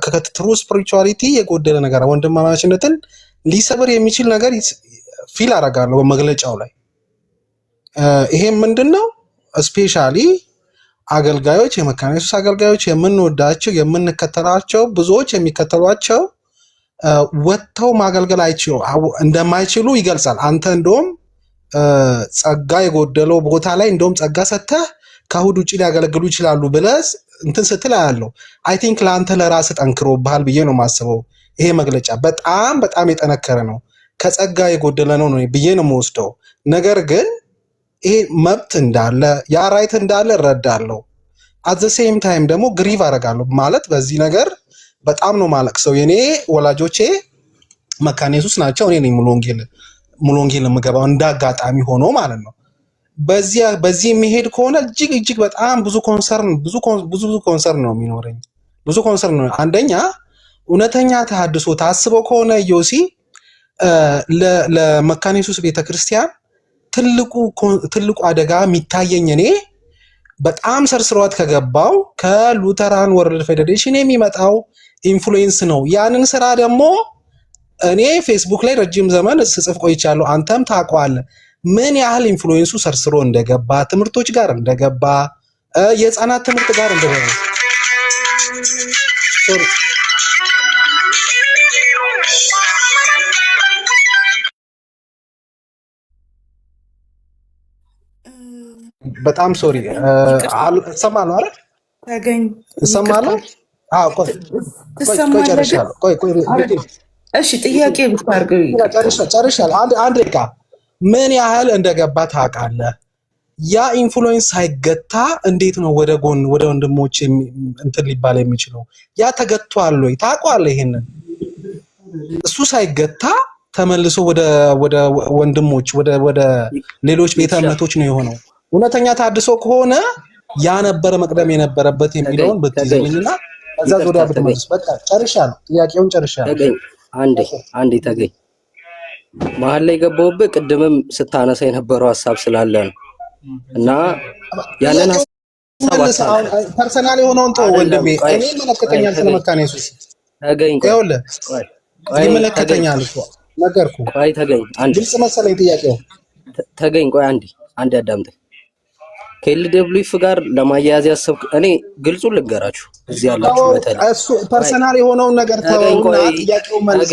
ከትሩ ስፒሪቹዋሊቲ የጎደለ ነገር ወንድማማችነትን ሊሰብር የሚችል ነገር ፊል አደርጋለሁ በመግለጫው ላይ። ይሄም ምንድነው ስፔሻሊ አገልጋዮች የመካነ ኢየሱስ አገልጋዮች የምንወዳቸው የምንከተላቸው ብዙዎች የሚከተሏቸው ወጥተው ማገልገል እንደማይችሉ ይገልጻል። አንተ እንደውም ጸጋ የጎደለው ቦታ ላይ እንደውም ጸጋ ሰጥተህ ከእሑድ ውጭ ሊያገለግሉ ይችላሉ ብለህ እንትን ስትል አያለው። አይ ቲንክ ለአንተ ለራስህ ጠንክሮብሃል ብዬ ነው የማስበው። ይሄ መግለጫ በጣም በጣም የጠነከረ ነው፣ ከጸጋ የጎደለ ነው ብዬ ነው የምወስደው። ነገር ግን ይሄ መብት እንዳለ ያ ራይት እንዳለ እረዳለሁ። አት ዘ ሴም ታይም ደግሞ ግሪቭ አደርጋለሁ ማለት በዚህ ነገር በጣም ነው ማለቅሰው። የኔ ወላጆቼ መካነ ኢየሱስ ናቸው። እኔ ነኝ ሙሉ ወንጌል የምገባው እንዳጋጣሚ ሆኖ ማለት ነው። በዚህ የሚሄድ ከሆነ እጅግ በጣም ብዙ ኮንሰርን ነው የሚኖረኝ። ብዙ ኮንሰርን ነው። አንደኛ እውነተኛ ተሐድሶ ታስበው ከሆነ ዮሲ ለመካነ ኢየሱስ ቤተክርስቲያን ትልቁ አደጋ የሚታየኝ እኔ በጣም ሰርስሯት ከገባው ከሉተራን ወርልድ ፌዴሬሽን የሚመጣው ኢንፍሉዌንስ ነው። ያንን ስራ ደግሞ እኔ ፌስቡክ ላይ ረጅም ዘመን ስጽፍ ቆይቻለሁ። አንተም ታውቀዋለህ ምን ያህል ኢንፍሉዌንሱ ሰርስሮ እንደገባ፣ ትምህርቶች ጋር እንደገባ፣ የህፃናት ትምህርት ጋር እንደገባ በጣም ሶሪ እሰማለሁ አይደል? ታገኝ እሰማለሁ። ቆይ ጨርሻለሁ። ቆይ እሺ ጥያቄ ብቻ አድርገው ጨርሻለሁ። አንድ ደቂቃ ምን ያህል እንደገባ ታውቃለህ? ያ ኢንፍሉዌንስ ሳይገታ እንዴት ነው ወደ ጎን ወደ ወንድሞች እንትን ሊባል የሚችለው? ያ ተገቷል ወይ ታውቀዋለህ? ይሄንን እሱ ሳይገታ ተመልሶ ወደ ወንድሞች ወደ ሌሎች ቤተ እምነቶች ነው የሆነው። እውነተኛ ታድሶ ከሆነ ያ ነበረ መቅደም የነበረበት የሚለውን ብትይዘኝና ከዛ ዙሪያ ብትመልስ። በቃ ጨርሻለሁ፣ ጥያቄውን ጨርሻለሁ። አንዴ ተገኝ መሀል ላይ ገባሁብህ። ቅድምም ስታነሳ የነበረው ሀሳብ ስላለ ነው እና ያንን ሀሳብ ፐርሰናል የሆነውን ተው ወንድሜ። እኔ ይመለከተኛል ስለ መካነ ኢየሱስ ተገኝ ይመለከተኛል እኮ ነገርኩህ። ቆይ ተገኝ አንዴ ግልጽ መሰለኝ ጥያቄው። ተገኝ ቆይ አንዴ አዳምጠኝ። ከኤልደብሊው ጋር ለማያያዝ ያሰብኩ እኔ ግልጹን ልንገራችሁ እዚህ ያላችሁ በተለይ እሱ ፐርሰናል የሆነውን ነገር ተውና ጥያቄውን መልስ።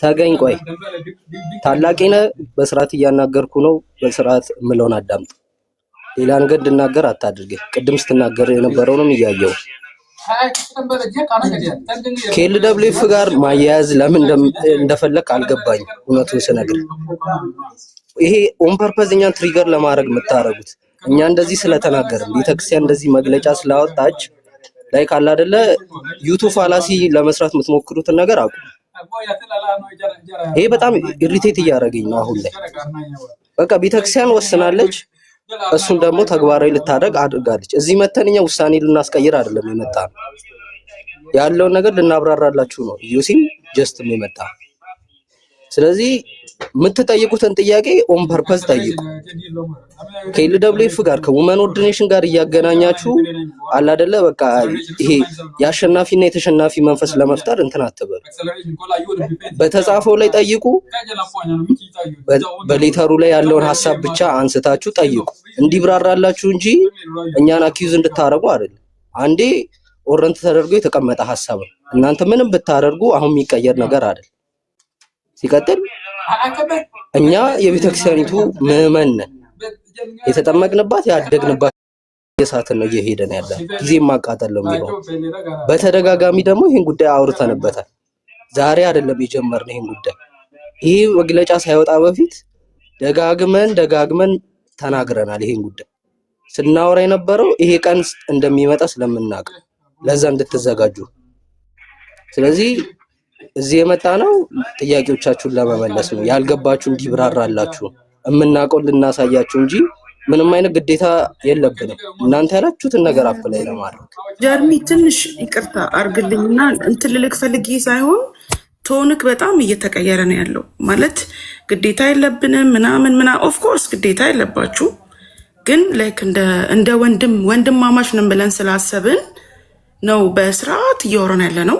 ተገኝ ቆይ ታላቂ ነህ፣ በስርዓት እያናገርኩ ነው። በስርዓት ምለውን አዳምጥ። ሌላ ነገር እንድናገር አታድርገኝ። ቅድም ስትናገር የነበረውንም እያየው ከኤልደብሊው ጋር ማያያዝ ለምን እንደፈለክ አልገባኝም። እውነቱን ስነግር ይሄ ኦን ፐርፐዝ እኛን ትሪገር ለማድረግ የምታረጉት እኛ እንደዚህ ስለተናገርን ቤተክርስቲያን እንደዚህ መግለጫ ስላወጣች ላይ ካለ አይደለ ዩቱብ ፋላሲ ለመስራት የምትሞክሩትን ነገር አቁ። ይሄ በጣም ኢሪቴት እያደረገኝ ነው አሁን ላይ። በቃ ቤተክርስቲያን ወስናለች፣ እሱን ደግሞ ተግባራዊ ልታደርግ አድርጋለች። እዚህ መተን እኛ ውሳኔ ልናስቀይር አይደለም የመጣ ነው፣ ያለውን ነገር ልናብራራላችሁ ነው። ዩሲም ጀስትም የመጣ ስለዚህ የምትጠይቁትን ጥያቄ ኦን ፐርፐዝ ጠይቁ። ከኤልደብሊው ጋር ከውመን ኦርዲኔሽን ጋር እያገናኛችሁ አለ አይደለ በቃ ይሄ የአሸናፊና የተሸናፊ መንፈስ ለመፍጠር እንትን አትበሉ። በተጻፈው ላይ ጠይቁ። በሌተሩ ላይ ያለውን ሐሳብ ብቻ አንስታችሁ ጠይቁ እንዲብራራላችሁ እንጂ እኛን አኪዩዝ እንድታረጉ አይደለም። አንዴ ኦረንት ተደርጎ የተቀመጠ ሐሳብ ነው። እናንተ ምንም ብታደርጉ አሁን የሚቀየር ነገር አይደል። ሲቀጥል እኛ የቤተክርስቲያኒቱ ምዕመን ነን። የተጠመቅንባት ያደግንባት የሳትን ነው እየሄደን ያለ ጊዜ ማቃጠል ነው የሚለው። በተደጋጋሚ ደግሞ ይሄን ጉዳይ አውርተንበታል። ዛሬ አይደለም የጀመርነው ይሄን ጉዳይ። ይሄ መግለጫ ሳይወጣ በፊት ደጋግመን ተናግረናል። ይሄን ጉዳይ ስናወራ የነበረው ይሄ ቀን እንደሚመጣ ስለምናውቅ ለዛ እንድትዘጋጁ። ስለዚህ እዚህ የመጣ ነው ጥያቄዎቻችሁን ለመመለስ ነው። ያልገባችሁ እንዲብራራላችሁ የምናውቀው ልናሳያችሁ እንጂ ምንም አይነት ግዴታ የለብንም። እናንተ ያላችሁትን ነገር አፕላይ ለማድረግ ጀርሚ ትንሽ ይቅርታ አርግልኝና እንትን ልልክ ፈልጌ ሳይሆን ቶንክ በጣም እየተቀየረ ነው ያለው። ማለት ግዴታ የለብንም ምናምን ኦፍ ኮርስ ግዴታ የለባችሁ፣ ግን ላይክ እንደ ወንድማማች ነን ብለን ስላሰብን ነው በስርዓት እያወራን ያለ ነው።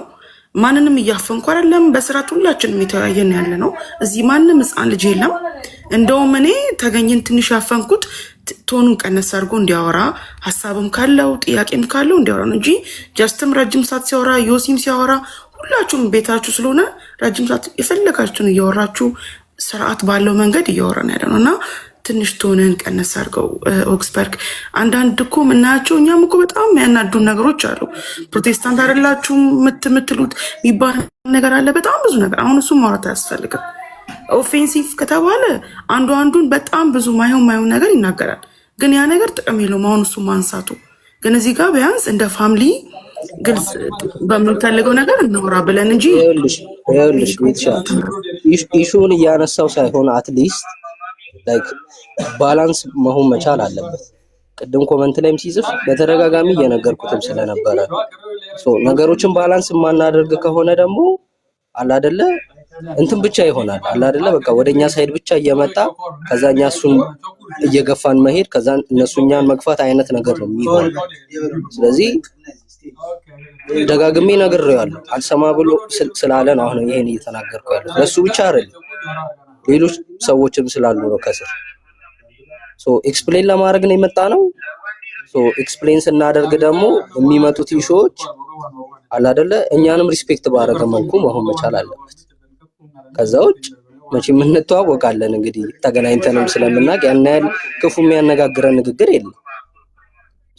ማንንም እያፈንኩ አይደለም። በስርዓት ሁላችንም የተወያየን ያለ ነው። እዚህ ማንም ህፃን ልጅ የለም። እንደውም እኔ ተገኝን ትንሽ ያፈንኩት ቶኑን ቀነስ አድርጎ እንዲያወራ ሀሳብም ካለው ጥያቄም ካለው እንዲያወራ ነው እንጂ ጀስትም ረጅም ሰዓት ሲያወራ ዮሲም ሲያወራ ሁላችሁም ቤታችሁ ስለሆነ ረጅም ሰዓት የፈለጋችሁን እያወራችሁ ስርዓት ባለው መንገድ እያወራን ያለ ነው እና ትንሽ ቶንን ቀነስ አድርገው። ኦክስበርግ አንዳንድ እኮ የምናያቸው እኛም እኮ በጣም የሚያናዱን ነገሮች አሉ። ፕሮቴስታንት አይደላችሁም የምትሉት የሚባል ነገር አለ። በጣም ብዙ ነገር። አሁን እሱም ማውራት አያስፈልግም። ኦፌንሲቭ ከተባለ አንዱን በጣም ብዙ ማይሆን ነገር ይናገራል። ግን ያ ነገር ጥቅም የለውም አሁን እሱ ማንሳቱ። ግን እዚህ ጋር ቢያንስ እንደ ፋሚሊ ግልጽ በምንፈልገው ነገር እናወራ ብለን እንጂ ኢሹን እያነሳው ሳይሆን አትሊስት ላይክ ባላንስ መሆን መቻል አለበት። ቅድም ኮመንት ላይም ሲጽፍ በተደጋጋሚ እየነገርኩትም ስለነበረ ነገሮችን ባላንስ የማናደርግ ከሆነ ደግሞ አላደለ እንትን ብቻ ይሆናል። አላደለ በቃ ወደኛ ሳይድ ብቻ እየመጣ ከዛኛ እሱን እየገፋን መሄድ ከዛ እነሱ እኛን መግፋት አይነት ነገር ነው የሚሆነው። ስለዚህ ደጋግሜ ነግሬዋለሁ። አልሰማ ብሎ ስላለ ነው አሁን ይሄን እየተናገርኩ ያለው። ለሱ ብቻ አይደለም ሌሎች ሰዎችም ስላሉ ነው ከስር። ኤክስፕሌን ለማድረግ ነው የመጣ ነው። ኤክስፕሌን ስናደርግ ደግሞ የሚመጡት ኢሹዎች አላደለ እኛንም ሪስፔክት ባደረገ መልኩ መሆን መቻል አለበት። ከዛ ውጭ መቼም እንተዋወቃለን እንግዲህ ተገናኝተንም ስለምናውቅ ያን ያህል ክፉ የሚያነጋግረን ንግግር የለም።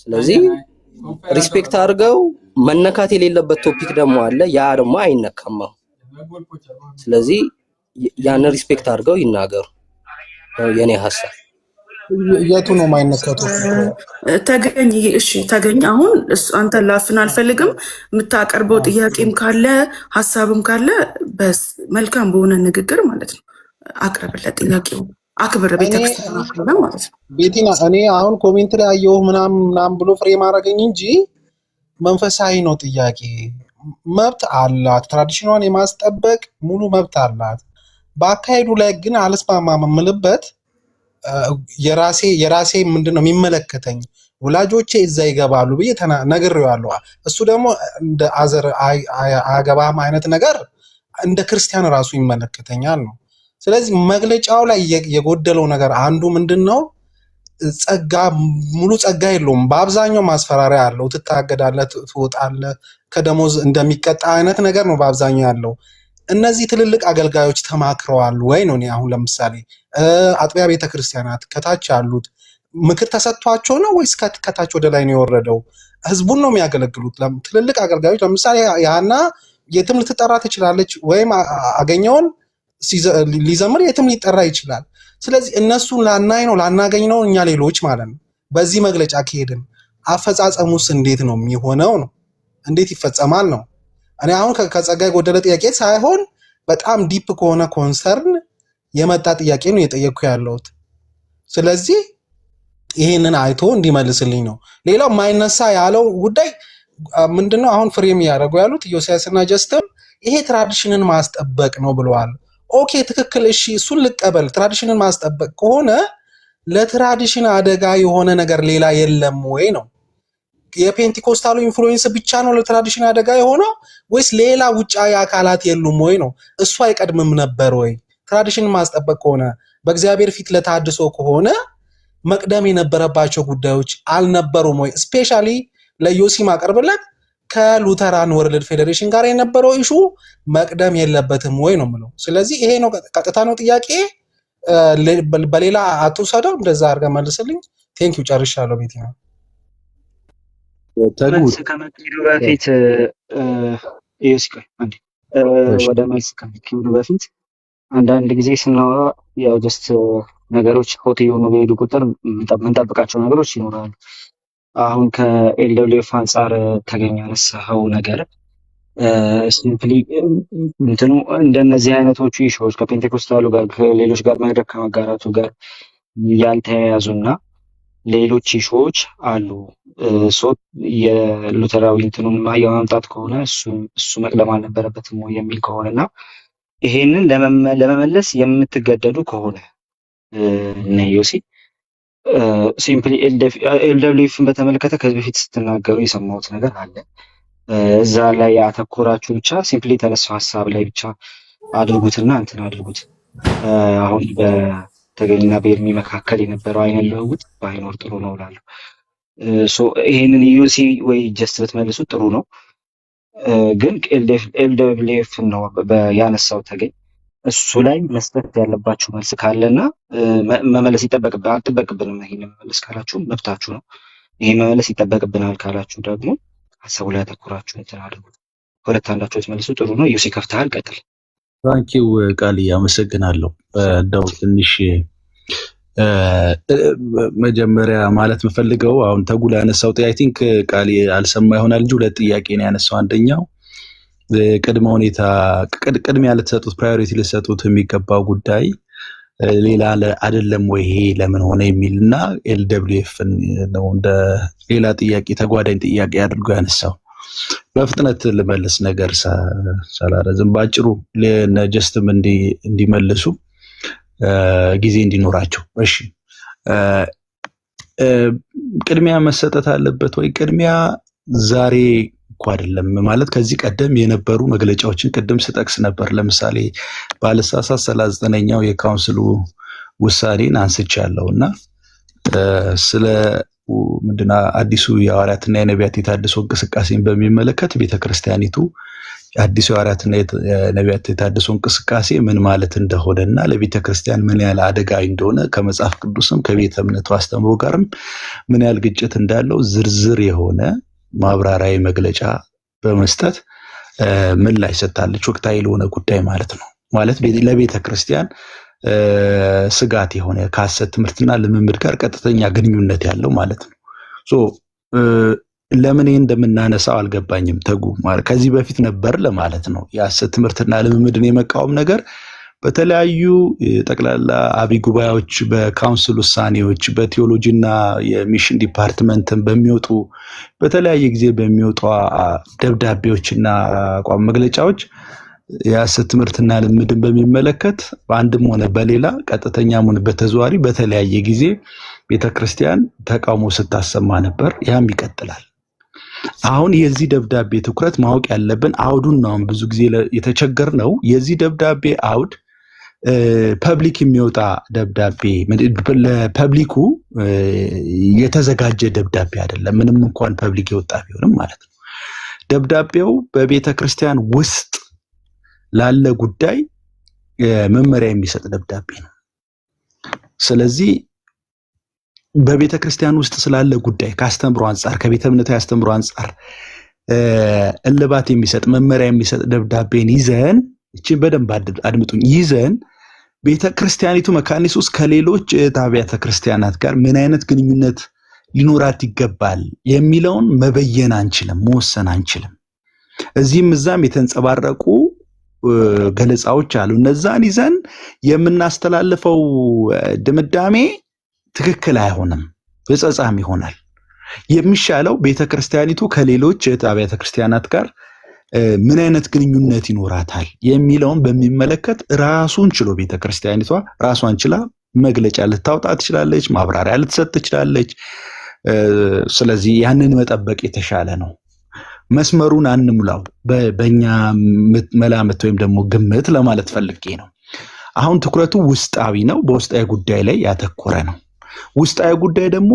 ስለዚህ ሪስፔክት አድርገው መነካት የሌለበት ቶፒክ ደግሞ አለ። ያ ደግሞ አይነካም። ስለዚህ ያን ሪስፔክት አድርገው ይናገሩ ነው የኔ ሀሳብ። የቱ ነው ማይነካቱ? ተገኝ እሺ፣ ተገኝ አሁን አንተ ላፍን አልፈልግም። የምታቀርበው ጥያቄም ካለ ሀሳብም ካለ መልካም በሆነ ንግግር ማለት ነው አቅርብለት። ጥያቄው አክብር፣ ቤተክርስቲያን አክብር ማለት ነው። ቤቲና እኔ አሁን ኮሜንት ላይ አየሁ ምናምን ብሎ ፍሬ ማድረገኝ እንጂ መንፈሳዊ ነው ጥያቄ። መብት አላት፣ ትራዲሽኗን የማስጠበቅ ሙሉ መብት አላት። በአካሄዱ ላይ ግን አልስማማም የምልበት የራሴ ምንድነው የሚመለከተኝ ወላጆቼ እዛ ይገባሉ ብዬ ነግሬዋለሁ። እሱ ደግሞ እንደ አዘር አገባም አይነት ነገር እንደ ክርስቲያን ራሱ ይመለከተኛል ነው። ስለዚህ መግለጫው ላይ የጎደለው ነገር አንዱ ምንድነው ጸጋ ሙሉ ጸጋ የለውም። በአብዛኛው ማስፈራሪያ አለው። ትታገዳለህ፣ ትወጣለህ፣ ከደሞዝ እንደሚቀጣ አይነት ነገር ነው በአብዛኛው ያለው። እነዚህ ትልልቅ አገልጋዮች ተማክረዋል ወይ ነው? እኔ አሁን ለምሳሌ አጥቢያ ቤተክርስቲያናት ከታች ያሉት ምክር ተሰጥቷቸው ነው ወይስ ከታች ወደ ላይ ነው የወረደው? ህዝቡን ነው የሚያገለግሉት። ትልልቅ አገልጋዮች ለምሳሌ ያና የትም ልትጠራ ትችላለች፣ ወይም አገኘውን ሊዘምር የትም ሊጠራ ይችላል። ስለዚህ እነሱን ላናይ ነው ላናገኝ ነው እኛ ሌሎች ማለት ነው። በዚህ መግለጫ ከሄድን አፈጻጸሙስ እንዴት ነው የሚሆነው ነው? እንዴት ይፈጸማል ነው? እኔ አሁን ከጸጋ የጎደለ ጥያቄ ሳይሆን በጣም ዲፕ ከሆነ ኮንሰርን የመጣ ጥያቄ ነው የጠየቅኩ ያለሁት። ስለዚህ ይሄንን አይቶ እንዲመልስልኝ ነው። ሌላው ማይነሳ ያለው ጉዳይ ምንድነው? አሁን ፍሬም ያደረጉ ያሉት ኢዮስያስና ጀስትም ይሄ ትራዲሽንን ማስጠበቅ ነው ብለዋል። ኦኬ ትክክል፣ እሺ እሱን ልቀበል። ትራዲሽንን ማስጠበቅ ከሆነ ለትራዲሽን አደጋ የሆነ ነገር ሌላ የለም ወይ ነው? የፔንቲኮስታሉ ኢንፍሉዌንስ ብቻ ነው ለትራዲሽን አደጋ የሆነው ወይስ ሌላ ውጫዊ አካላት የሉም ወይ ነው? እሱ አይቀድምም ነበር ወይ? ትራዲሽን ማስጠበቅ ከሆነ በእግዚአብሔር ፊት ለታድሶ ከሆነ መቅደም የነበረባቸው ጉዳዮች አልነበሩም ወይ? ስፔሻሊ ለዮሲ ማቀርብለት ከሉተራን ወርልድ ፌዴሬሽን ጋር የነበረው ኢሹ መቅደም የለበትም ወይ ነው የምለው። ስለዚህ ይሄ ነው ቀጥታ ነው ጥያቄ። በሌላ አትውሰደው። እንደዛ አድርገህ መልስልኝ። ቴንክ ዩ ጨርሻለሁ። ቤት ነው መልስ ከመሄዱ በፊት ወደ መልስ ከመሄዱ በፊት አንዳንድ ጊዜ ስናወራ ያው ጀስት ነገሮች ሆት የሆኑ በሄዱ ቁጥር የምንጠብቃቸው ነገሮች ይኖራሉ። አሁን ከኤልደብሊውኤፍ አንጻር ተገኘ ያነሳኸው ነገር ሲምፕሊ እንትኑ እንደነዚህ አይነቶቹ ኢሹዎች ከፔንቴኮስታሉ ጋር ከሌሎች ጋር መድረክ ከመጋራቱ ጋር ያልተያያዙና ሌሎች ኢሹዎች አሉ። የሉተራዊ እንትኑን የማምጣት ከሆነ እሱ መቅደም አልነበረበትም ወይ የሚል ከሆነና ይሄንን ለመመለስ የምትገደዱ ከሆነ ዮሲ ሲምፕሊ ኤልደብሊውኤፍን በተመለከተ ከዚህ በፊት ስትናገሩ የሰማሁት ነገር አለ። እዛ ላይ ያተኮራችሁ ብቻ ሲምፕሊ የተነሳው ሀሳብ ላይ ብቻ አድርጉትና እንትን አድርጉት። አሁን በተገኝና በኤርሚ መካከል የነበረው አይነት ልውውጥ ባይኖር ጥሩ ነው እላለሁ። ይሄንን ዩሲ ወይ ጀስት ብትመልሱት ጥሩ ነው። ግን ኤልደብሊውኤፍ ነው ያነሳው ተገኝ። እሱ ላይ መስጠት ያለባችሁ መልስ ካለና መመለስ ይጠበቅብንም። ይሄን መመለስ ካላችሁ መብታችሁ ነው። ይሄ መመለስ ይጠበቅብናል ካላችሁ ደግሞ ሀሳቡ ላይ ያተኮራችሁ እንትን አድርጉ። ሁለት አንዳችሁ መልሱ ጥሩ ነው። ዩሲ ከፍተሃል፣ ቀጥል። ታንኪው ቃል አመሰግናለሁ። እንደው ትንሽ መጀመሪያ ማለት የምፈልገው አሁን ተጉላ ያነሳው አይ ቲንክ ቃል አልሰማ ይሆናል እንጂ ሁለት ጥያቄ ነው ያነሳው። አንደኛው ቅድመ ሁኔታ ቅድሚያ ልትሰጡት ፕራዮሪቲ ልትሰጡት የሚገባው ጉዳይ ሌላ አይደለም ወይ ይሄ ለምን ሆነ የሚልና ኤልደብሊውኤፍ ነው እንደ ሌላ ጥያቄ ተጓዳኝ ጥያቄ አድርጎ ያነሳው። በፍጥነት ልመልስ ነገር ሳላረዝም ባጭሩ ለጀስትም እንዲመልሱ ጊዜ እንዲኖራቸው። እሺ ቅድሚያ መሰጠት አለበት ወይ? ቅድሚያ ዛሬ እኮ አይደለም ማለት ከዚህ ቀደም የነበሩ መግለጫዎችን ቅድም ስጠቅስ ነበር። ለምሳሌ ባለሳሳት 39ኛው የካውንስሉ ውሳኔን አንስቻለሁና ስለ ምንድነው አዲሱ የሐዋርያትና የነቢያት የታድሶ እንቅስቃሴን በሚመለከት ቤተክርስቲያኒቱ አዲሱ የሐዋርያትና የነቢያት የታድሶ እንቅስቃሴ ምን ማለት እንደሆነና ለቤተክርስቲያን ምን ያህል አደጋዊ እንደሆነ ከመጽሐፍ ቅዱስም ከቤተ እምነቱ አስተምሮ ጋርም ምን ያህል ግጭት እንዳለው ዝርዝር የሆነ ማብራሪያዊ መግለጫ በመስጠት ምላሽ ሰጥታለች። ወቅታዊ ለሆነ ጉዳይ ማለት ነው። ማለት ለቤተ ክርስቲያን ስጋት የሆነ ከሐሰት ትምህርትና ልምምድ ጋር ቀጥተኛ ግንኙነት ያለው ማለት ነው። ሶ ለምን ይሄን እንደምናነሳው አልገባኝም። ተጉ ማለት ከዚህ በፊት ነበር ለማለት ነው። የሐሰት ትምህርትና ልምምድን የመቃወም ነገር በተለያዩ ጠቅላላ አብይ ጉባኤዎች፣ በካውንስል ውሳኔዎች፣ በቴዎሎጂና የሚሽን ዲፓርትመንትን በሚወጡ በተለያየ ጊዜ በሚወጡ ደብዳቤዎችና አቋም መግለጫዎች የሐሰት ትምህርትና ልምምድን በሚመለከት በአንድም ሆነ በሌላ ቀጥተኛም ሆነ በተዘዋዋሪ በተለያየ ጊዜ ቤተክርስቲያን ተቃውሞ ስታሰማ ነበር። ያም ይቀጥላል። አሁን የዚህ ደብዳቤ ትኩረት ማወቅ ያለብን አውዱን ነው። ብዙ ጊዜ የተቸገርነው የዚህ ደብዳቤ አውድ ፐብሊክ የሚወጣ ደብዳቤ ለፐብሊኩ የተዘጋጀ ደብዳቤ አይደለም። ምንም እንኳን ፐብሊክ የወጣ ቢሆንም ማለት ነው። ደብዳቤው በቤተ ክርስቲያን ውስጥ ላለ ጉዳይ መመሪያ የሚሰጥ ደብዳቤ ነው። ስለዚህ በቤተ ክርስቲያን ውስጥ ስላለ ጉዳይ ከአስተምሮ አንጻር ከቤተ እምነቱ ያስተምሮ አንጻር እልባት የሚሰጥ መመሪያ የሚሰጥ ደብዳቤን ይዘን እቺን በደንብ አድምጡኝ ይዘን ቤተ ክርስቲያኒቱ መካነ ኢየሱስ ከሌሎች አብያተ ክርስቲያናት ጋር ምን አይነት ግንኙነት ሊኖራት ይገባል የሚለውን መበየን አንችልም፣ መወሰን አንችልም። እዚህም እዛም የተንጸባረቁ ገለጻዎች አሉ። እነዛን ይዘን የምናስተላልፈው ድምዳሜ ትክክል አይሆንም፣ በጸጻም ይሆናል። የሚሻለው ቤተክርስቲያኒቱ ከሌሎች አብያተ ክርስቲያናት ጋር ምን አይነት ግንኙነት ይኖራታል የሚለውን በሚመለከት ራሱን ችሎ ቤተክርስቲያኒቷ ራሷን ችላ መግለጫ ልታወጣ ትችላለች፣ ማብራሪያ ልትሰጥ ትችላለች። ስለዚህ ያንን መጠበቅ የተሻለ ነው። መስመሩን አንሙላው በእኛ መላምት ወይም ደግሞ ግምት ለማለት ፈልጌ ነው። አሁን ትኩረቱ ውስጣዊ ነው፣ በውስጣዊ ጉዳይ ላይ ያተኮረ ነው። ውስጣዊ ጉዳይ ደግሞ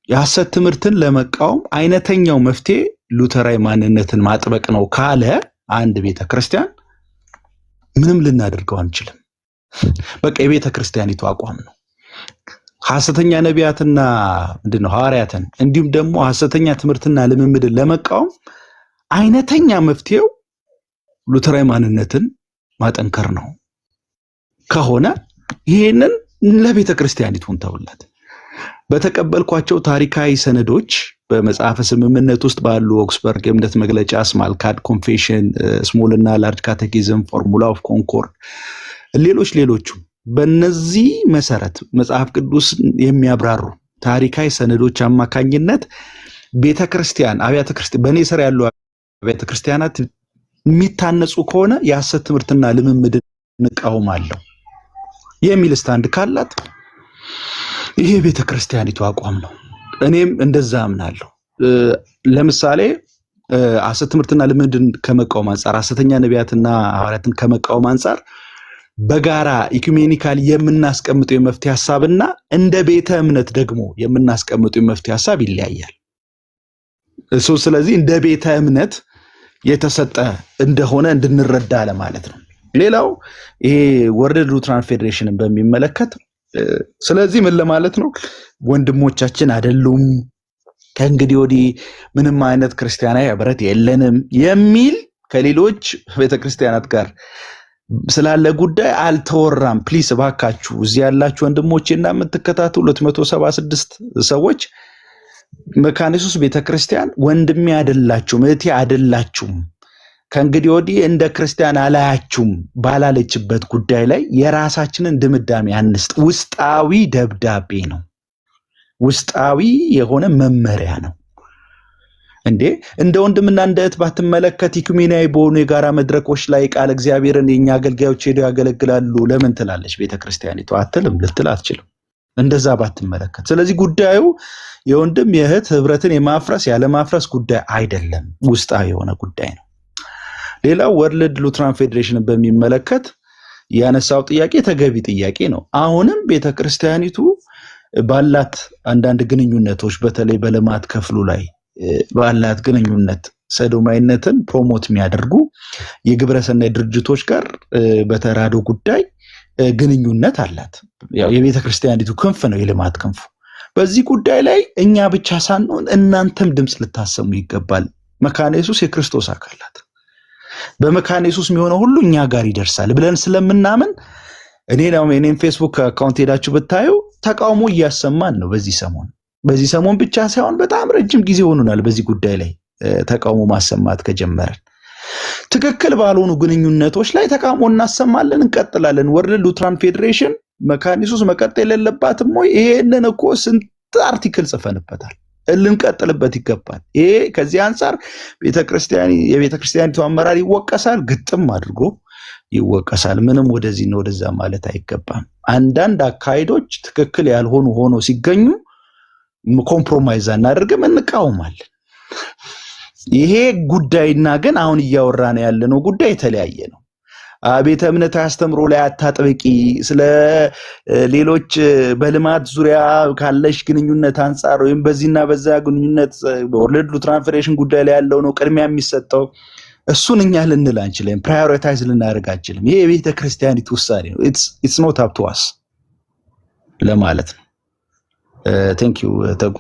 የሐሰት ትምህርትን ለመቃወም አይነተኛው መፍትሄ ሉተራዊ ማንነትን ማጥበቅ ነው ካለ አንድ ቤተክርስቲያን ምንም ልናደርገው አንችልም። በቃ የቤተክርስቲያኒቱ አቋም ነው። ሐሰተኛ ነቢያትና ምንድነው ሐዋርያትን እንዲሁም ደግሞ ሐሰተኛ ትምህርትና ልምምድን ለመቃወም አይነተኛ መፍትሄው ሉተራዊ ማንነትን ማጠንከር ነው ከሆነ ይሄንን ለቤተክርስቲያኒቱ እንተውላት። በተቀበልኳቸው ታሪካዊ ሰነዶች በመጽሐፈ ስምምነት ውስጥ ባሉ ኦክስፈርድ የእምነት መግለጫ፣ ስማልካድ ኮንፌሽን፣ ስሞልና ላርጅ ካቴኪዝም፣ ፎርሙላ ኦፍ ኮንኮርድ፣ ሌሎቹም በእነዚህ መሰረት መጽሐፍ ቅዱስ የሚያብራሩ ታሪካዊ ሰነዶች አማካኝነት ቤተክርስቲያን አብያተ ክርስቲያን በእኔ ስር ያሉ አብያተ ክርስቲያናት የሚታነጹ ከሆነ የሐሰት ትምህርትና ልምምድ እንቃወማለሁ የሚል ስታንድ ካላት ይሄ ቤተክርስቲያኒቱ አቋም ነው። እኔም እንደዛ አምናለሁ። ለምሳሌ ሐሰት ትምህርትና ልምምድን ከመቃወም አንጻር፣ ሐሰተኛ ነቢያትና ሐዋርያትን ከመቃወም አንጻር በጋራ ኢኩሜኒካል የምናስቀምጠው የመፍትሄ ሐሳብና እንደ ቤተ እምነት ደግሞ የምናስቀምጠው የመፍትሄ ሐሳብ ይለያያል። ስለዚህ እንደ ቤተ እምነት የተሰጠ እንደሆነ እንድንረዳ ለማለት ነው። ሌላው ይሄ ወርልድ ሉትራን ፌዴሬሽንን በሚመለከት ስለዚህ ምን ለማለት ነው? ወንድሞቻችን አይደሉም፣ ከእንግዲህ ወዲህ ምንም አይነት ክርስቲያናዊ ህብረት የለንም የሚል ከሌሎች ቤተክርስቲያናት ጋር ስላለ ጉዳይ አልተወራም። ፕሊስ እባካችሁ እዚህ ያላችሁ ወንድሞቼና የምትከታተሉ 276 ሰዎች መካነ ኢየሱስ ቤተክርስቲያን ወንድሜ አይደላችሁም፣ እህቴ አይደላችሁም፣ ከእንግዲህ ወዲህ እንደ ክርስቲያን አላያችሁም ባላለችበት ጉዳይ ላይ የራሳችንን ድምዳሜ አንስጥ። ውስጣዊ ደብዳቤ ነው፣ ውስጣዊ የሆነ መመሪያ ነው። እንደ ወንድምና እንደ እህት ባትመለከት ኢኩሜናዊ በሆኑ የጋራ መድረኮች ላይ ቃል እግዚአብሔርን የኛ አገልጋዮች ሄደው ያገለግላሉ ለምን ትላለች ቤተክርስቲያኒቱ? አትልም፣ ልትል አትችልም እንደዛ ባትመለከት። ስለዚህ ጉዳዩ የወንድም የእህት ህብረትን የማፍረስ ያለማፍረስ ጉዳይ አይደለም፣ ውስጣዊ የሆነ ጉዳይ ነው። ሌላው ወርልድ ሉትራን ፌዴሬሽንን በሚመለከት ያነሳው ጥያቄ ተገቢ ጥያቄ ነው። አሁንም ቤተክርስቲያኒቱ ባላት አንዳንድ ግንኙነቶች በተለይ በልማት ክፍሉ ላይ ባላት ግንኙነት ሰዶማዊነትን ፕሮሞት የሚያደርጉ የግብረሰናይ ድርጅቶች ጋር በተራድኦ ጉዳይ ግንኙነት አላት። ያው የቤተክርስቲያኒቱ ክንፍ ነው፣ የልማት ክንፉ። በዚህ ጉዳይ ላይ እኛ ብቻ ሳንሆን እናንተም ድምፅ ልታሰሙ ይገባል። መካነ ኢየሱስ የክርስቶስ አካላት በመካነ ኢየሱስ የሚሆነው ሁሉ እኛ ጋር ይደርሳል ብለን ስለምናምን እኔም ፌስቡክ አካውንት ሄዳችሁ ብታዩ ተቃውሞ እያሰማን ነው በዚህ ሰሞን ብቻ ሳይሆን በጣም ረጅም ጊዜ ሆኖናል በዚህ ጉዳይ ላይ ተቃውሞ ማሰማት ከጀመረን ትክክል ባልሆኑ ግንኙነቶች ላይ ተቃውሞ እናሰማለን እንቀጥላለን ወርልድ ሉትራን ፌዴሬሽን መካነ ኢየሱስ መቀጠል የለባትም ወይ ይሄንን እኮ ስንት አርቲክል ጽፈንበታል ልንቀጥልበት ይገባል ይሄ ከዚህ አንፃር የቤተክርስቲያኒቱ አመራር ይወቀሳል ግጥም አድርጎ ይወቀሳል ምንም ወደዚህ ነው ወደዛ ማለት አይገባም አንዳንድ አካይዶች ትክክል ያልሆኑ ሆኖ ሲገኙ ኮምፕሮማይዝ እናደርግም እንቃወማለን ይሄ ጉዳይና ግን አሁን እያወራን ያለነው ጉዳይ የተለያየ ነው ቤተ እምነት አስተምሮ ላይ አታጥብቂ ስለ ሌሎች በልማት ዙሪያ ካለሽ ግንኙነት አንፃር ወይም በዚህና በዛ ግንኙነት በወርልድ ሉትራን ፌዴሬሽን ጉዳይ ላይ ያለው ነው ቅድሚያ የሚሰጠው እሱን እኛ ልንል አንችልም ፕራዮሪታይዝ ልናደርግ አንችልም ይሄ የቤተ ክርስቲያኒቱ ውሳኔ ነው it's not up to us ለማለት ነው thank you ተጉ